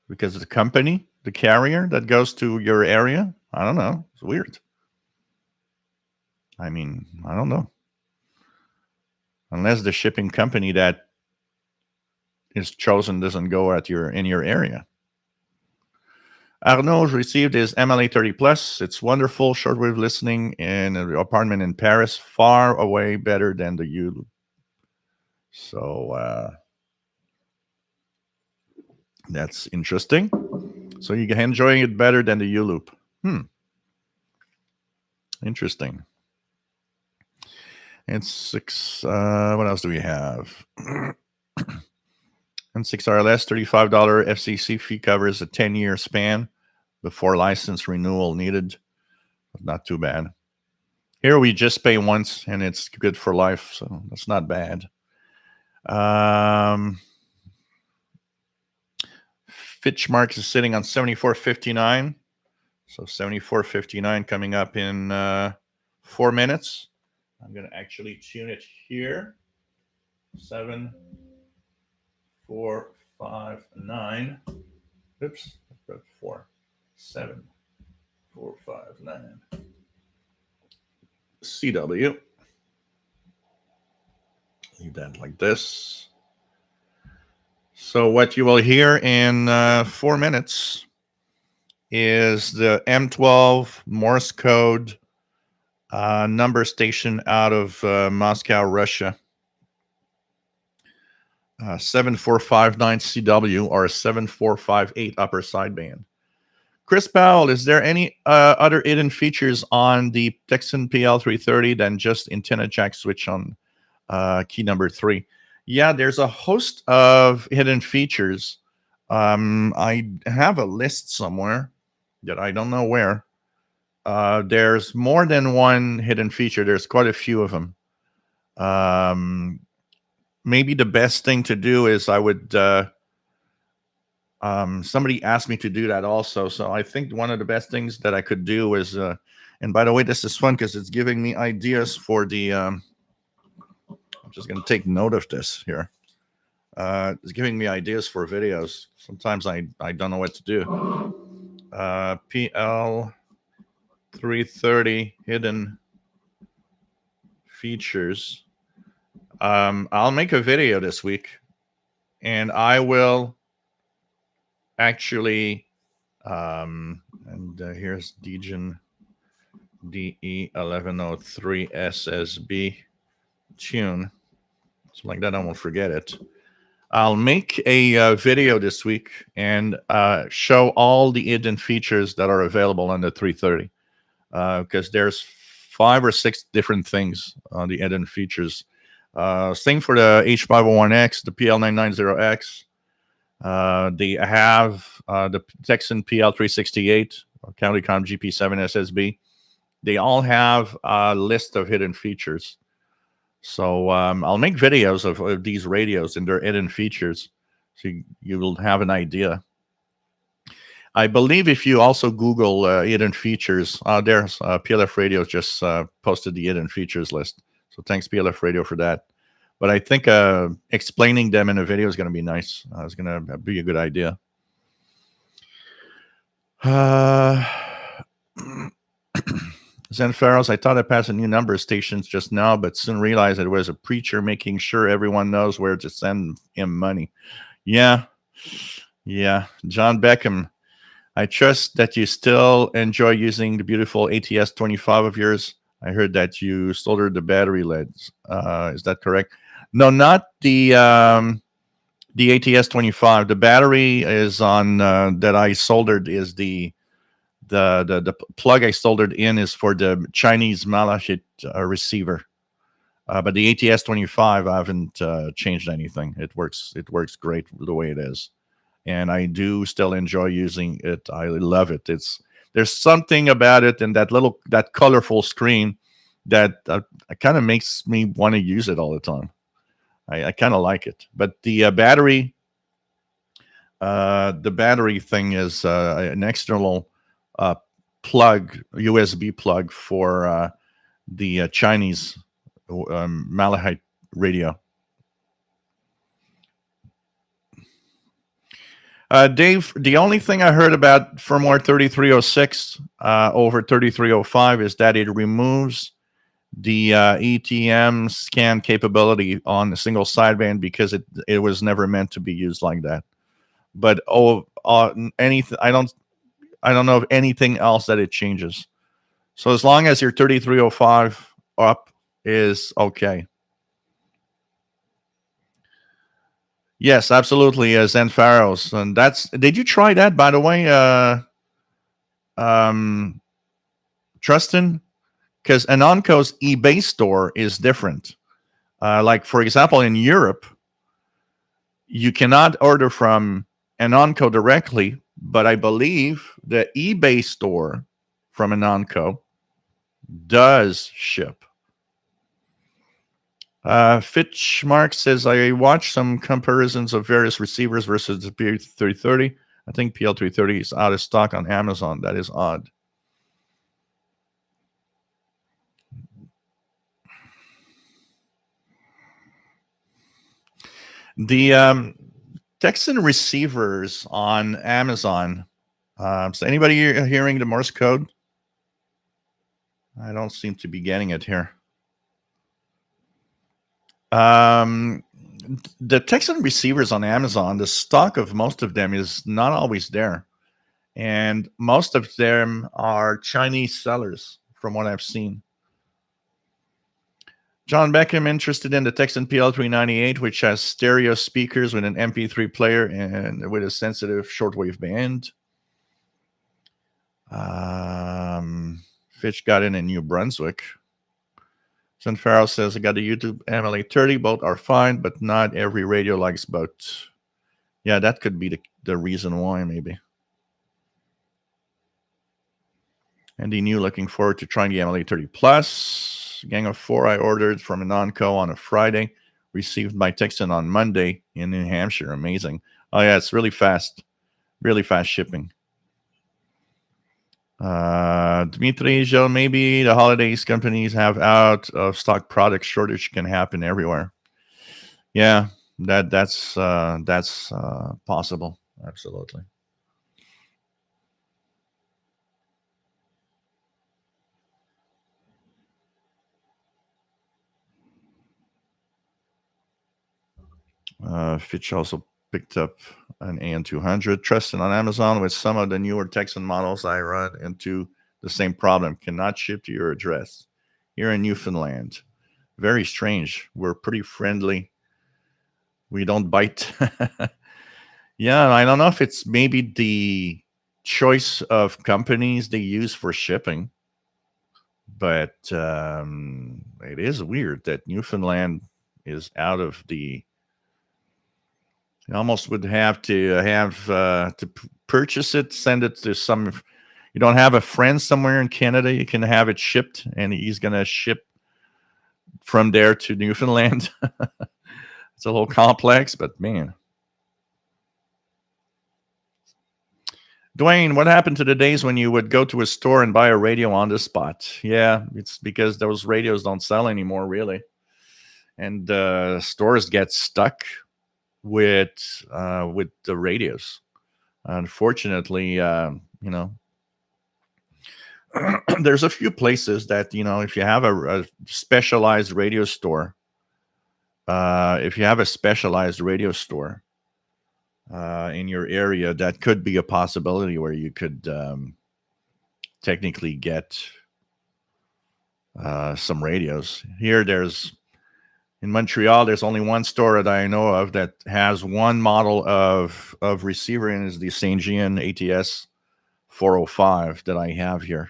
Because the company, the carrier that goes to your area? I don't know. It's weird. I mean, I don't know. Unless the shipping company that is chosen doesn't go in your area. Arnaud received his MLA 30 Plus. It's wonderful shortwave listening in an apartment in Paris, far away, better than the U. So that's interesting. So you're enjoying it better than the U loop. Interesting. And six. What else do we have? And 6RLS, $35 FCC fee covers a 10-year span before license renewal needed. Not too bad. Here we just pay once and it's good for life, so that's not bad. Fitchmark is sitting on 74.59. So 74.59 coming up in 4 minutes. I'm going to actually tune it here. 7, 4, 5, 9. Oops, 4, 7, 4, 5, 9. CW. Leave that like this. So what you will hear in 4 minutes is the M12 Morse code number station out of Moscow, Russia. 7459 CW or 7458 upper sideband. Chris Powell, is there any other hidden features on the Texan PL330 than just antenna jack switch on key number 3? Yeah, there's a host of hidden features. I have a list somewhere that I don't know where. There's more than one hidden feature. There's quite a few of them. Maybe the best thing to do is I would somebody asked me to do that also. So I think one of the best things that I could do is and by the way, this is fun because it's giving me ideas for the I'm just going to take note of this here. It's giving me ideas for videos. Sometimes I don't know what to do. PL 330 hidden features. I'll make a video this week and I will actually and here's Degen DE1103 SSB tune. Something like that. I won't forget it. I'll make a video this week and show all the hidden features that are available on the 330 because there's 5 or 6 different things on the hidden features. Same for the H501X, the PL990X. They have the Texan PL368, CountyCom GP7 SSB. They all have a list of hidden features. So I'll make videos of these radios and their hidden features, so you will have an idea. I believe if you also Google hidden features, there's PLF Radio just posted the hidden features list. So thanks PLF Radio for that. But I think explaining them in a video is going to be nice. It's going to be a good idea. Zen Pharaohs, I thought I passed a new number of stations just now, but soon realized it was a preacher making sure everyone knows where to send him money. Yeah. John Beckham, I trust that you still enjoy using the beautiful ATS 25 of yours. I heard that you soldered the battery LEDs. Is that correct? No, not the ATS 25. The battery is on that I soldered is the plug I soldered in is for the Chinese Malachite receiver. But the ATS 25, I haven't changed anything. It works great the way it is. And I do still enjoy using it. I love it. There's something about it and that colorful screen that kind of makes me want to use it all the time. I kind of like it. But the battery thing is an external plug, USB plug for the Chinese Malachite radio. Dave, the only thing I heard about firmware 3306 over 3305 is that it removes the ETM scan capability on a single sideband because it was never meant to be used like that. But anything, I don't know of anything else that it changes. So as long as your 3305 up is okay. Yes, absolutely, Zen Pharaohs. And did you try that, by the way, Tristan? Because Anonco's eBay store is different. Like, for example, in Europe, you cannot order from Anonco directly, but I believe the eBay store from Anonco does ship. Fitch Mark says, I watched some comparisons of various receivers versus the PL330. I think PL330 is out of stock on Amazon. That is odd. The Texan receivers on Amazon. So anybody hearing the Morse code? I don't seem to be getting it here. The Texan receivers on Amazon, the stock of most of them is not always there. And most of them are Chinese sellers, from what I've seen. John Beckham interested in the Texan PL398, which has stereo speakers with an MP3 player and with a sensitive shortwave band. Fitch got in New Brunswick. St. Farrell says, I got the YouTube MLA30. Both are fine, but not every radio likes both. Yeah, that could be the reason why, maybe. Andy New, looking forward to trying the MLA30 Plus. Gang of 4 I ordered from Anonco on a Friday. Received by Texan on Monday in New Hampshire. Amazing. Oh, yeah, it's really fast. Really fast shipping. Dmitry, Joe, maybe the holidays companies have out of stock product shortage can happen everywhere. Yeah, that's possible. Absolutely. Fitch also picked up an AN200. Tristan on Amazon with some of the newer Texan models I run into the same problem. Cannot ship to your address here in Newfoundland. Very strange. We're pretty friendly. We don't bite. Yeah, I don't know if it's maybe the choice of companies they use for shipping, but it is weird that Newfoundland is out of the. You almost would have to purchase it, send it to some. If you don't have a friend somewhere in Canada, you can have it shipped, and he's going to ship from there to Newfoundland. It's a little complex, but man. Dwayne, what happened to the days when you would go to a store and buy a radio on the spot? Yeah, it's because those radios don't sell anymore, really. And stores get stuck with the radios. Unfortunately, there's a few places that, if you have a specialized radio store, in your area, that could be a possibility where you could technically get some radios. Here, in Montreal, there's only one store that I know of that has one model of receiver, and is the Saint Jean ATS 405 that I have here.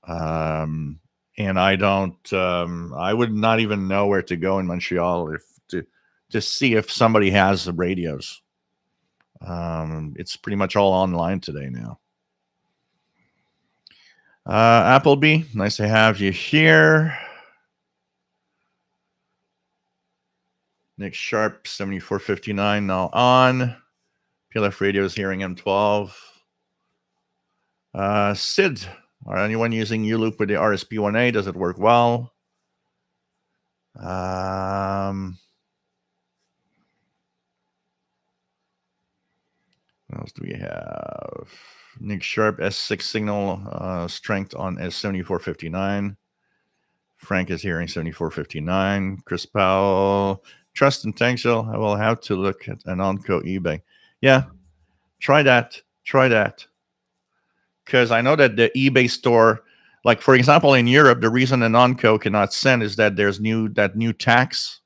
And I don't, I would not even know where to go in Montreal to see if somebody has the radios. It's pretty much all online today now. Appleby, nice to have you here. Nick Sharp, 7459 now on. PLF Radios hearing M12. Sid, are anyone using U-Loop with the RSP1A? Does it work well? What else do we have? Nick Sharp, S6 signal strength on S7459. Frank is hearing 7459. Chris Powell, trust and thanks, Jill. I will have to look at an Onco eBay. Yeah, try that. Because I know that the eBay store, like for example in Europe, the reason an Onco cannot send is that there's that new tax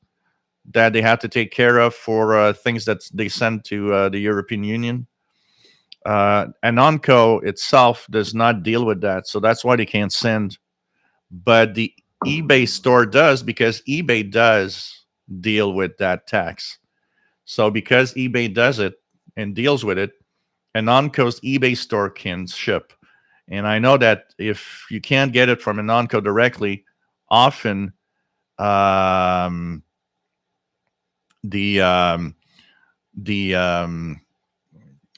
that they have to take care of for things that they send to the European Union. An Onco itself does not deal with that, so that's why they can't send. But the eBay store does, because eBay does deal with that tax. So because eBay does it and deals with it, an Onco's eBay store can ship. And I know that if you can't get it from an Onco directly, often the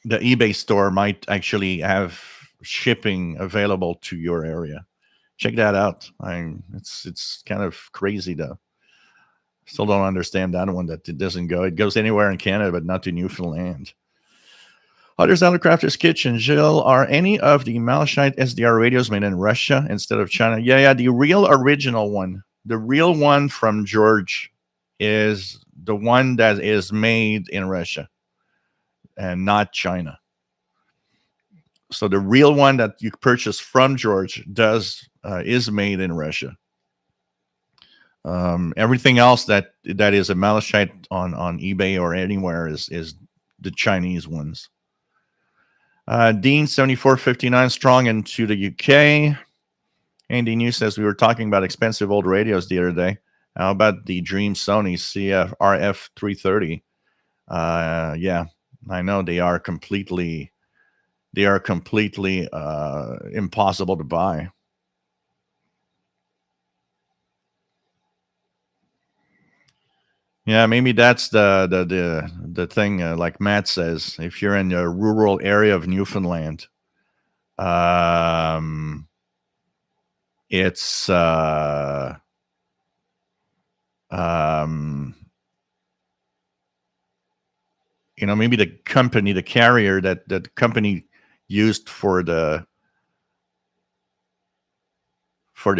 eBay store might actually have shipping available to your area. Check that out. It's kind of crazy though. Still don't understand that one, that it doesn't go. It goes anywhere in Canada, but not to Newfoundland. Others Crafter's Kitchen. Jill, are any of the Malachite SDR radios made in Russia instead of China? Yeah, the real original one. The real one from George is the one that is made in Russia and not China. So the real one that you purchase from George is made in Russia. Everything else that is a Malachite on eBay or anywhere is the Chinese ones. Dean 7459 strong into the UK. Andy New says we were talking about expensive old radios the other day. How about the Dream Sony CF RF 330? Yeah, I know they are completely impossible to buy. Yeah, maybe that's the thing. Like Matt says, if you're in a rural area of Newfoundland, it's maybe the carrier that the company used for the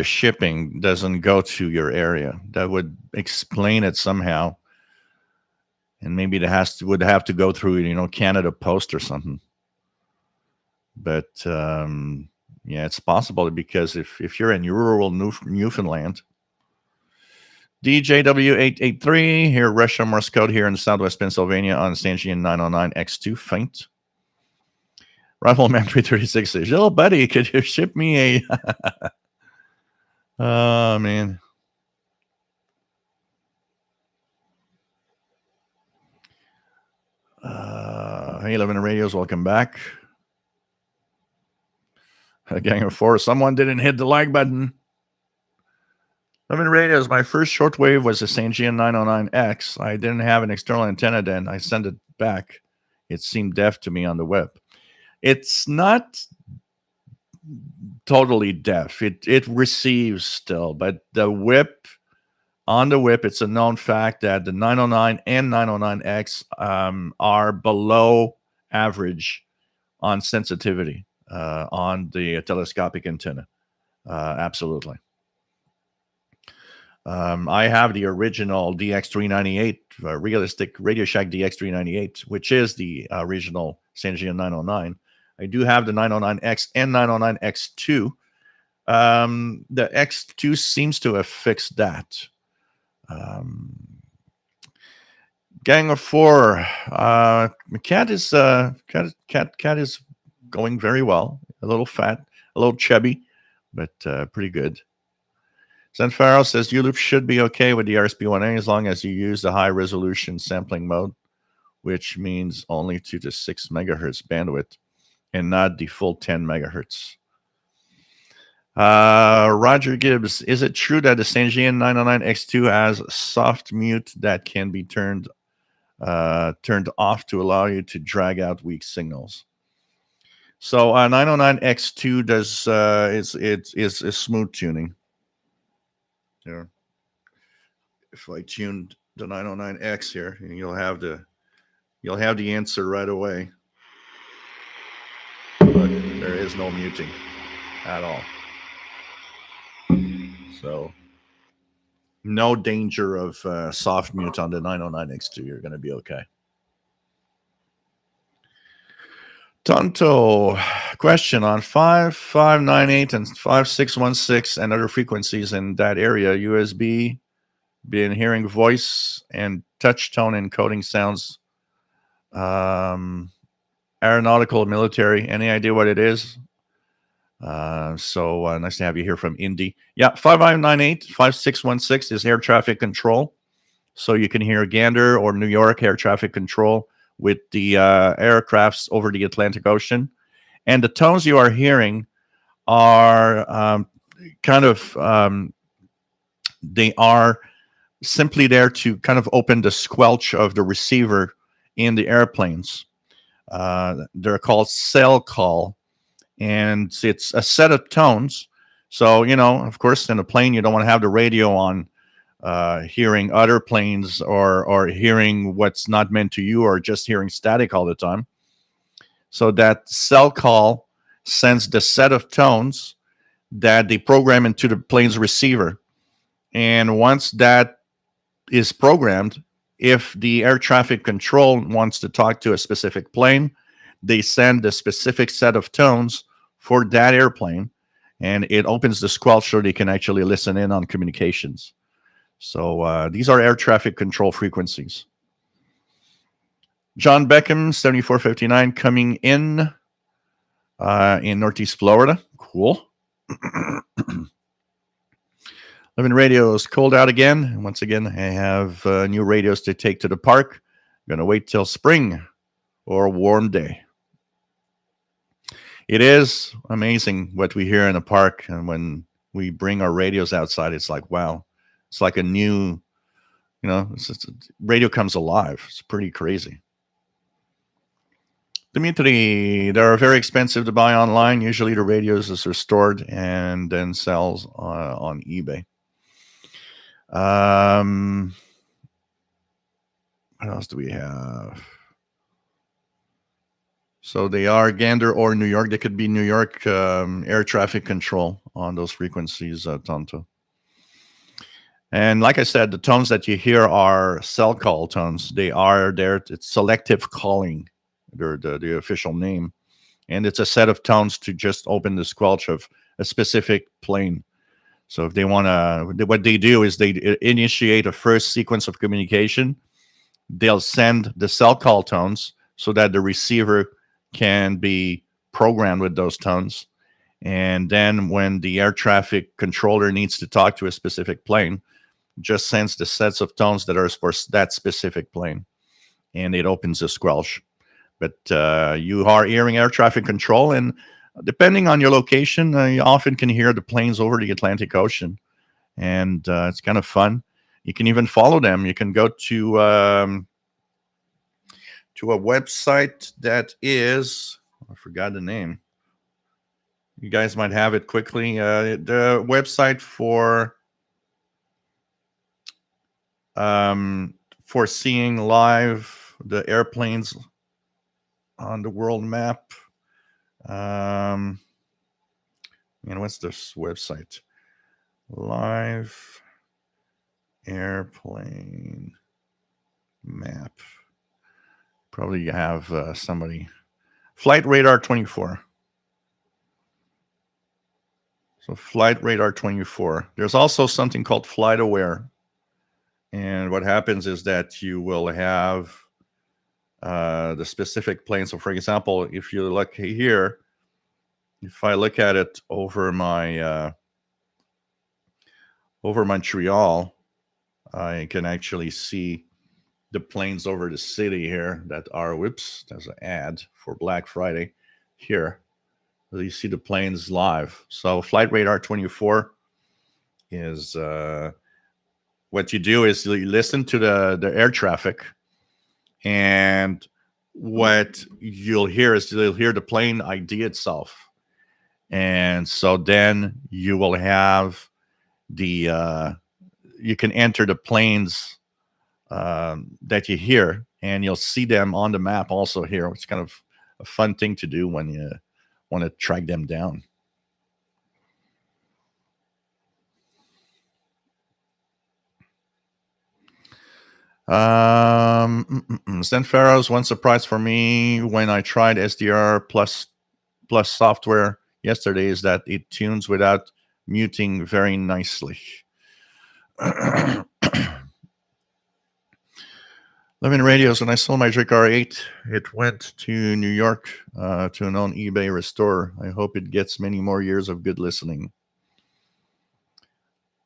shipping doesn't go to your area. That would explain it somehow. And maybe it would have to go through, Canada Post or something. But Yeah, it's possible because if you're in rural Newfoundland, DJW883 here, Russia Morse code here in Southwest Pennsylvania on Stanchion 909X2 faint. Rifleman 336 says, "Yo, buddy, could you ship me a?" Oh man. Hey, Living Radios, welcome back. A gang of four. Someone didn't hit the like button. Living Radios, my first shortwave was a Sangean 909X. I didn't have an external antenna then. I sent it back. It seemed deaf to me on the whip. It's not totally deaf. It receives still, but the whip, on the whip, it's a known fact that the 909 and 909X are below average on sensitivity on the telescopic antenna. Absolutely. I have the original DX398, realistic Radio Shack DX398, which is the original Sangean 909. I do have the 909X and 909X2. The X2 seems to have fixed that. Gang of four. Cat is going very well. A little fat, a little chubby, but pretty good. Zenfaro says ULOOP should be okay with the RSP1A as long as you use the high resolution sampling mode, which means only 2 to 6 megahertz bandwidth and not the full 10 megahertz. Roger Gibbs, is it true that the Sangean 909X2 has soft mute that can be turned off to allow you to drag out weak signals? So 909X2 does is smooth tuning. Here, if I tuned the 909X here, you'll have the answer right away. Look, there is no muting at all. So no danger of soft mute on the 909X2. You're going to be okay. Tonto, question on 5598 and 5616 and other frequencies in that area. USB, been hearing voice and touch tone encoding sounds. Aeronautical, military. Any idea what it is? So nice to have you here from Indy. Yeah, 5598, 5616 is air traffic control. So you can hear Gander or New York air traffic control with the aircrafts over the Atlantic Ocean. And the tones you are hearing are they are simply there to kind of open the squelch of the receiver in the airplanes. They're called cell call, and it's a set of tones. So, of course, in a plane, you don't want to have the radio on hearing other planes or hearing what's not meant to you or just hearing static all the time. So that cell call sends the set of tones that they program into the plane's receiver. And once that is programmed, if the air traffic control wants to talk to a specific plane, they send a specific set of tones for that airplane, and it opens the squelch so they can actually listen in on communications. So these are air traffic control frequencies. John Beckham, 7459, coming in Northeast Florida. Cool. Living Radios, cold out again. And once again, I have new radios to take to the park. I'm going to wait till spring or a warm day. It is amazing what we hear in the park. And when we bring our radios outside, it's like, wow. It's like a new, radio comes alive. It's pretty crazy. Dimitri, they are very expensive to buy online. Usually the radios are stored and then sells on eBay. What else do we have? So they are Gander or New York. They could be New York air traffic control on those frequencies, Tonto. And like I said, the tones that you hear are cell call tones. They are there. It's selective calling. They're the official name. and it's a set of tones to just open the squelch of a specific plane. So if they want to, what they do is they initiate a first sequence of communication. They'll send the cell call tones so that the receiver can be programmed with those tones. And then when the air traffic controller needs to talk to a specific plane, just sends the sets of tones that are for that specific plane, and it opens the squelch. But you are hearing air traffic control, and depending on your location, you often can hear the planes over the Atlantic Ocean, and it's kind of fun. You can even follow them. You can go to a website that is, I forgot the name. You guys might have it quickly. The website for seeing live the airplanes on the world map. What's this website? Live airplane map. Probably you have somebody. Flight Radar 24. So Flight Radar 24. There's also something called Flight Aware. And what happens is that you will have the specific plane. So for example, if you look here, if I look at it over my over Montreal, I can actually see the planes over the city here that are, whoops, there's an ad for Black Friday here. So you see the planes live. So Flight Radar 24 is what you do is you listen to the air traffic, and what you'll hear is you'll hear the plane ID itself. And so then you will have the you can enter the planes that you hear, and you'll see them on the map also here. It's kind of a fun thing to do when you want to track them down. Zen Pharaoh's one surprise for me when I tried SDR plus software yesterday is that it tunes without muting very nicely. 11 radios. When I sold my Drake R8, it went to New York to an own eBay restorer. I hope it gets many more years of good listening.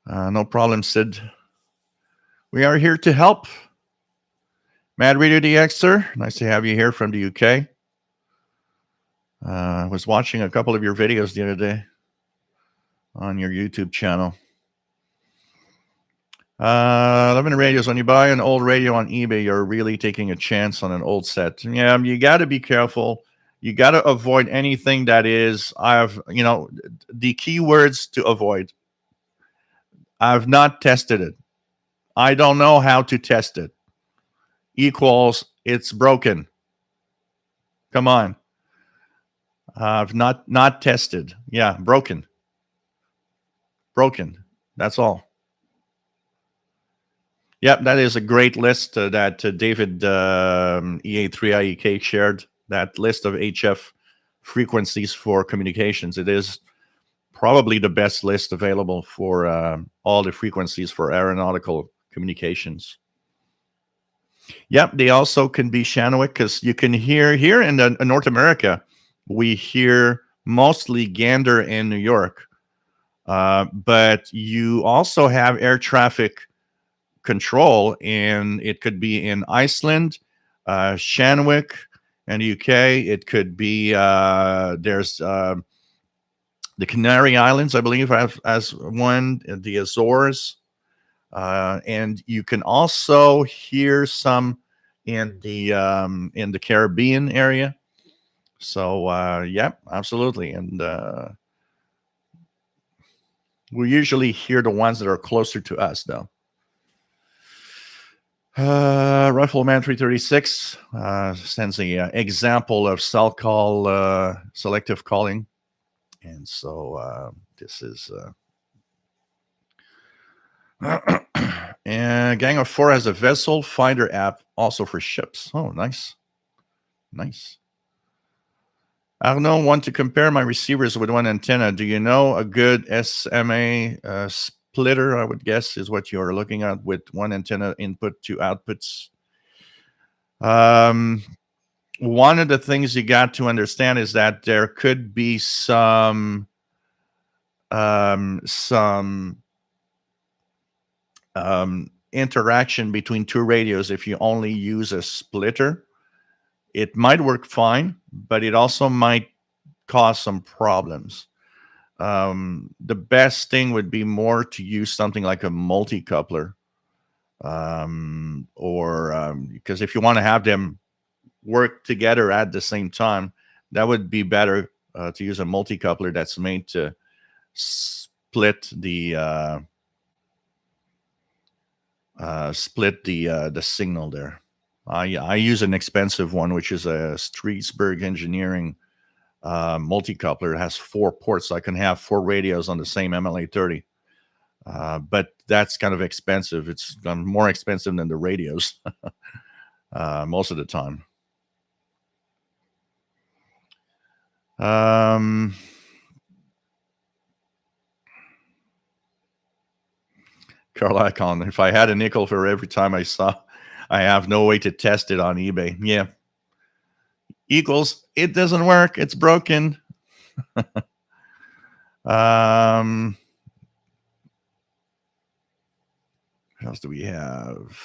No problem, Sid. We are here to help. Mad Radio DXer, nice to have you here from the UK. I was watching a couple of your videos the other day on your YouTube channel. 11 radios. When you buy an old radio on eBay, you're really taking a chance on an old set. Yeah, you got to be careful. You got to avoid anything that is, the keywords to avoid. I've not tested it. I don't know how to test it. Equals, it's broken. Come on. I've not tested. Yeah, broken. Broken. That's all. Yep, that is a great list that David EA3IEK shared. That list of HF frequencies for communications. It is probably the best list available for all the frequencies for aeronautical communications. Yep, they also can be Shanwick, because you can hear here in North America, we hear mostly Gander in New York. But you also have air traffic control, and it could be in Iceland, Shanwick, and the UK. It could be there's the Canary Islands, I believe, as one, the Azores, and you can also hear some in the Caribbean area. So yeah, absolutely, and we usually hear the ones that are closer to us, though. Rifleman 336 sends an example of cell call selective calling, and so this is and Gang of Four has a vessel finder app also for ships. Oh, nice. Arnaud, want to compare my receivers with one antenna. Do you know a good SMA splitter? I would guess is what you're looking at with one antenna input, two outputs. One of the things you got to understand is that there could be some interaction between two radios if you only use a splitter. It might work fine, but it also might cause some problems. The best thing would be more to use something like a multi-coupler, or because if you want to have them work together at the same time, that would be better to use a multi-coupler that's made to split the signal there. I use an expensive one, which is a Streetsburg Engineering multi-coupler. It has 4 ports, so I can have 4 radios on the same MLA30. But that's kind of expensive. It's more expensive than the radios most of the time. Carl Icon, if I had a nickel for every time I saw, I have no way to test it on eBay. Yeah. Equals, it doesn't work. It's broken. What else do we have?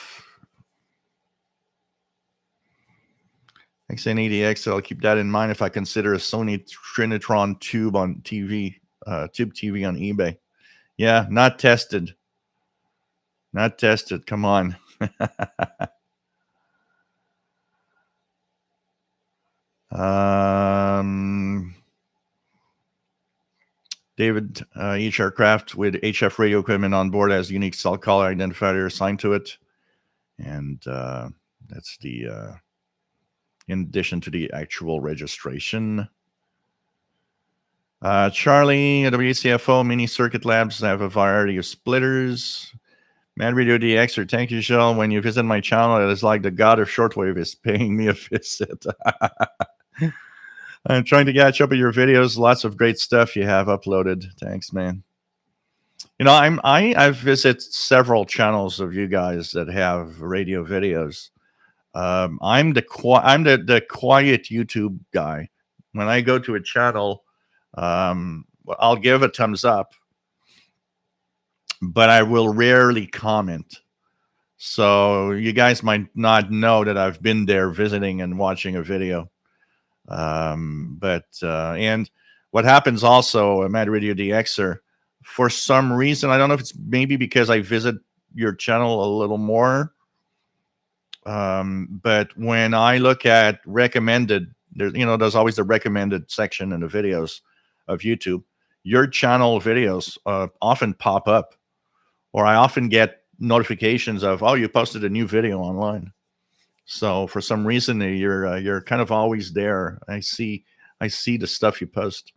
XN80X, I'll keep that in mind if I consider a Sony Trinitron tube on TV, tube TV on eBay. Yeah, not tested. Not tested. Come on. David, each aircraft with HF radio equipment on board has unique cell caller identifier assigned to it. And that's the, in addition to the actual registration. Charlie, WCFO, Mini Circuit Labs have a variety of splitters. Mad Radio DX, thank you, Shell. When you visit my channel, it is like the god of shortwave is paying me a visit. I'm trying to catch up with your videos. Lots of great stuff you have uploaded. Thanks, man. You know, I visit several channels of you guys that have radio videos. I'm the quiet YouTube guy. When I go to a channel, I'll give a thumbs up, but I will rarely comment. So you guys might not know that I've been there visiting and watching a video. And what happens also, Mad Radio DXer, for some reason, I don't know if it's maybe because I visit your channel a little more. But when I look at recommended, there's always the recommended section in the videos of YouTube. Your channel videos often pop up, or I often get notifications of, oh, you posted a new video online. So for some reason, you're kind of always there. I see the stuff you post.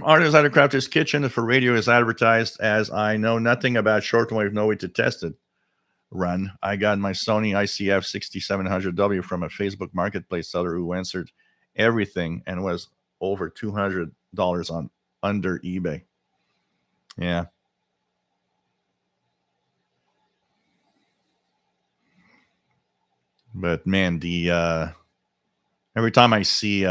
Artist at a Crafter's Kitchen for radio is advertised as I know nothing about shortwave, no way to test it. Run. I got my Sony ICF 6700W from a Facebook marketplace seller who answered everything and was over $200 on under eBay. Yeah. But man, the every time I see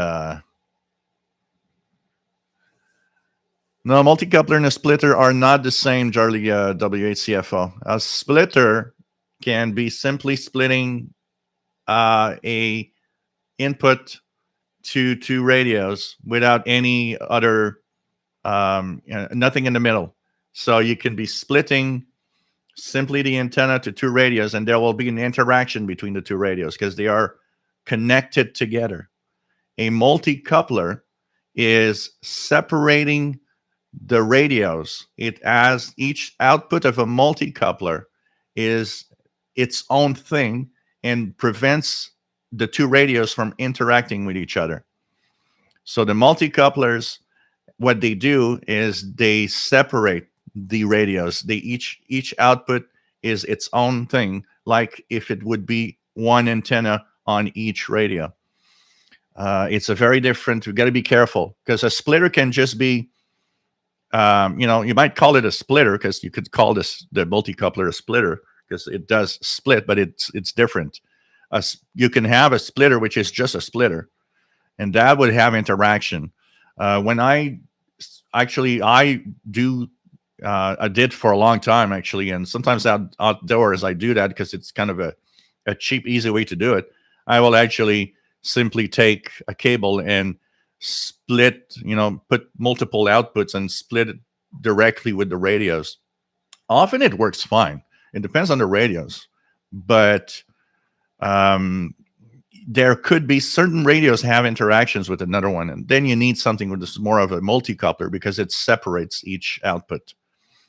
no, multi-coupler and a splitter are not the same, Charlie WHCFO. A splitter can be simply splitting a input to 2 radios without any other nothing in the middle. So you can be splitting simply the antenna to 2 radios, and there will be an interaction between the 2 radios because they are connected together. A multi-coupler is separating the radios. It has each output of a multi-coupler is its own thing and prevents the 2 radios from interacting with each other. So the multi-couplers, what they do is they separate the radios. They each output is its own thing, like if it would be one antenna on each radio. It's a very different. We've got to be careful because a splitter can just be, you might call it a splitter because you could call this the multi-coupler a splitter because it does split, but it's different. You can have a splitter which is just a splitter, and that would have interaction. When I do, I did for a long time actually, and sometimes outdoors I do that because it's kind of a cheap, easy way to do it. I will actually simply take a cable and split, put multiple outputs and split it directly with the radios. Often it works fine. It depends on the radios, but um, there could be certain radios have interactions with another one, and then you need something with this more of a multi-coupler because it separates each output,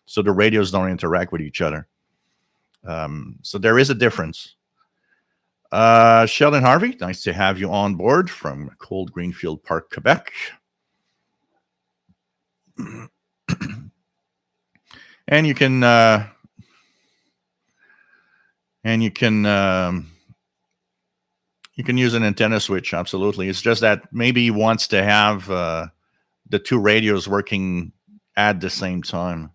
so the radios don't interact with each other. So there is a difference. Sheldon Harvey, nice to have you on board from cold Greenfield Park, Quebec. And you can use an antenna switch. Absolutely. It's just that maybe he wants to have the two radios working at the same time.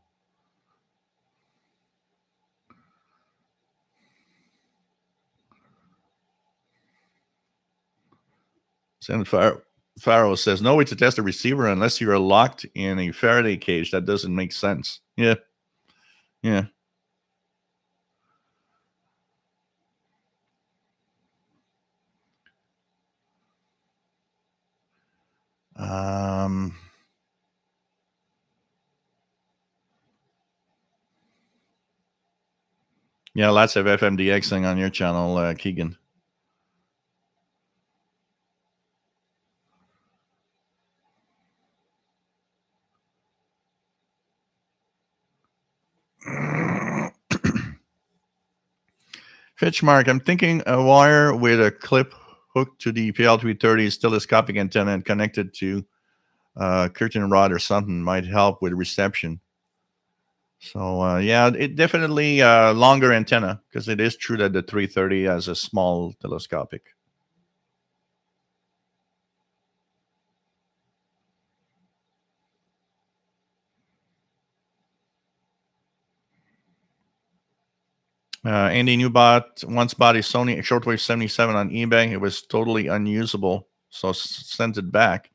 Senator Farrow says, no way to test a receiver unless you're locked in a Faraday cage. That doesn't make sense. Yeah. Yeah. Yeah, lots of FMDXing on your channel, Keegan. Fitchmark, I'm thinking a wire with a clip hooked to the PL330 telescopic antenna and connected to curtain rod or something might help with reception. So yeah, it definitely longer antenna because it is true that the 330 has a small telescopic. Andy Newbot once bought a Sony Shortwave 77 on eBay. It was totally unusable, so sent it back.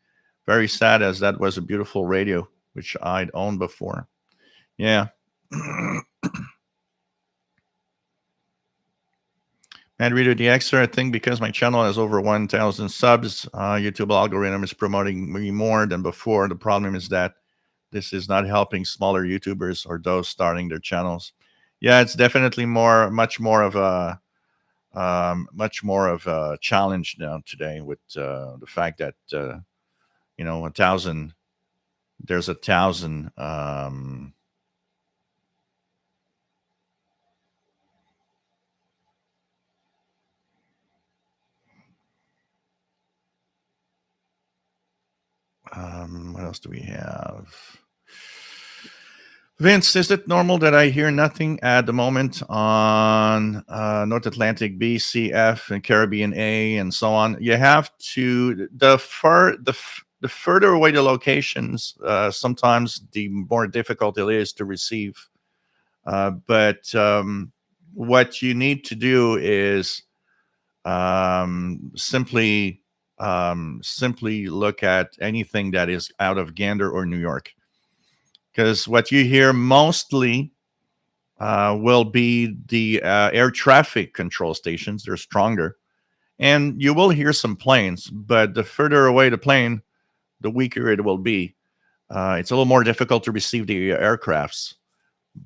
Very sad, as that was a beautiful radio which I'd owned before. Yeah. Mad Reader the Xer, I think because my channel has over 1,000 subs, YouTube algorithm is promoting me more than before. The problem is that this is not helping smaller YouTubers or those starting their channels. Yeah, it's definitely much more of a challenge now today with the fact that 1,000. There's 1,000. What else do we have? Vince, is it normal that I hear nothing at the moment on North Atlantic B, C, F, and Caribbean A, and so on? You have to the further away the locations, sometimes the more difficult it is to receive. But what you need to do is simply look at anything that is out of Gander or New York. Because what you hear mostly will be the air traffic control stations. They're stronger. And you will hear some planes, but the further away the plane, the weaker it will be. It's a little more difficult to receive the aircrafts.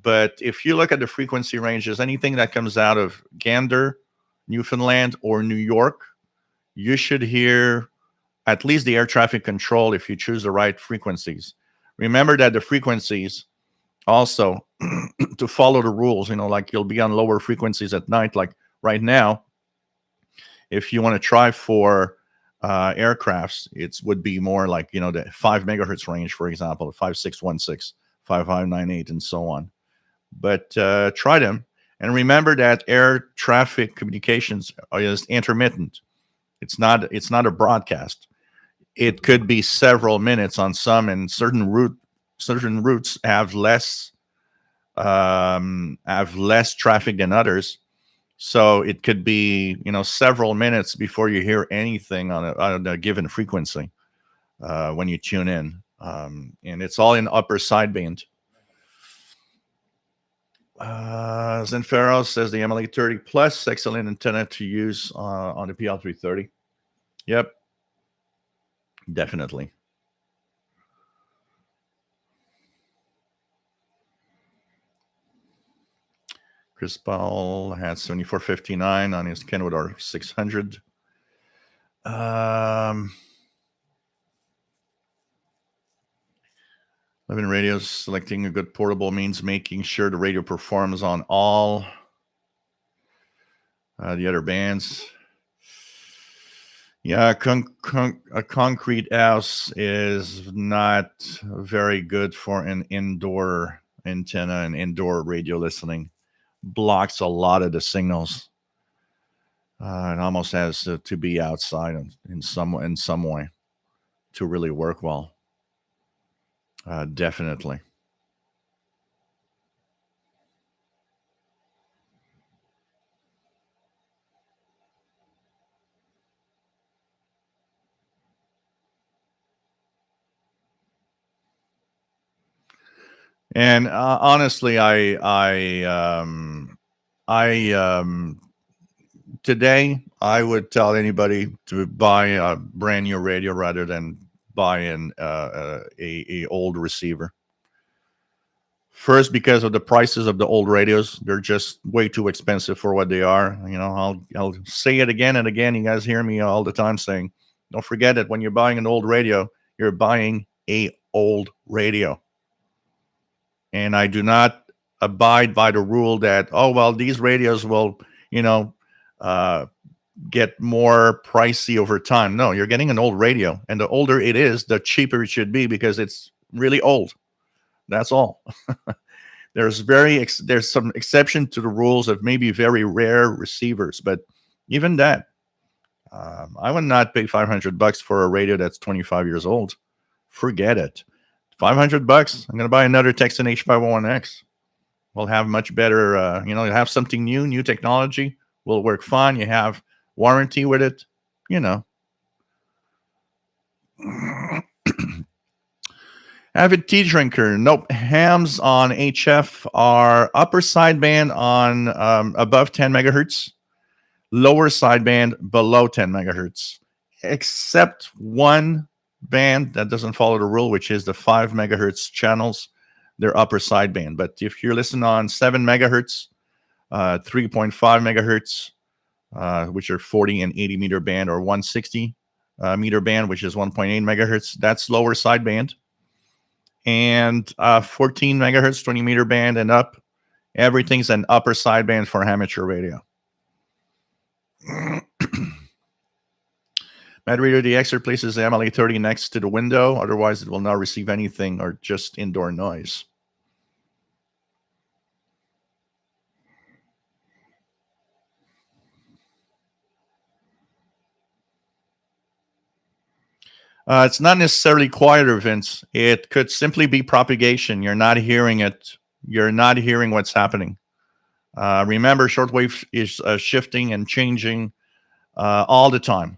But if you look at the frequency ranges, anything that comes out of Gander, Newfoundland, or New York, you should hear at least the air traffic control if you choose the right frequencies. Remember that the frequencies also to follow the rules, like you'll be on lower frequencies at night, like right now. If you want to try for aircrafts, it would be more like, the 5 megahertz range, for example, 5616, 5598, and so on. But try them. And remember that air traffic communications is intermittent. It's not a broadcast. It could be several minutes on some, and certain routes have less traffic than others. So it could be, several minutes before you hear anything on a given frequency when you tune in, and it's all in upper sideband. Zenfero says the MLA30 Plus excellent antenna to use on the PL330. Yep, definitely. Chris Paul had 7459 on his Kenwood R600. 11 radios. Selecting a good portable means making sure the radio performs on all the other bands. Yeah, a concrete house is not very good for an indoor antenna and indoor radio listening. Blocks a lot of the signals. It almost has to be outside in some way to really work well. Definitely. And honestly, today I would tell anybody to buy a brand new radio rather than buy a old receiver. First, because of the prices of the old radios, they're just way too expensive for what they are. I'll say it again and again. You guys hear me all the time saying, don't forget that when you're buying an old radio, you're buying a old radio. And I do not abide by the rule that, oh, well, these radios will, uh, get more pricey over time. No, you're getting an old radio, and the older it is, the cheaper it should be because it's really old. That's all. There's some exception to the rules of maybe very rare receivers, but even that, I would not pay $500 for a radio that's 25 years old. Forget it. $500. I'm going to buy another Texan H501X. We'll have much better. You have something new technology. Will work fine. You have warranty with it. Avid tea drinker. Nope. Hams on HF are upper sideband on above 10 megahertz, lower sideband below 10 megahertz, except one band that doesn't follow the rule, which is the 5 megahertz channels. They're upper sideband. But if you're listening on 7 megahertz, 3.5 megahertz, which are 40 and 80 meter band, or 160 meter band, which is 1.8 megahertz, that's lower sideband. And 14 megahertz, 20 meter band and up, everything's an upper sideband for amateur radio. Mad Radio DX places the MLA30 next to the window, otherwise it will not receive anything or just indoor noise. It's not necessarily quieter, Vince. It could simply be propagation. You're not hearing it. You're not hearing what's happening. Remember, shortwave is shifting and changing all the time.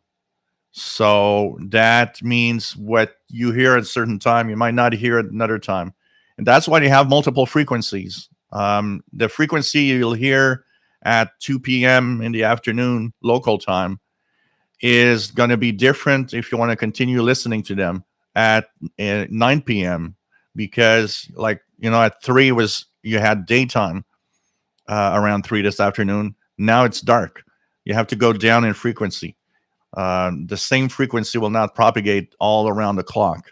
So that means what you hear at a certain time, you might not hear at another time. And that's why they have multiple frequencies. The frequency you'll hear at 2 p.m. in the afternoon local time is going to be different if you want to continue listening to them at 9 p.m. because, at 3 you had daytime around 3 this afternoon. Now it's dark. You have to go down in frequency. The same frequency will not propagate all around the clock.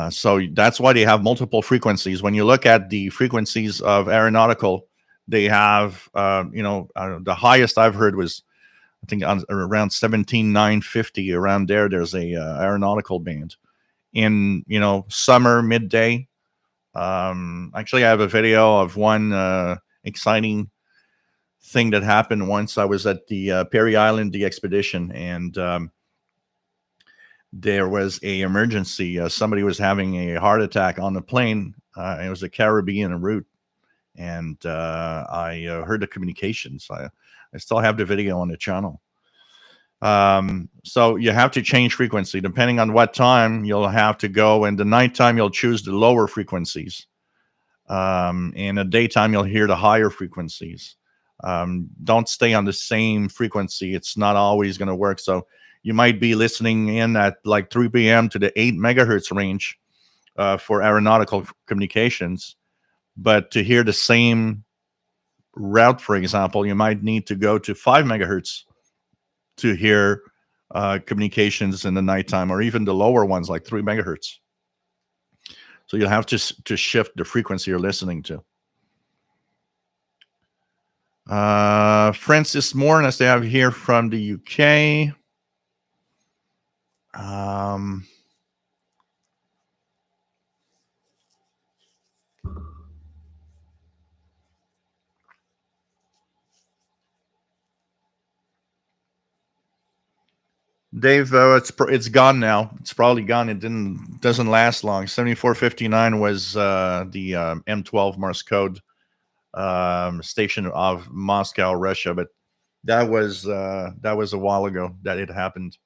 So that's why they have multiple frequencies. When you look at the frequencies of aeronautical, they have, the highest I've heard was, I think, around 17,950. Around there, there's a aeronautical band. In, summer, midday. Actually, I have a video of one exciting thing that happened once. I was at the Perry Island, the expedition, and there was a emergency. Somebody was having a heart attack on the plane. It was a Caribbean route, and I heard the communications. I still have the video on the channel. So you have to change frequency depending on what time you'll have to go. In the nighttime, you'll choose the lower frequencies. In the daytime, you'll hear the higher frequencies. Don't stay on the same frequency. It's not always going to work. So you might be listening in at like 3 p.m. to the 8 megahertz range for aeronautical communications. But to hear the same route, for example, you might need to go to 5 megahertz to hear communications in the nighttime, or even the lower ones like 3 megahertz. So you'll have to shift the frequency you're listening to. Francis Moore, as they have here from the UK. Dave, it's gone now. It's probably gone. It doesn't last long. 7459 was the M12 Morse code station of Moscow, Russia, but that was a while ago that it happened.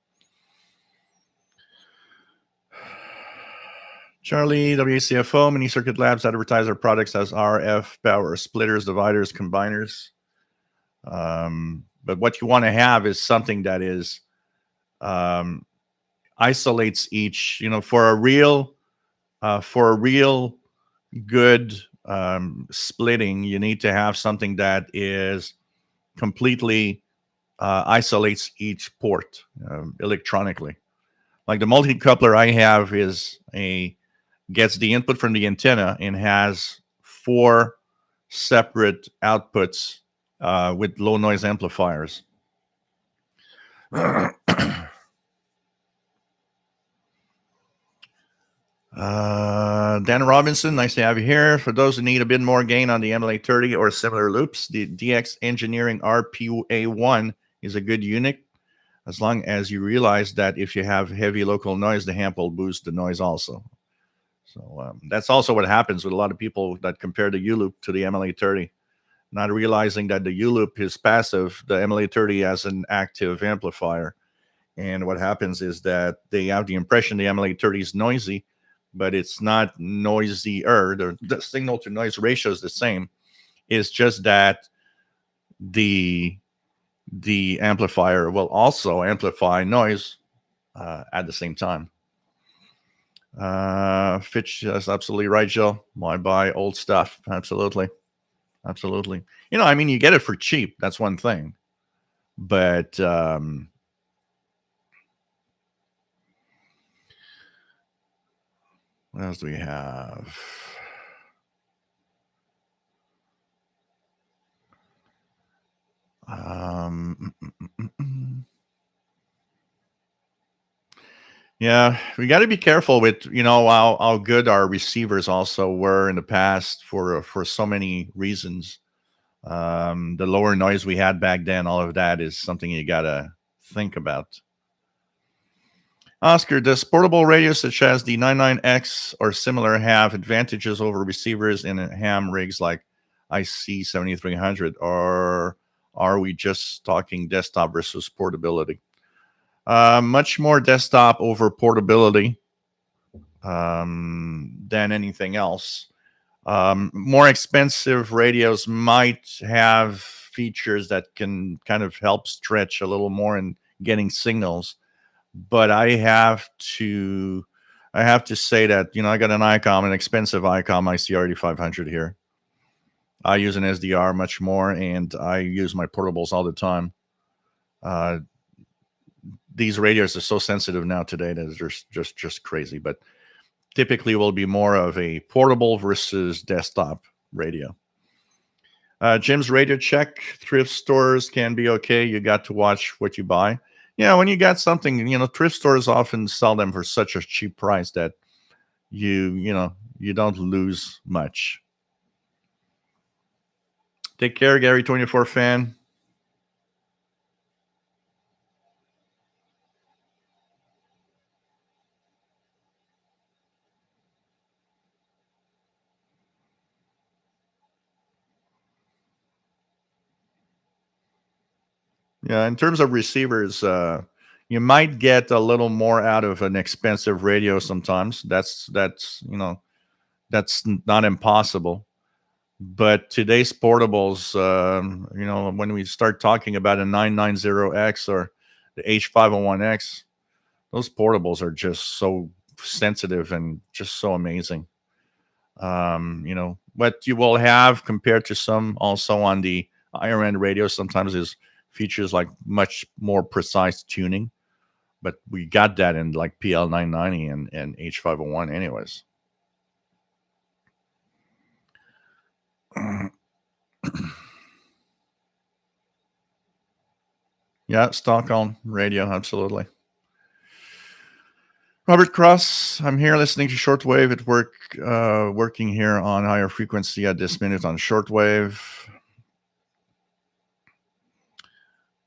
Charlie, WCFO, Mini Circuit Labs advertise their products as RF power splitters, dividers, combiners. But what you want to have is something that is isolates each. For a real good splitting, you need to have something that is completely isolates each port electronically. Like the multi-coupler I have gets the input from the antenna and has 4 separate outputs with low noise amplifiers. Dan Robinson, nice to have you here. For those who need a bit more gain on the MLA30 or similar loops, the DX Engineering RPA1 is a good unit, as long as you realize that if you have heavy local noise, the amp will boost the noise also. So that's also what happens with a lot of people that compare the U-loop to the MLA30, not realizing that the U-loop is passive, the MLA30 has an active amplifier. And what happens is that they have the impression the MLA30 is noisy, but it's not noisier. The signal to noise ratio is the same. It's just that the amplifier will also amplify noise at the same time. Fitch is absolutely right, Jill. Why buy old stuff? Absolutely. You get it for cheap. That's one thing. But what else do we have? Yeah, we got to be careful with how good our receivers also were in the past for so many reasons. The lower noise we had back then, all of that is something you got to think about. Oscar, does portable radios such as the 99X or similar have advantages over receivers in ham rigs like IC 7300, or are we just talking desktop versus portability? Much more desktop over portability than anything else. More expensive radios might have features that can kind of help stretch a little more in getting signals. But I have to say that, I got an ICOM, an expensive ICOM ICR8500 here. I use an SDR much more, and I use my portables all the time. These radios are so sensitive now today that it's just crazy. But typically will be more of a portable versus desktop radio. Jim's radio check. Thrift stores can be okay. You got to watch what you buy. Yeah, when you got something, thrift stores often sell them for such a cheap price that you don't lose much. Take care, Gary 24 fan. Yeah, in terms of receivers, you might get a little more out of an expensive radio sometimes. That's not impossible. But today's portables, when we start talking about a 990X or the H501X, those portables are just so sensitive and just so amazing. What you will have compared to some also on the higher end radio sometimes is features like much more precise tuning, but we got that in like PL 990 and H501 anyways. Yeah, Stockholm radio, absolutely. Robert Cross, I'm here listening to Shortwave at work, working here on higher frequency at this minute on Shortwave.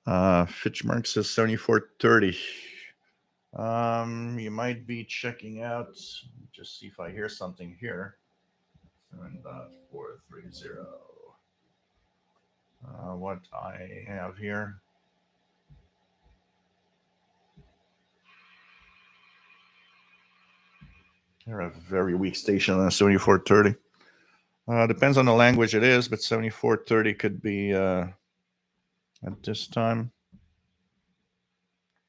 Fitchmark says 7430. You might be checking out, just see if I hear something here. 7.430. What I have here. They're a very weak station on 7430. Depends on the language it is, but 7430 could be at this time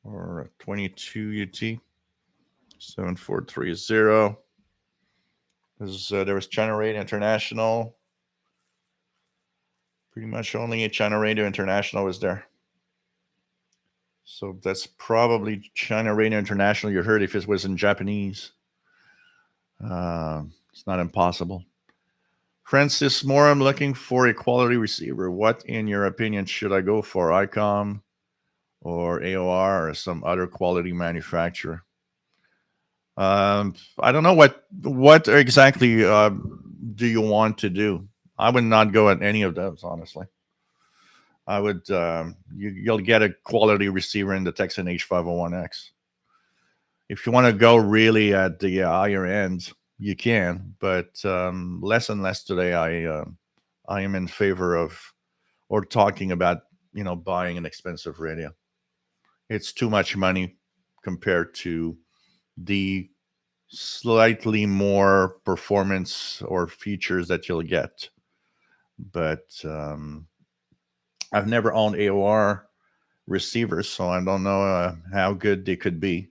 or 22 UT. 7430. There was China Radio International. Pretty much only China Radio International was there. So that's probably China Radio International you heard if it was in Japanese. It's not impossible. Francis Moore, I'm looking for a quality receiver. What, in your opinion, should I go for? ICOM or AOR or some other quality manufacturer? I don't know what exactly do you want to do. I would not go at any of those, honestly. I would you'll get a quality receiver in the Texan H501X. If you want to go really at the higher end, you can, but less and less today. I am in favor of or talking about buying an expensive radio. It's too much money compared to the slightly more performance or features that you'll get. But I've never owned AOR receivers, so I don't know how good they could be.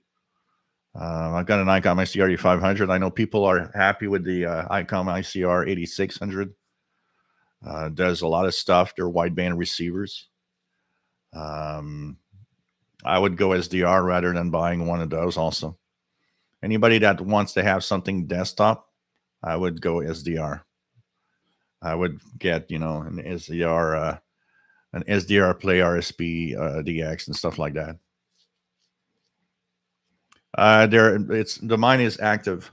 I've got an ICOM ICR 8500. I know people are happy with the ICOM ICR 8600. Does a lot of stuff. They're wideband receivers. I would go SDR rather than buying one of those also. Anybody that wants to have something desktop, I would go SDR. I would get, an SDR Play RSP DX and stuff like that. The mine is active.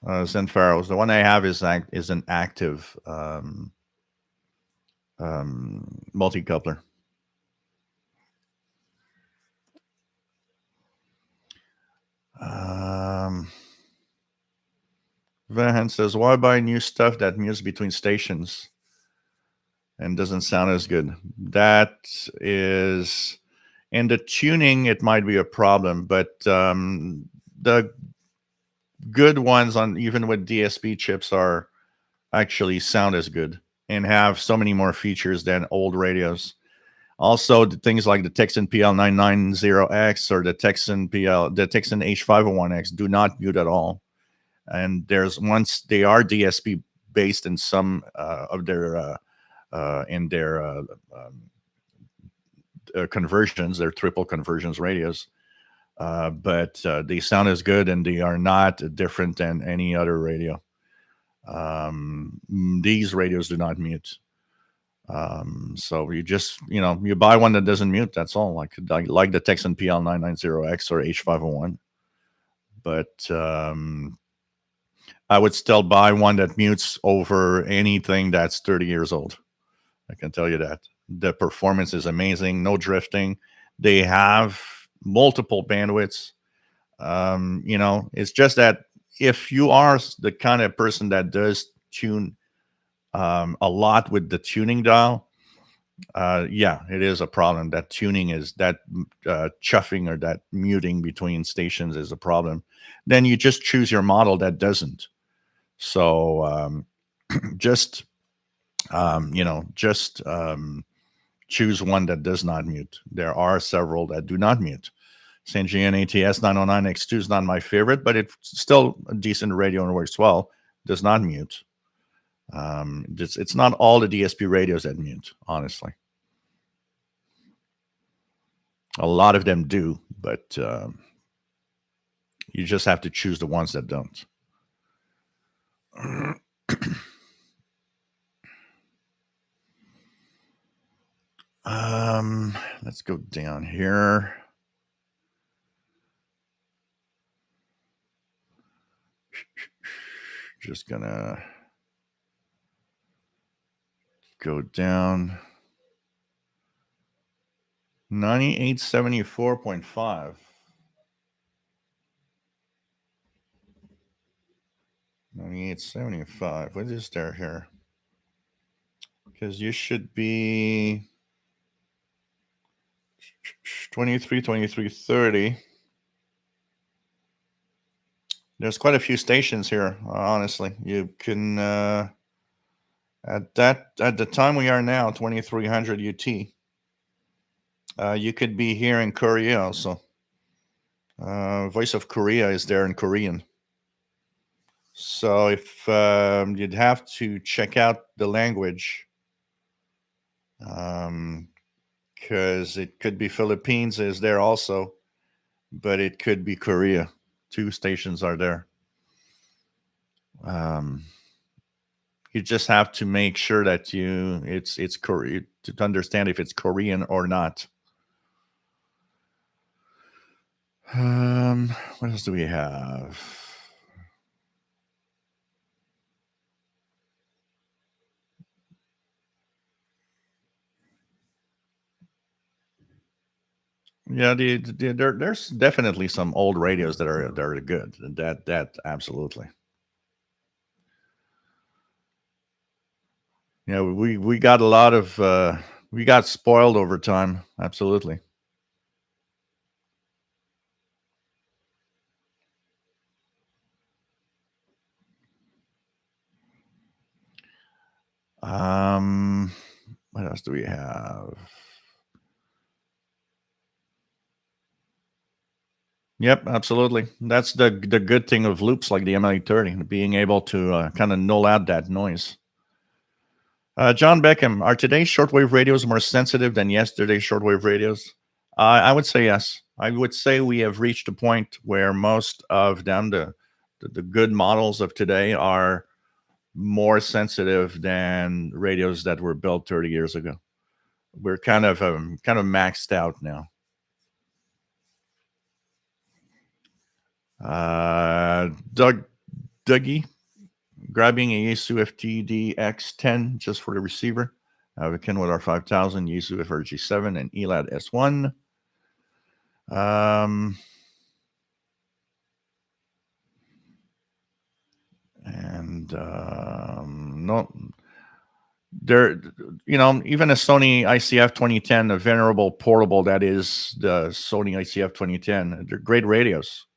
Zenfaros. The one I have is an active multi-coupler. Vahan says, why buy new stuff that mutes between stations and doesn't sound as good? That is, in the tuning, it might be a problem, but the good ones on even with DSP chips are actually sound as good and have so many more features than old radios. Also, things like the Texan PL990X or the Texan H501X do not mute at all. And once they are DSP based in some of their conversions, their triple conversions radios. But they sound as good and they are not different than any other radio. These radios do not mute. So you just, you buy one that doesn't mute. That's all. Like the Texan PL990X or H501. But I would still buy one that mutes over anything that's 30 years old. I can tell you that. The performance is amazing, no drifting. They have multiple bandwidths. It's just that if you are the kind of person that does tune a lot with the tuning dial, yeah, it is a problem. That tuning is that chuffing or that muting between stations is a problem. Then you just choose your model that doesn't. So just just choose one that does not mute. There are several that do not mute. Sangean ATS 909X2 is not my favorite, but it's still a decent radio and works well. Does not mute. It's not all the DSP radios that mute, honestly. A lot of them do, but you just have to choose the ones that don't. Let's go down here. Just gonna go down. 9874.5. 9875. What is there here? Because you should be 2330. There's quite a few stations here, honestly. You can at the time we are now, 2300 UT. You could be here in Korea also. Voice of Korea is there in Korean. So if you'd have to check out the language, because it could be Philippines is there also, but it could be Korea. 2 stations are there. You just have to make sure that it's Korean to understand if it's Korean or not. What else do we have? Yeah, there's definitely some old radios that are good. That absolutely. Yeah, we got a lot of we got spoiled over time. Absolutely. What else do we have? Yep, absolutely. That's the good thing of loops like the MLE30, being able to kind of null out that noise. John Beckham, are today's shortwave radios more sensitive than yesterday's shortwave radios? I would say yes. I would say we have reached a point where most of them, the good models of today, are more sensitive than radios that were built 30 years ago. We're kind of maxed out now. Dougie, grabbing a Yaesu FTD X10 just for the receiver. We can with our 5000 Yaesu FRG7 and ELAD S1. No, there, even a Sony ICF 2010, a venerable portable that is the Sony ICF 2010, they're great radios,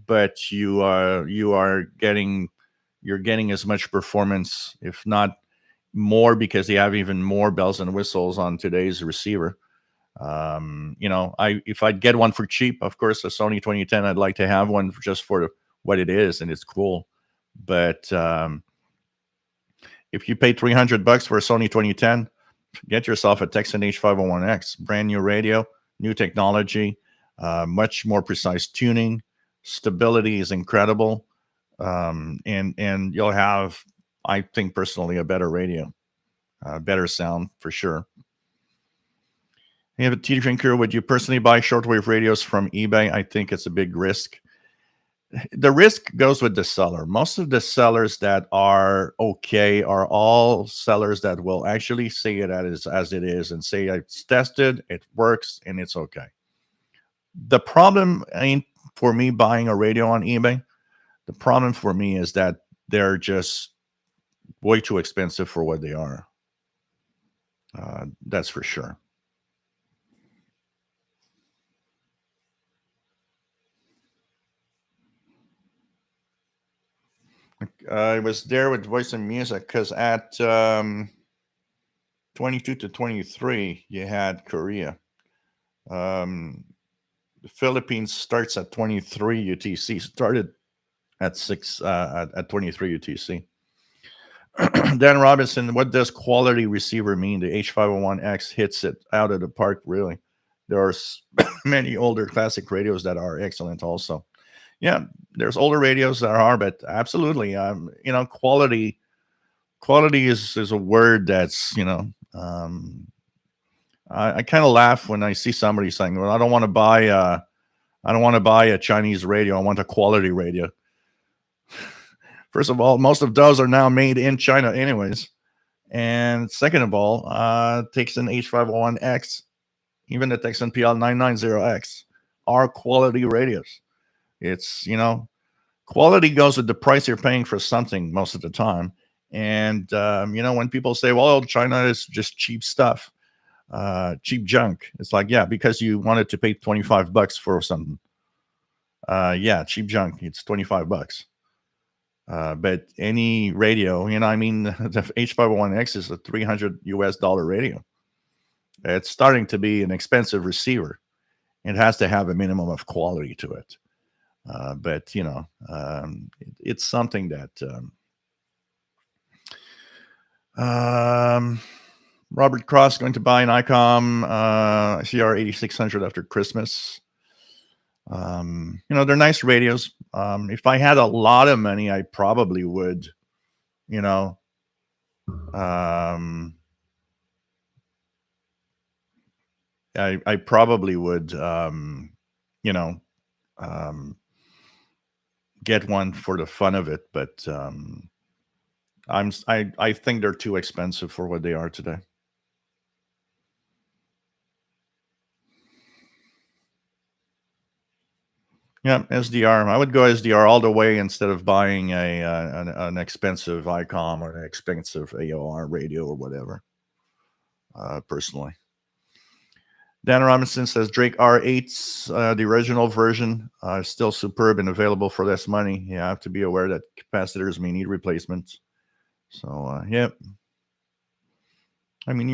but you're getting as much performance, if not more, because they have even more bells and whistles on today's receiver. If I'd get one for cheap, of course, a Sony 2010, I'd like to have one just for what it is, and it's cool. But if you pay $300 for a Sony 2010, get yourself a Texan H501X, brand new radio, new technology, much more precise tuning, stability is incredible, and you'll have, I think personally, a better radio, better sound for sure. You have a tea drinker. Would you personally buy shortwave radios from eBay? I think it's a big risk. The risk goes with the seller. Most of the sellers that are okay are all sellers that will actually say it as it is and say it's tested, it works, and it's okay. The problem ain't for me buying a radio on eBay. The problem for me is that they're just way too expensive for what they are. That's for sure. I was there with Voice and Music because at 22 to 23, you had Korea. Um, the Philippines starts at 23 UTC, started at 23 UTC. Dan Robinson, what does quality receiver mean? The H501X hits it out of the park, really. There are many older classic radios that are excellent also. Yeah, there's older radios that are, but absolutely, quality is a word that's, I kind of laugh when I see somebody saying, "Well, I don't want to buy a Chinese radio. I want a quality radio." First of all, most of those are now made in China, anyways. And second of all, Texan H501X, even the Texan PL990X, are quality radios. It's quality goes with the price you're paying for something most of the time. And when people say, "Well, China is just cheap stuff," cheap junk. It's like, yeah, because you wanted to pay $25 for something. Yeah, cheap junk. It's $25. But any radio, I mean, the H501X is a $300 radio. It's starting to be an expensive receiver. It has to have a minimum of quality to it. But it's something that Robert Cross going to buy an ICOM CR 8600 after Christmas. They're nice radios. If I had a lot of money, I probably would, um, I probably would, you know, um, get one for the fun of it. But I think they're too expensive for what they are today. Yeah, SDR. I would go SDR all the way instead of buying an expensive ICOM or an expensive AOR radio or whatever. Personally, Dan Robinson says Drake R8's the original version is still superb and available for less money. You have to be aware that capacitors may need replacements. So yeah, I mean,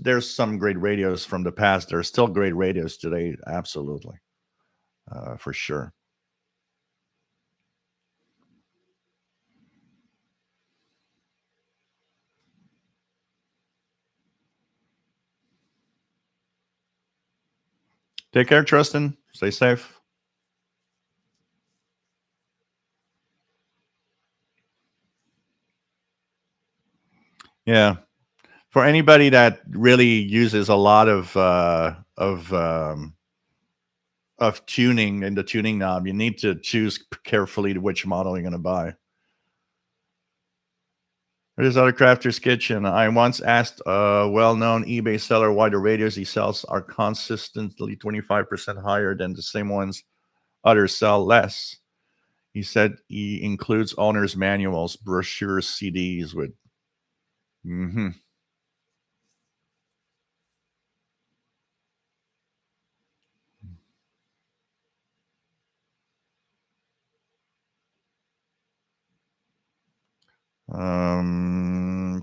there's some great radios from the past. There's still great radios today, absolutely, for sure. Take care, Tristan. Stay safe. Yeah, for anybody that really uses a lot of tuning in the tuning knob, you need to choose carefully which model you're going to buy. There's other Crafter's Kitchen. I once asked a well-known eBay seller why the radios he sells are consistently 25% higher than the same ones others sell less. He said he includes owner's manuals, brochures, CDs with. Mm-hmm.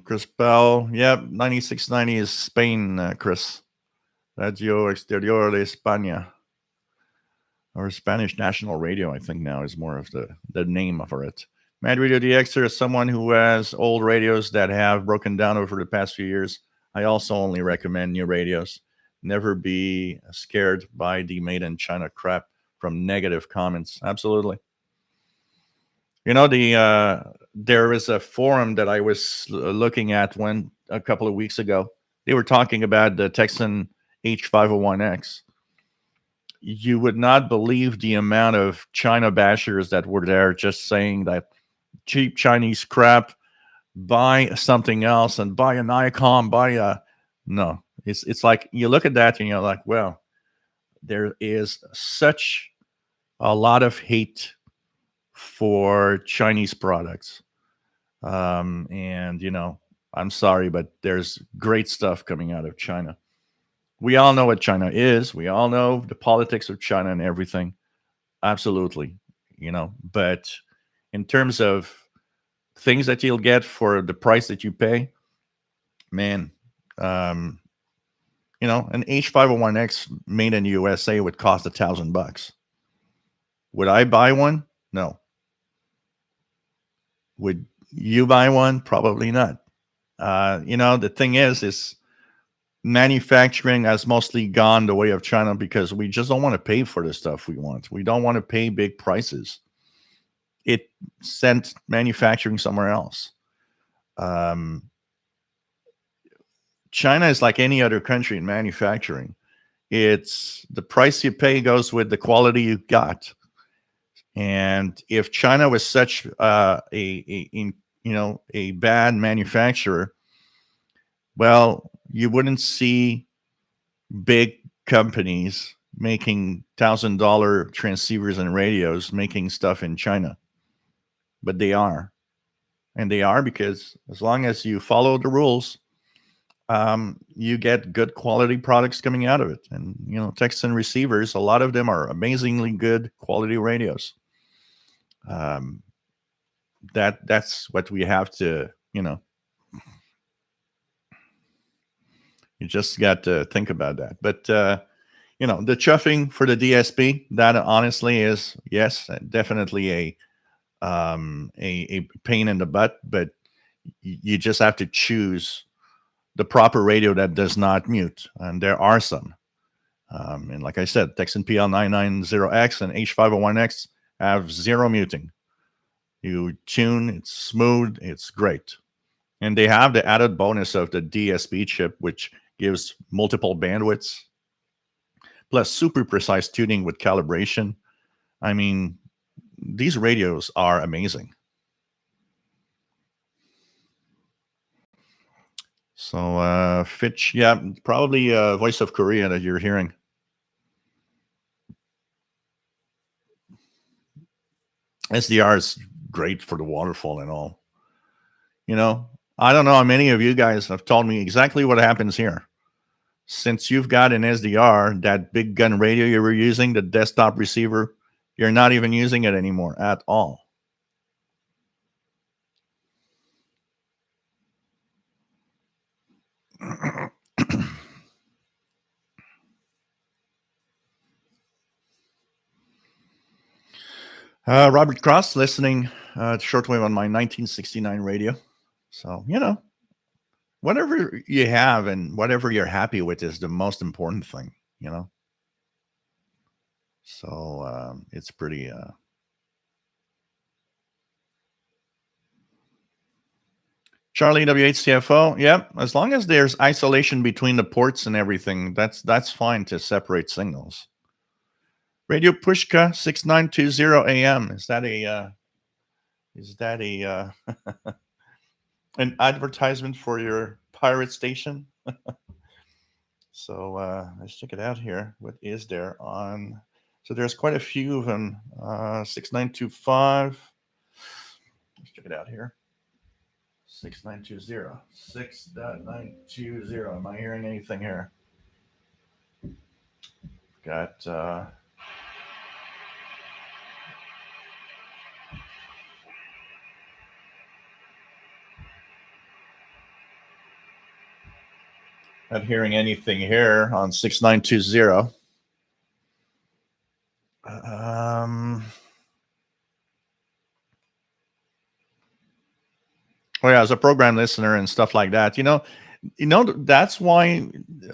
Chris Bell. Yep, 9690 is Spain, Chris. Radio Exterior de España. Or Spanish National Radio, I think now is more of the name for it. Mad Radio DXer is someone who has old radios that have broken down over the past few years. I also only recommend new radios. Never be scared by the made in China crap from negative comments. Absolutely. There is a forum that I was looking at a couple of weeks ago. They were talking about the Texan H501X. you would not believe the amount of China bashers that were there just saying that cheap Chinese crap, buy something else and buy an icon, buy a no. It's like you look at that and you're like, well, there is such a lot of hate for Chinese products. And I'm sorry, but there's great stuff coming out of China. We all know what China is. We all know the politics of China and everything. Absolutely. But in terms of things that you'll get for the price that you pay, man, um, an H501X made in the USA would cost $1,000. Would I buy one? No. Would you buy one? Probably not. The thing is manufacturing has mostly gone the way of China because we just don't want to pay for the stuff we want. We don't want to pay big prices. It sent manufacturing somewhere else. China is like any other country in manufacturing. It's the price you pay goes with the quality you got. And if China was such a bad manufacturer, well, you wouldn't see big companies making $1,000 transceivers and radios making stuff in China. But they are. And they are because as long as you follow the rules, you get good quality products coming out of it. And, Texan receivers, a lot of them are amazingly good quality radios. That's what we have to, you just got to think about that. But, the chuffing for the DSP, that honestly is, yes, definitely a pain in the butt, but you just have to choose the proper radio that does not mute. And there are some. And like I said, Texan PL990X and H501X have zero muting. You tune, it's smooth, it's great. And they have the added bonus of the DSP chip, which gives multiple bandwidths, plus super precise tuning with calibration. I mean, these radios are amazing. So, Fitch, yeah, probably Voice of Korea that you're hearing. SDR is great for the waterfall and all. I don't know how many of you guys have told me exactly what happens here. Since you've got an SDR, that big gun radio you were using, the desktop receiver, you're not even using it anymore at all. Robert Cross listening to Shortwave on my 1969 radio. So, whatever you have and whatever you're happy with is the most important thing, So it's pretty... Charlie WHCFO, yep. As long as there's isolation between the ports and everything, that's fine to separate signals. Radio Pushka 6920 AM. Is that a an advertisement for your pirate station? So let's check it out here. What is there on? So there's quite a few of them. 6925. Let's check it out here. 6920. 6.920. Am I hearing anything here? Got not hearing anything here on 6920. Oh yeah, as a program listener and stuff like that, that's why,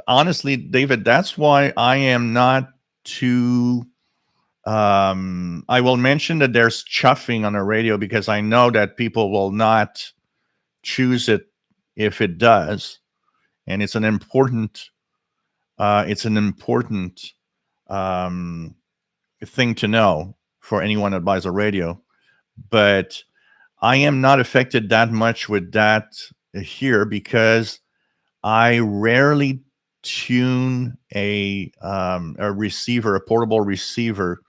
honestly, David, that's why I am not too. I will mention that there's chuffing on the radio because I know that people will not choose it if it does, and it's an important um, thing to know for anyone that buys a radio. But I am not affected that much with that here because I rarely tune a receiver, a portable receiver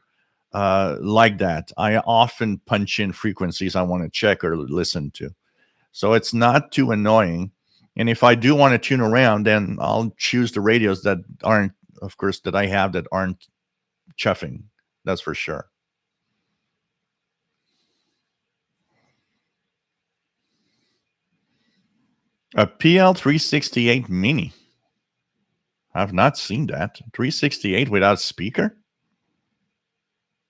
like that. I often punch in frequencies I want to check or listen to. So it's not too annoying. And if I do want to tune around, then I'll choose the radios that aren't, of course, that I have that aren't chuffing. That's for sure. A PL368 Mini. I've not seen that. 368 without speaker?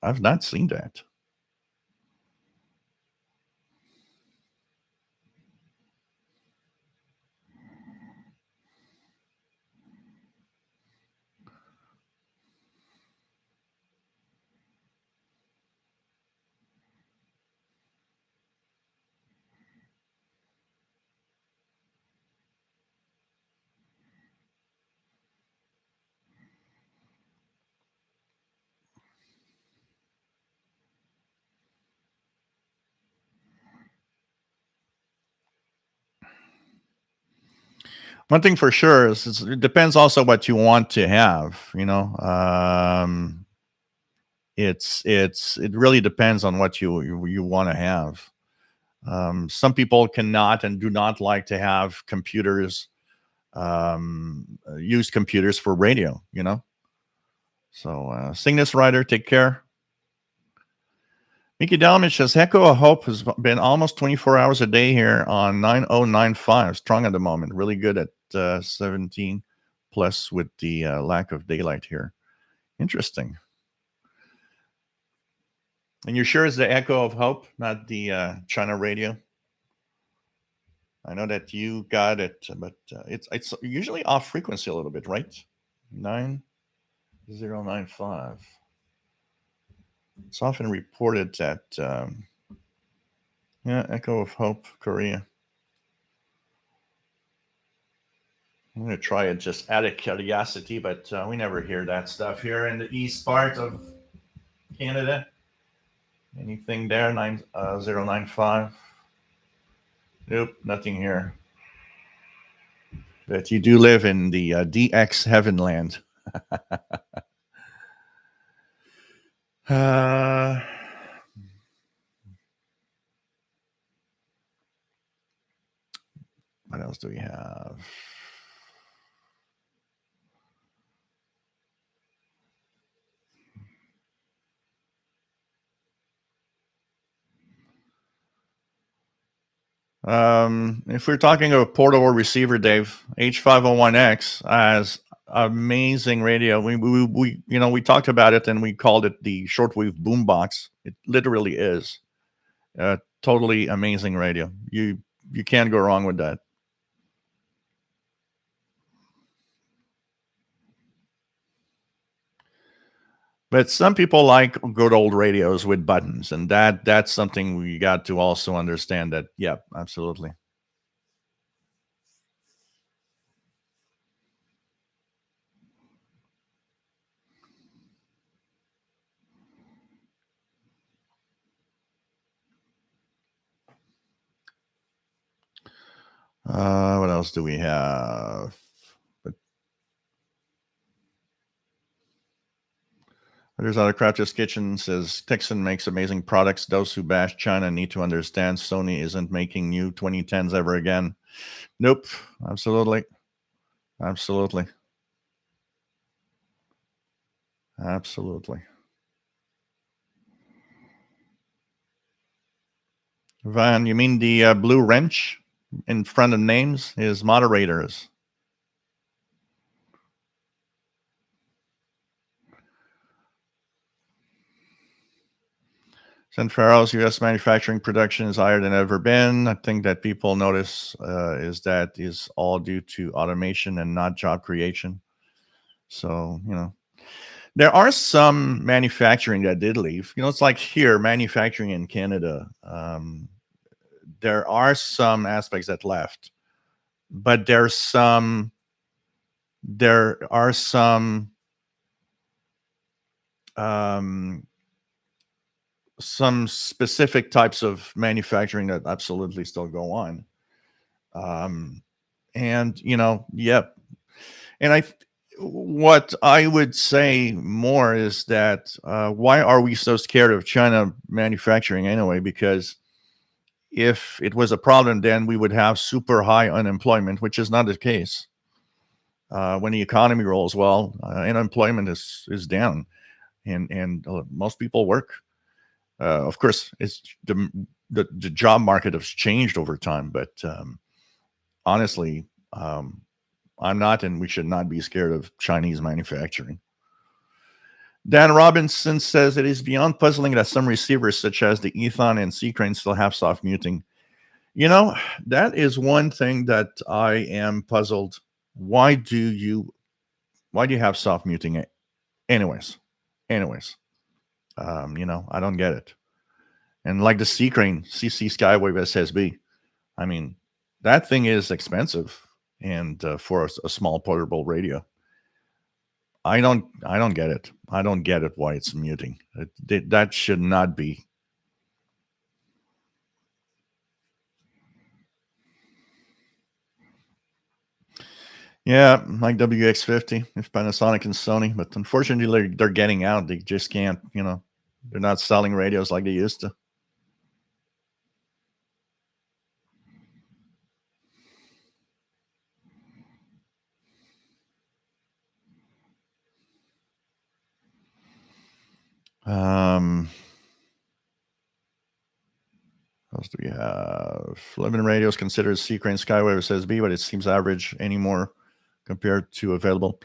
I've not seen that. One thing for sure is it depends also what you want to have. It really depends on what you want to have. Some people cannot and do not like to have computers, use computers for radio. So Cygnus Rider, take care. Mickey Dalmich says Echo of Hope has been almost 24 hours a day here on 9095. Strong at the moment. Really good at 17 plus with the lack of daylight here. Interesting. And you're sure it's the Echo of Hope, not the China radio? I know that you got it, but it's usually off frequency a little bit, right? 9095. It's often reported that, Echo of Hope, Korea. I'm going to try it just out of curiosity, but we never hear that stuff here in the east part of Canada. Anything there? 9095. Nope, nothing here. But you do live in the DX Heavenland. What else do we have? If we're talking a portable receiver, Dave, H501X has amazing radio. We talked about it and we called it the shortwave boombox. It literally is totally amazing radio. You can't go wrong with that. But some people like good old radios with buttons, and that's something we got to also understand. That, yeah, absolutely. What else do we have? There's other Croucher's Kitchen says Texan makes amazing products. Those who bash China need to understand Sony isn't making new 2010s ever again. Nope. Absolutely. Absolutely. Absolutely. Van, you mean the blue wrench in front of names is moderators? Sanfaro's U.S. manufacturing production is higher than ever been. I think that people notice is all due to automation and not job creation. So, there are some manufacturing that did leave. It's like here, manufacturing in Canada. There are some aspects that left, but there are some um, some specific types of manufacturing that absolutely still go on. Um, and yep. And what I would say more is that why are we so scared of China manufacturing anyway? Because if it was a problem, then we would have super high unemployment, which is not the case. When the economy rolls well, unemployment is down, and most people work. Of course, it's the job market has changed over time, but honestly, I'm not, and we should not be scared of Chinese manufacturing. Dan Robinson says it is beyond puzzling that some receivers, such as the Ethon and C-Crane, still have soft muting. That is one thing that I am puzzled. Why do you have soft muting? Anyways, anyways, I don't get it. And like the C-Crane CC Skywave SSB, I mean, that thing is expensive, and for a small portable radio. I don't get it. I don't get it why it's muting. That should not be. Yeah, like WX50, if Panasonic and Sony, but unfortunately they're getting out. They just can't, they're not selling radios like they used to. Um, what else do we have? Limited radios considered C-Crane Skywave SSB, but it seems average anymore compared to available.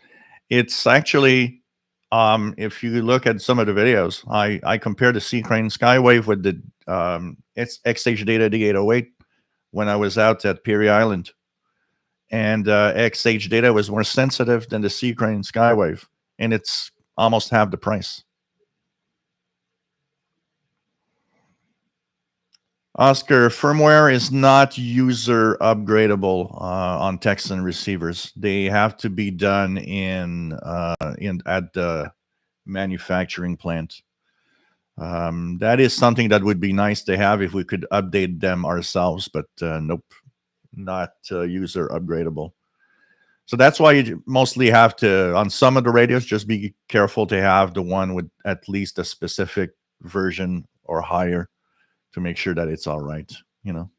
It's actually, if you look at some of the videos, I compared the C-Crane Skywave with the XH Data D808 when I was out at Peary Island, and XH Data was more sensitive than the C-Crane Skywave, and it's almost half the price. Oscar, firmware is not user upgradable on Texan receivers. They have to be done in at the manufacturing plant. That is something that would be nice to have if we could update them ourselves, but nope, not user upgradable. So that's why you mostly have to, on some of the radios, just be careful to have the one with at least a specific version or higher to make sure that it's all right, you know.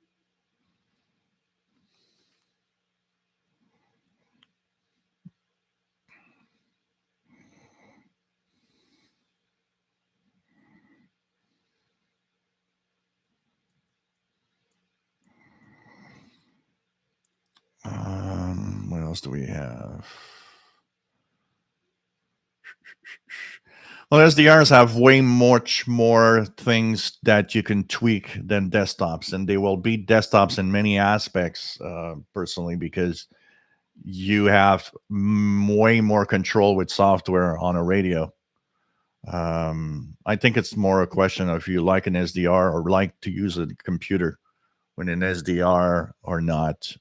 What else do we have? Well, SDRs have way much more things that you can tweak than desktops, and they will beat desktops in many aspects, personally, because you have way more control with software on a radio. I think it's more a question of if you like an SDR or like to use a computer when an SDR or not.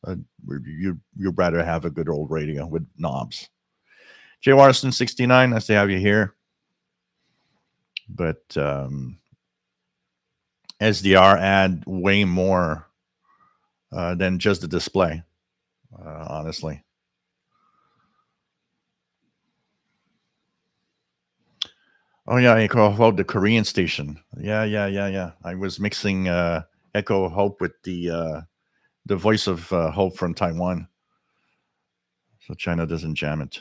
You'd rather have a good old radio with knobs. Jay Watterson 69, nice to have you here. But SDR add way more than just the display, honestly. Oh yeah, Echo Hope, the Korean station. Yeah. I was mixing Echo Hope with the voice of Hope from Taiwan, so China doesn't jam it.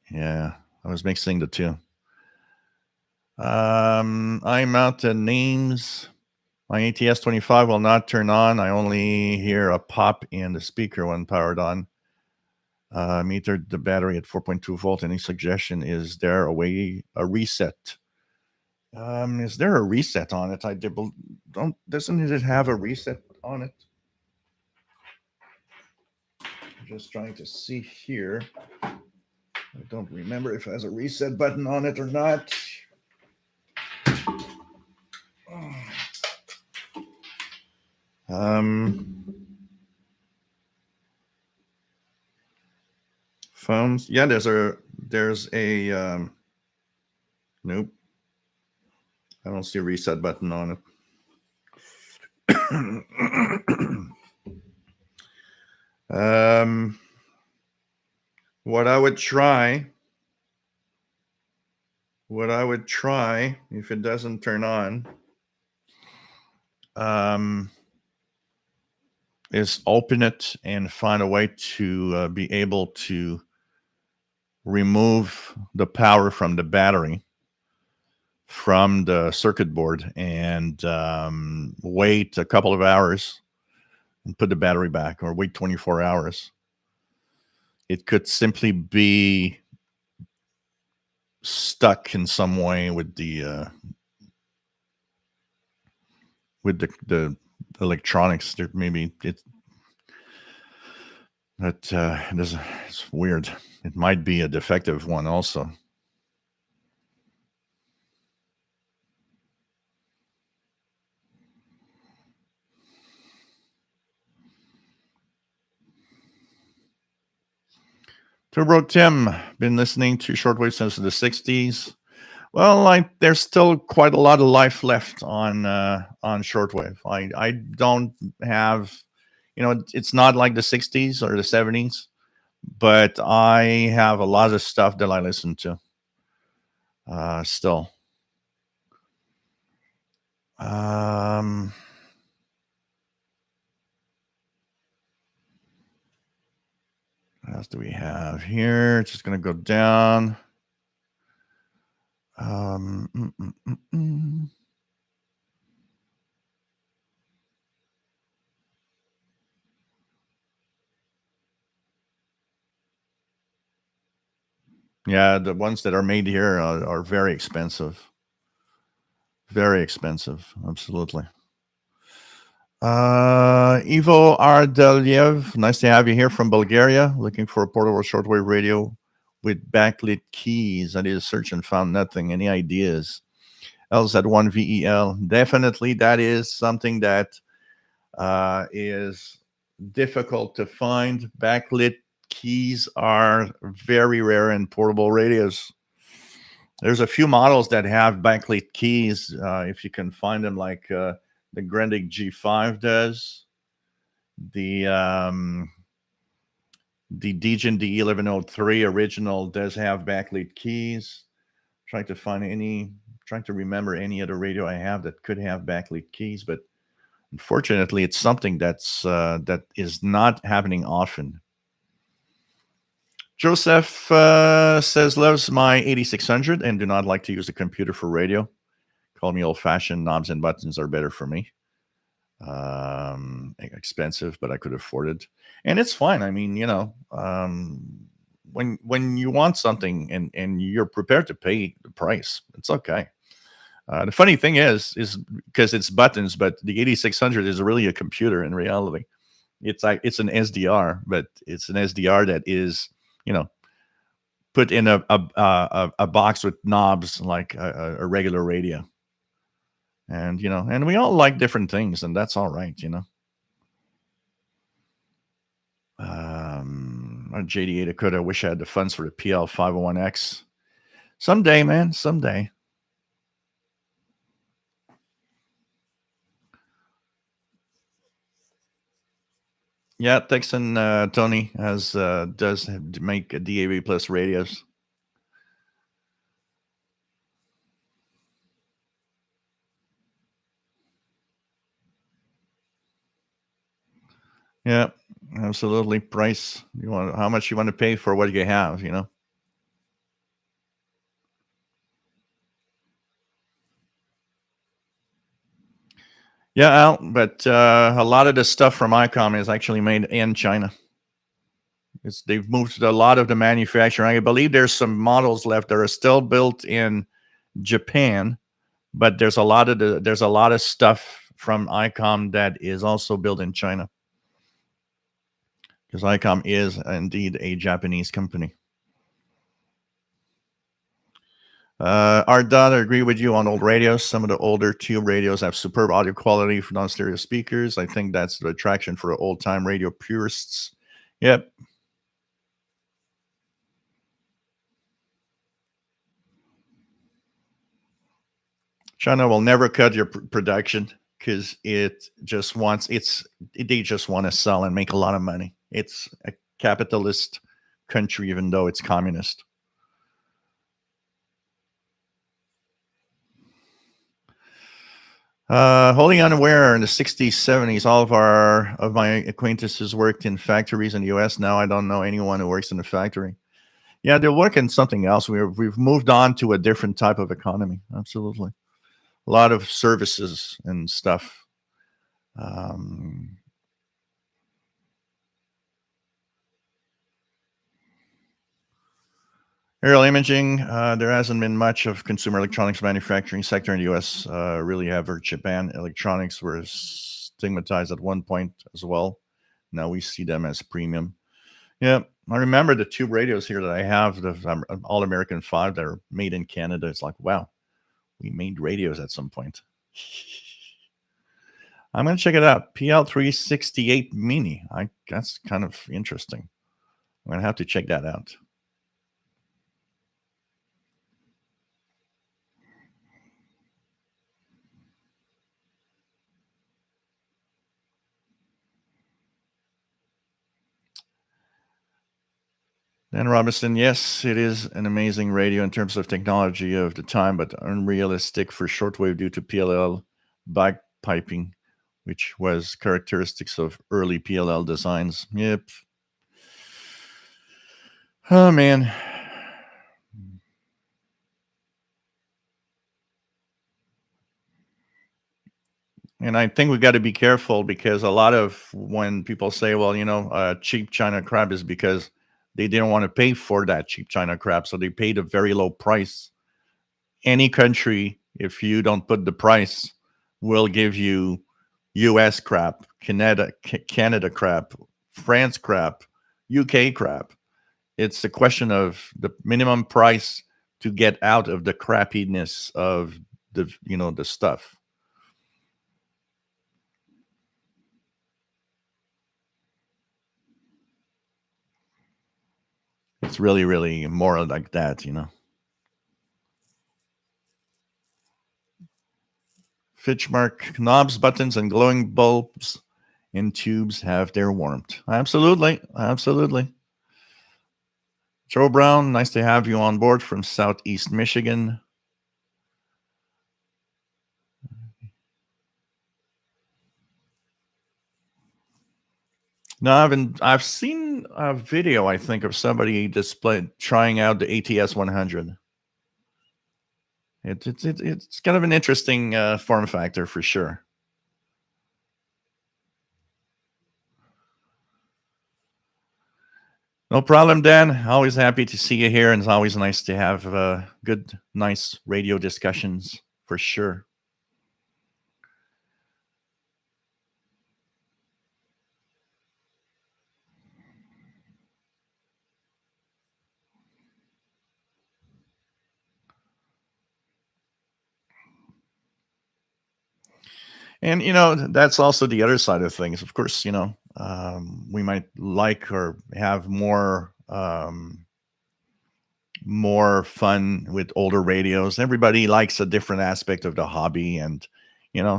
Yeah, I was mixing the two. I'm out to names. My ATS 25 will not turn on. I only hear a pop in the speaker when powered on. Metered the battery at 4.2 volt. Any suggestion? Is there a reset? Is there a reset on it? Doesn't it have a reset on it? I'm just trying to see here. I don't remember if it has a reset button on it or not. Phones. Yeah, there's a Nope. I don't see a reset button on it. What I would try, if it doesn't turn on, is open it and find a way to be able to remove the power from the battery from the circuit board and wait a couple of hours and put the battery back, or wait 24 hours. It could simply be stuck in some way with the electronics. There maybe it's weird. It might be a defective one also. Turbo Tim, been listening to Shortwave since the 60s. Well, there's still quite a lot of life left on Shortwave. I don't have, it's not like the 60s or the 70s, but I have a lot of stuff that I listen to still. What else do we have here? It's just going to go down. Yeah, the ones that are made here are very expensive. Very expensive, absolutely. Ivo Ardeliev, nice to have you here from Bulgaria. Looking for a portable shortwave radio with backlit keys. I did a search and found nothing. Any ideas? LZ1VEL. Definitely, that is something that is difficult to find. Backlit keys are very rare in portable radios. There's a few models that have backlit keys, if you can find them, like the Grendic G5 does. The Degen D1103 original does have backlit keys. Trying to remember any other radio I have that could have backlit keys, but unfortunately, it's something that is not happening often. Joseph says, loves my 8600 and do not like to use a computer for radio. Call me old-fashioned. Knobs and buttons are better for me. Expensive, but I could afford it. And it's fine. I mean, when you want something and you're prepared to pay the price, it's okay. The funny thing is because it's buttons, but the 8600 is really a computer in reality. It's an SDR, but it's an SDR that is, put in a box with knobs like a regular radio. And, and we all like different things, and that's all right, JD Dakota, I wish I had the funds for the PL501X. Someday, man, someday. Yeah, Texan Tony does make DAB plus radios. Yeah, absolutely. Price. How much you want to pay for what you have, Yeah, Al, but a lot of the stuff from ICOM is actually made in China. They've moved a lot of the manufacturing. I believe there's some models left that are still built in Japan, but there's a lot of stuff from ICOM that is also built in China, because ICOM is indeed a Japanese company. Art Dot, I agree with you on old radios. Some of the older tube radios have superb audio quality for non-stereo speakers. I think that's the attraction for old-time radio purists. Yep. China will never cut your production because it just wants they just want to sell and make a lot of money. It's a capitalist country, even though it's communist. Wholly unaware in the 60s, 70s, all of my acquaintances worked in factories in the US. Now I don't know anyone who works in a factory. Yeah, they're working something else. We've moved on to a different type of economy. Absolutely. A lot of services and stuff. Um, Aerial imaging, there hasn't been much of consumer electronics manufacturing sector in the U.S. Really ever. Japan electronics were stigmatized at one point as well. Now we see them as premium. Yeah, I remember the tube radios here that I have, the All American 5 that are made in Canada. It's like, wow, we made radios at some point. I'm going to check it out. PL368 Mini. That's kind of interesting. I'm going to have to check that out. Dan Robinson, yes, it is an amazing radio in terms of technology of the time, but unrealistic for shortwave due to PLL bagpiping, which was characteristics of early PLL designs. Yep. Oh, man. And I think we got to be careful because a lot of when people say, well, cheap China crab is because they didn't want to pay for that cheap China crab. So they paid a very low price. Any country, if you don't put the price, will give you US crap, Canada crap, France crap, UK crap. It's a question of the minimum price to get out of the crappiness of the stuff. It's really, really more like that. Fitchmark knobs, buttons, and glowing bulbs in tubes have their warmth. Absolutely. Absolutely. Joe Brown, nice to have you on board from Southeast Michigan. No, I've seen a video, I think, of somebody trying out the ATS 100. It's kind of an interesting form factor for sure. No problem, Dan. Always happy to see you here, and it's always nice to have good, nice radio discussions for sure. And that's also the other side of things. Of course, we might like or have more fun with older radios. Everybody likes a different aspect of the hobby, and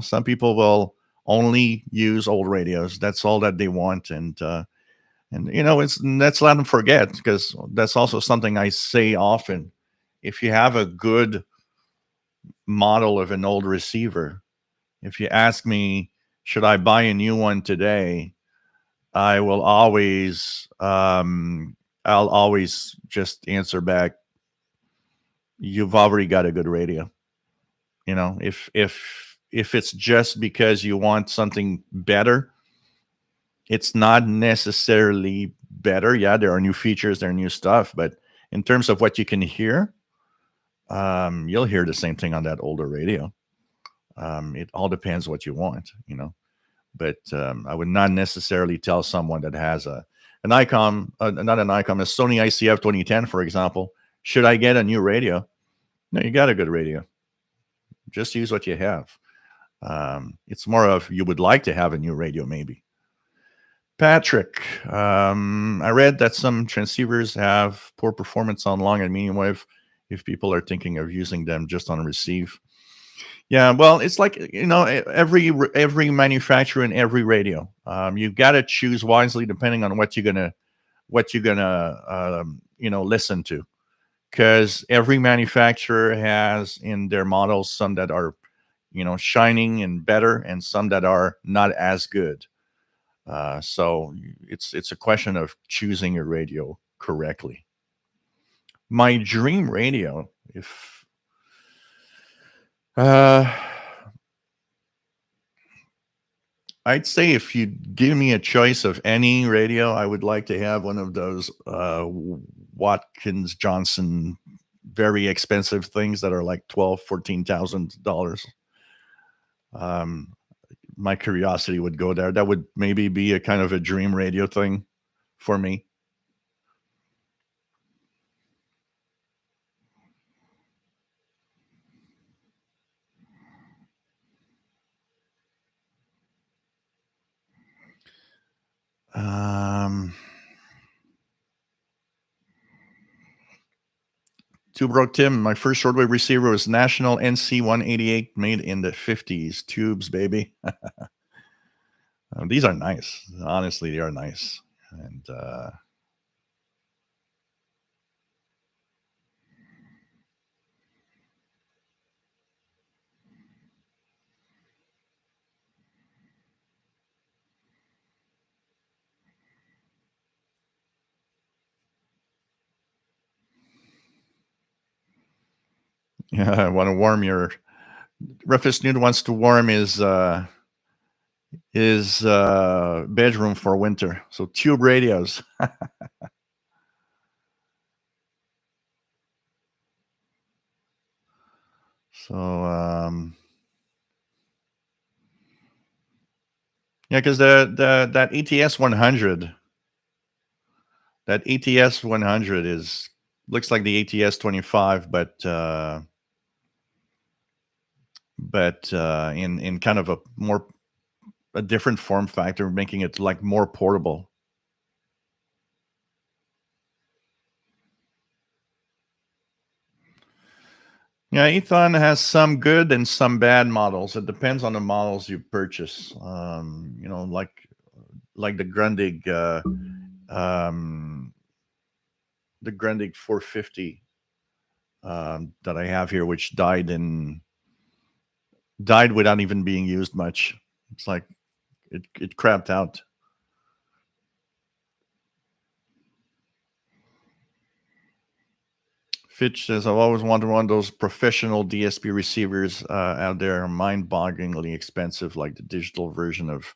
some people will only use old radios. That's all that they want, and let's let them forget, because that's also something I say often. If you have a good model of an old receiver, if you ask me, should I buy a new one today? I will always, I'll always just answer back, you've already got a good radio. If it's just because you want something better, it's not necessarily better. Yeah, there are new features, there are new stuff, but in terms of what you can hear, you'll hear the same thing on that older radio. It all depends what you want. But I would not necessarily tell someone that has an ICOM, not an ICOM, a Sony ICF 2010, for example, should I get a new radio? No, you got a good radio. Just use what you have. It's more of you would like to have a new radio, maybe. Patrick, I read that some transceivers have poor performance on long and medium wave if people are thinking of using them just on receive. Yeah, well, it's like, every manufacturer and every radio. You've got to choose wisely depending on what you're gonna listen to, because every manufacturer has in their models some that are shining and better, and some that are not as good. So it's a question of choosing your radio correctly. My dream radio, if uh, I'd say if you give me a choice of any radio, I would like to have one of those Watkins Johnson, very expensive things that are like 14,000 dollars. Um, my curiosity would go there. That would maybe be a kind of a dream radio thing for me. Um, Two Broke Tim, my first shortwave receiver was National NC 188, made in the 50s. Tubes, baby. These are nice. Honestly, they are nice. And yeah, I want to warm your Rufus Newt wants to warm his bedroom for winter. So tube radios. So yeah, because the that ETS 100, that ETS 100 is looks like the ATS 25, but in kind of a different form factor, making it like more portable. Yeah, Ethon has some good and some bad models. It depends on the models you purchase. Like um, the Grundig 450 that I have here, which died without even being used much. It's like it crapped out. Fitch says, I've always wanted one of those professional DSP receivers out there, mind-bogglingly expensive, like the digital version of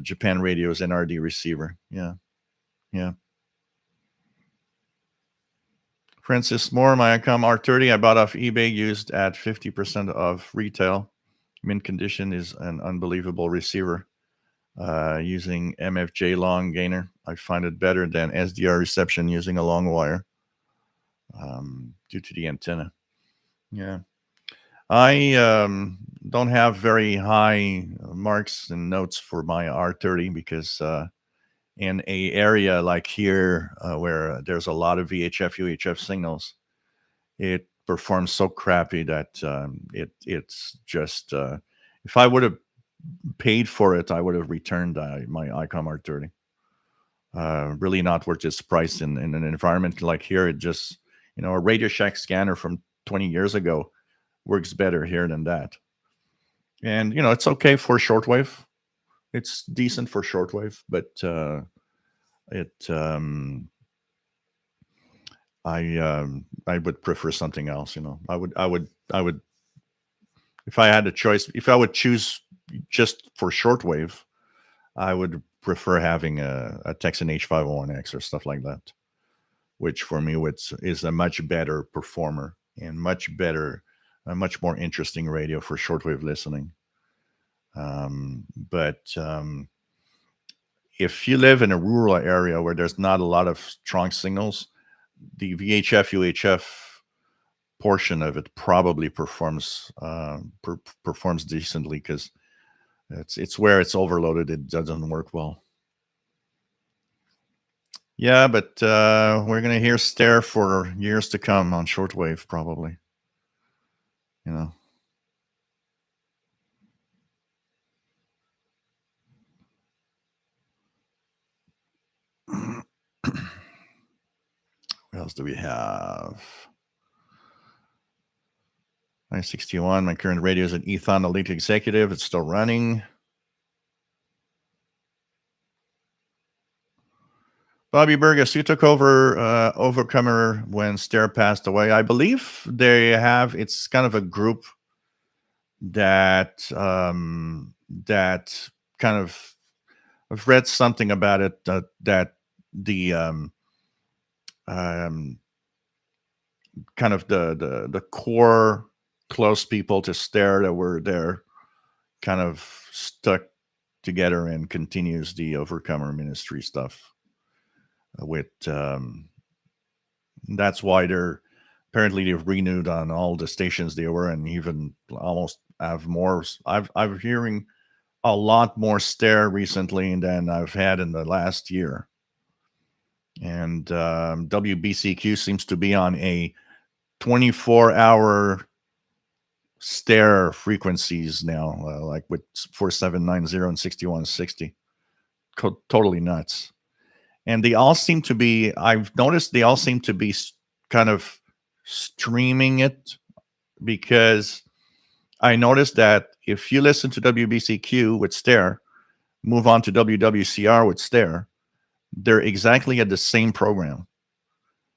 Japan Radio's NRD receiver. Yeah, yeah. Francis Moore, my Icom R30, I bought off eBay, used at 50% of retail. Mint condition, is an unbelievable receiver. Using MFJ long gainer, I find it better than SDR reception using a long wire due to the antenna. Yeah. I don't have very high marks and notes for my R30 because in a area like here where there's a lot of VHF UHF signals, it performs so crappy that it's just if I would have paid for it, I would have returned my ICOM R30. Really not worth its price in an environment like here. It just a Radio Shack scanner from 20 years ago works better here than that. And it's okay for shortwave. It's decent for shortwave, but it I would prefer something else. I would if I had a choice, if I would choose just for shortwave, I would prefer having a Texan H501X or stuff like that, which for me is a much better performer and a much more interesting radio for shortwave listening. But if you live in a rural area where there's not a lot of strong signals, the VHF UHF portion of it probably performs decently because it's where it's overloaded. It doesn't work well. Yeah, but we're gonna hear stare for years to come on shortwave, probably. You know. What else do we have? 961. My current radio is an Ethon Elite Executive. It's still running. Bobby Burgess, you took over Overcomer when Stair passed away. I believe they have. It's kind of a group that kind of. I've read something about it that the um, kind of the core close people to Stair that were there kind of stuck together and continues the Overcomer Ministry stuff with that's why they're apparently they've renewed on all the stations they were, and even almost have more. I'm hearing a lot more Stair recently than I've had in the last year, and WBCQ seems to be on a 24-hour Stair frequencies now, like with 4790 and 6160. Totally nuts. And they all seem to be, I've noticed they all seem to be kind of streaming it, because I noticed that if you listen to WBCQ with Stair, move on to WWCR with Stair, they're exactly at the same program.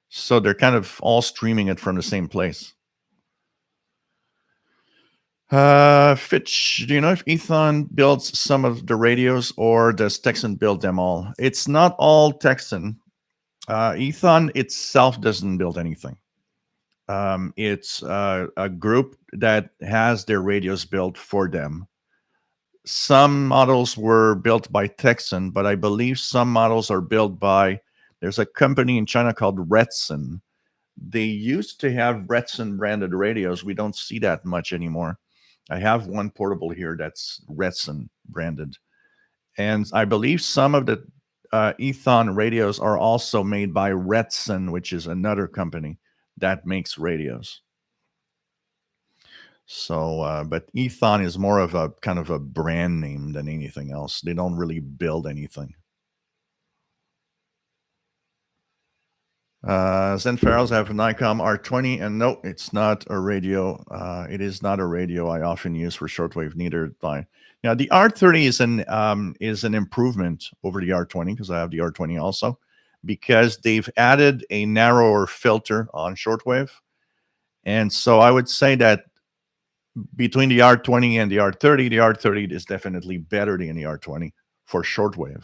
So they're kind of all streaming it from the same place. Fitch, do you know if Ethon builds some of the radios or does Texan build them all? It's not all Texan. Ethon itself doesn't build anything. It's a group that has their radios built for them. Some models were built by Texan, but I believe some models are built by, there's a company in China called Retson. They used to have Retson branded radios. We don't see that much anymore. I have one portable here that's Retson branded. And I believe some of the Ethon radios are also made by Retson, which is another company that makes radios. So, but Ethon is more of a kind of a brand name than anything else. They don't really build anything. Zen Farrells have a Nikon R20, and no, it's not a radio. It is not a radio I often use for shortwave. Neither by now. The R30 is an improvement over the R20, because I have the R20 also, because they've added a narrower filter on shortwave, and so I would say that between the R20 and the R30 is definitely better than the R20 for shortwave.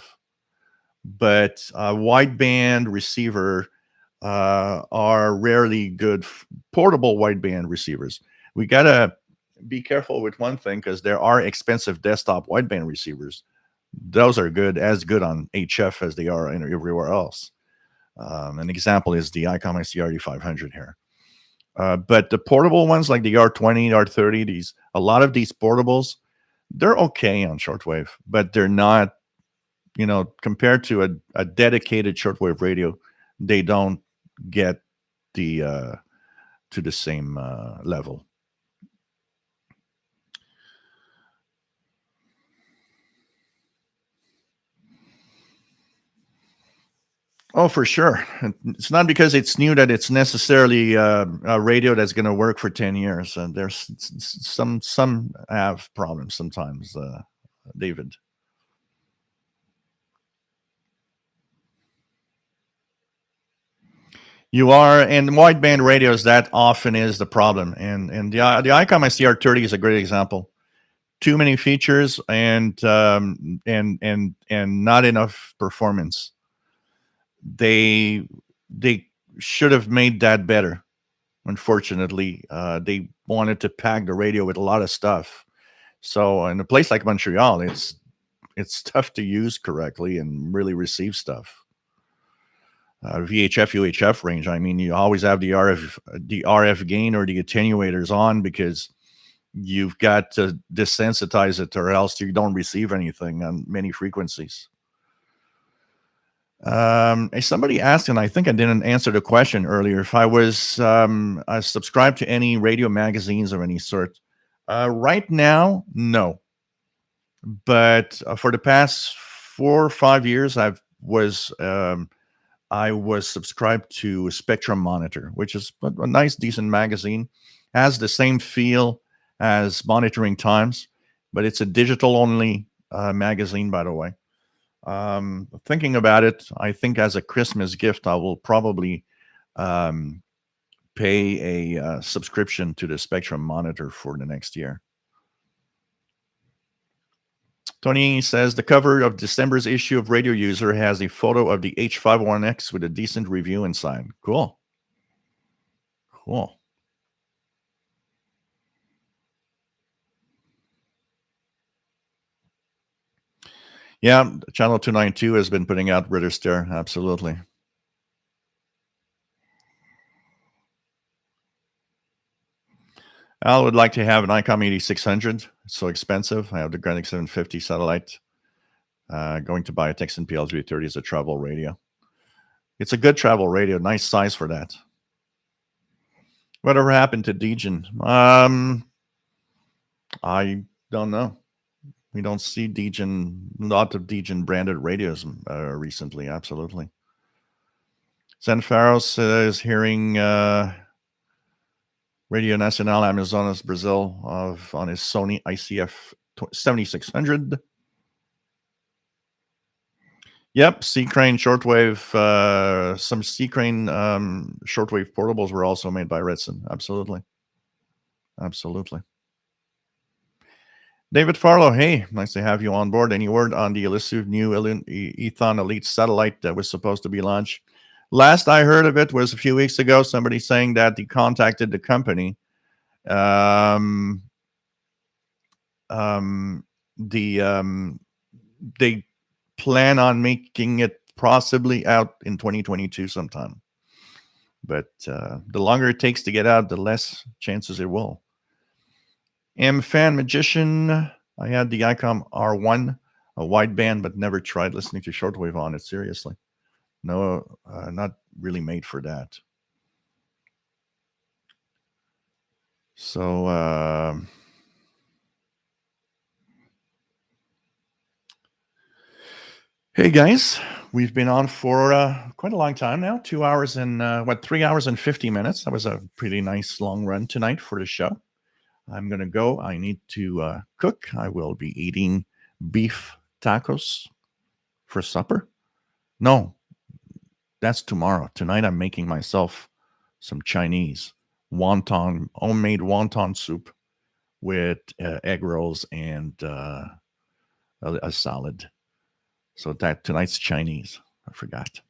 But wideband receiver are rarely good portable wideband receivers. We gotta be careful with one thing, because there are expensive desktop wideband receivers. Those are as good on HF as they are everywhere else. An example is the ICOM ICRD 500 here. But the portable ones like the R20, R30, a lot of these portables, they're okay on shortwave, but they're not, compared to a dedicated shortwave radio, they don't get to the same level. Oh, for sure. It's not because it's new that it's necessarily a radio that's going to work for 10 years. And there's some have problems sometimes, David. You are, and wideband radios, that often is the problem. And the ICOM ICR30 is a great example. Too many features and not enough performance. They should have made that better. Unfortunately, they wanted to pack the radio with a lot of stuff. So in a place like Montreal, it's tough to use correctly and really receive stuff. VHF, UHF range. I mean, you always have the RF gain or the attenuators on, because you've got to desensitize it, or else you don't receive anything on many frequencies. Somebody asked, and I think I didn't answer the question earlier, if I was subscribed to any radio magazines of any sort. Right now, no. But for the past 4 or 5 years, I was I was subscribed to Spectrum Monitor, which is a nice, decent magazine. Has the same feel as Monitoring Times, but it's a digital only magazine, by the way. Thinking about it, I think as a Christmas gift, I will probably um, pay a subscription to the Spectrum Monitor for the next year. Tony says the cover of December's issue of Radio User has a photo of the H51X with a decent review inside. Cool. Cool. Yeah, Channel 292 has been putting out Register. Absolutely. Al would like to have an ICOM 8600. It's so expensive. I have the Greenwich 750 satellite. Going to buy a Texan PL330 as a travel radio. It's a good travel radio. Nice size for that. Whatever happened to Degen? I don't know. We don't see Degen, a lot of Degen branded radios recently. Absolutely. Sanfaros is hearing Radio Nacional Amazonas Brazil on his Sony ICF 7600. Yep, C-Crane shortwave. Some C-Crane shortwave portables were also made by Redson. Absolutely. Absolutely. David Farlow, hey, nice to have you on board. Any word on the elusive new Ethon Elite satellite that was supposed to be launched? Last I heard of it was a few weeks ago. Somebody saying that they contacted the company. They plan on making it possibly out in 2022 sometime. But the longer it takes to get out, the less chances it will. Fan Magician, I had the ICOM R1, a wideband, but never tried listening to shortwave on it. Seriously. No, not really made for that. So, hey guys, we've been on for quite a long time now. 2 hours and 3 hours and 50 minutes. That was a pretty nice long run tonight for the show. I'm going to go. I need to cook. I will be eating beef tacos for supper. No, that's tomorrow. Tonight, I'm making myself some Chinese homemade wonton soup with egg rolls and a salad. So that tonight's Chinese. I forgot.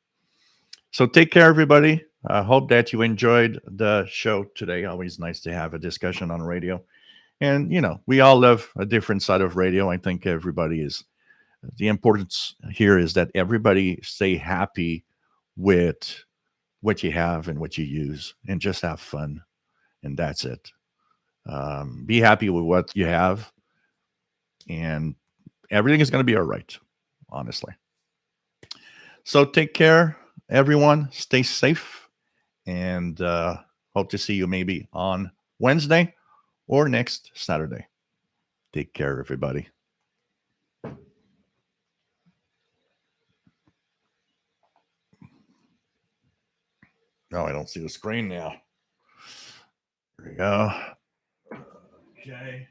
So take care, everybody. I hope that you enjoyed the show today. Always nice to have a discussion on radio. And, we all love a different side of radio. I think everybody is. The importance here is that everybody stay happy with what you have and what you use and just have fun. And that's it. Be happy with what you have. And everything is going to be all right, honestly. So take care, everyone. Stay safe. And hope to see you maybe on Wednesday or next Saturday. Take care, everybody. Oh, I don't see the screen now. Here we go. Okay.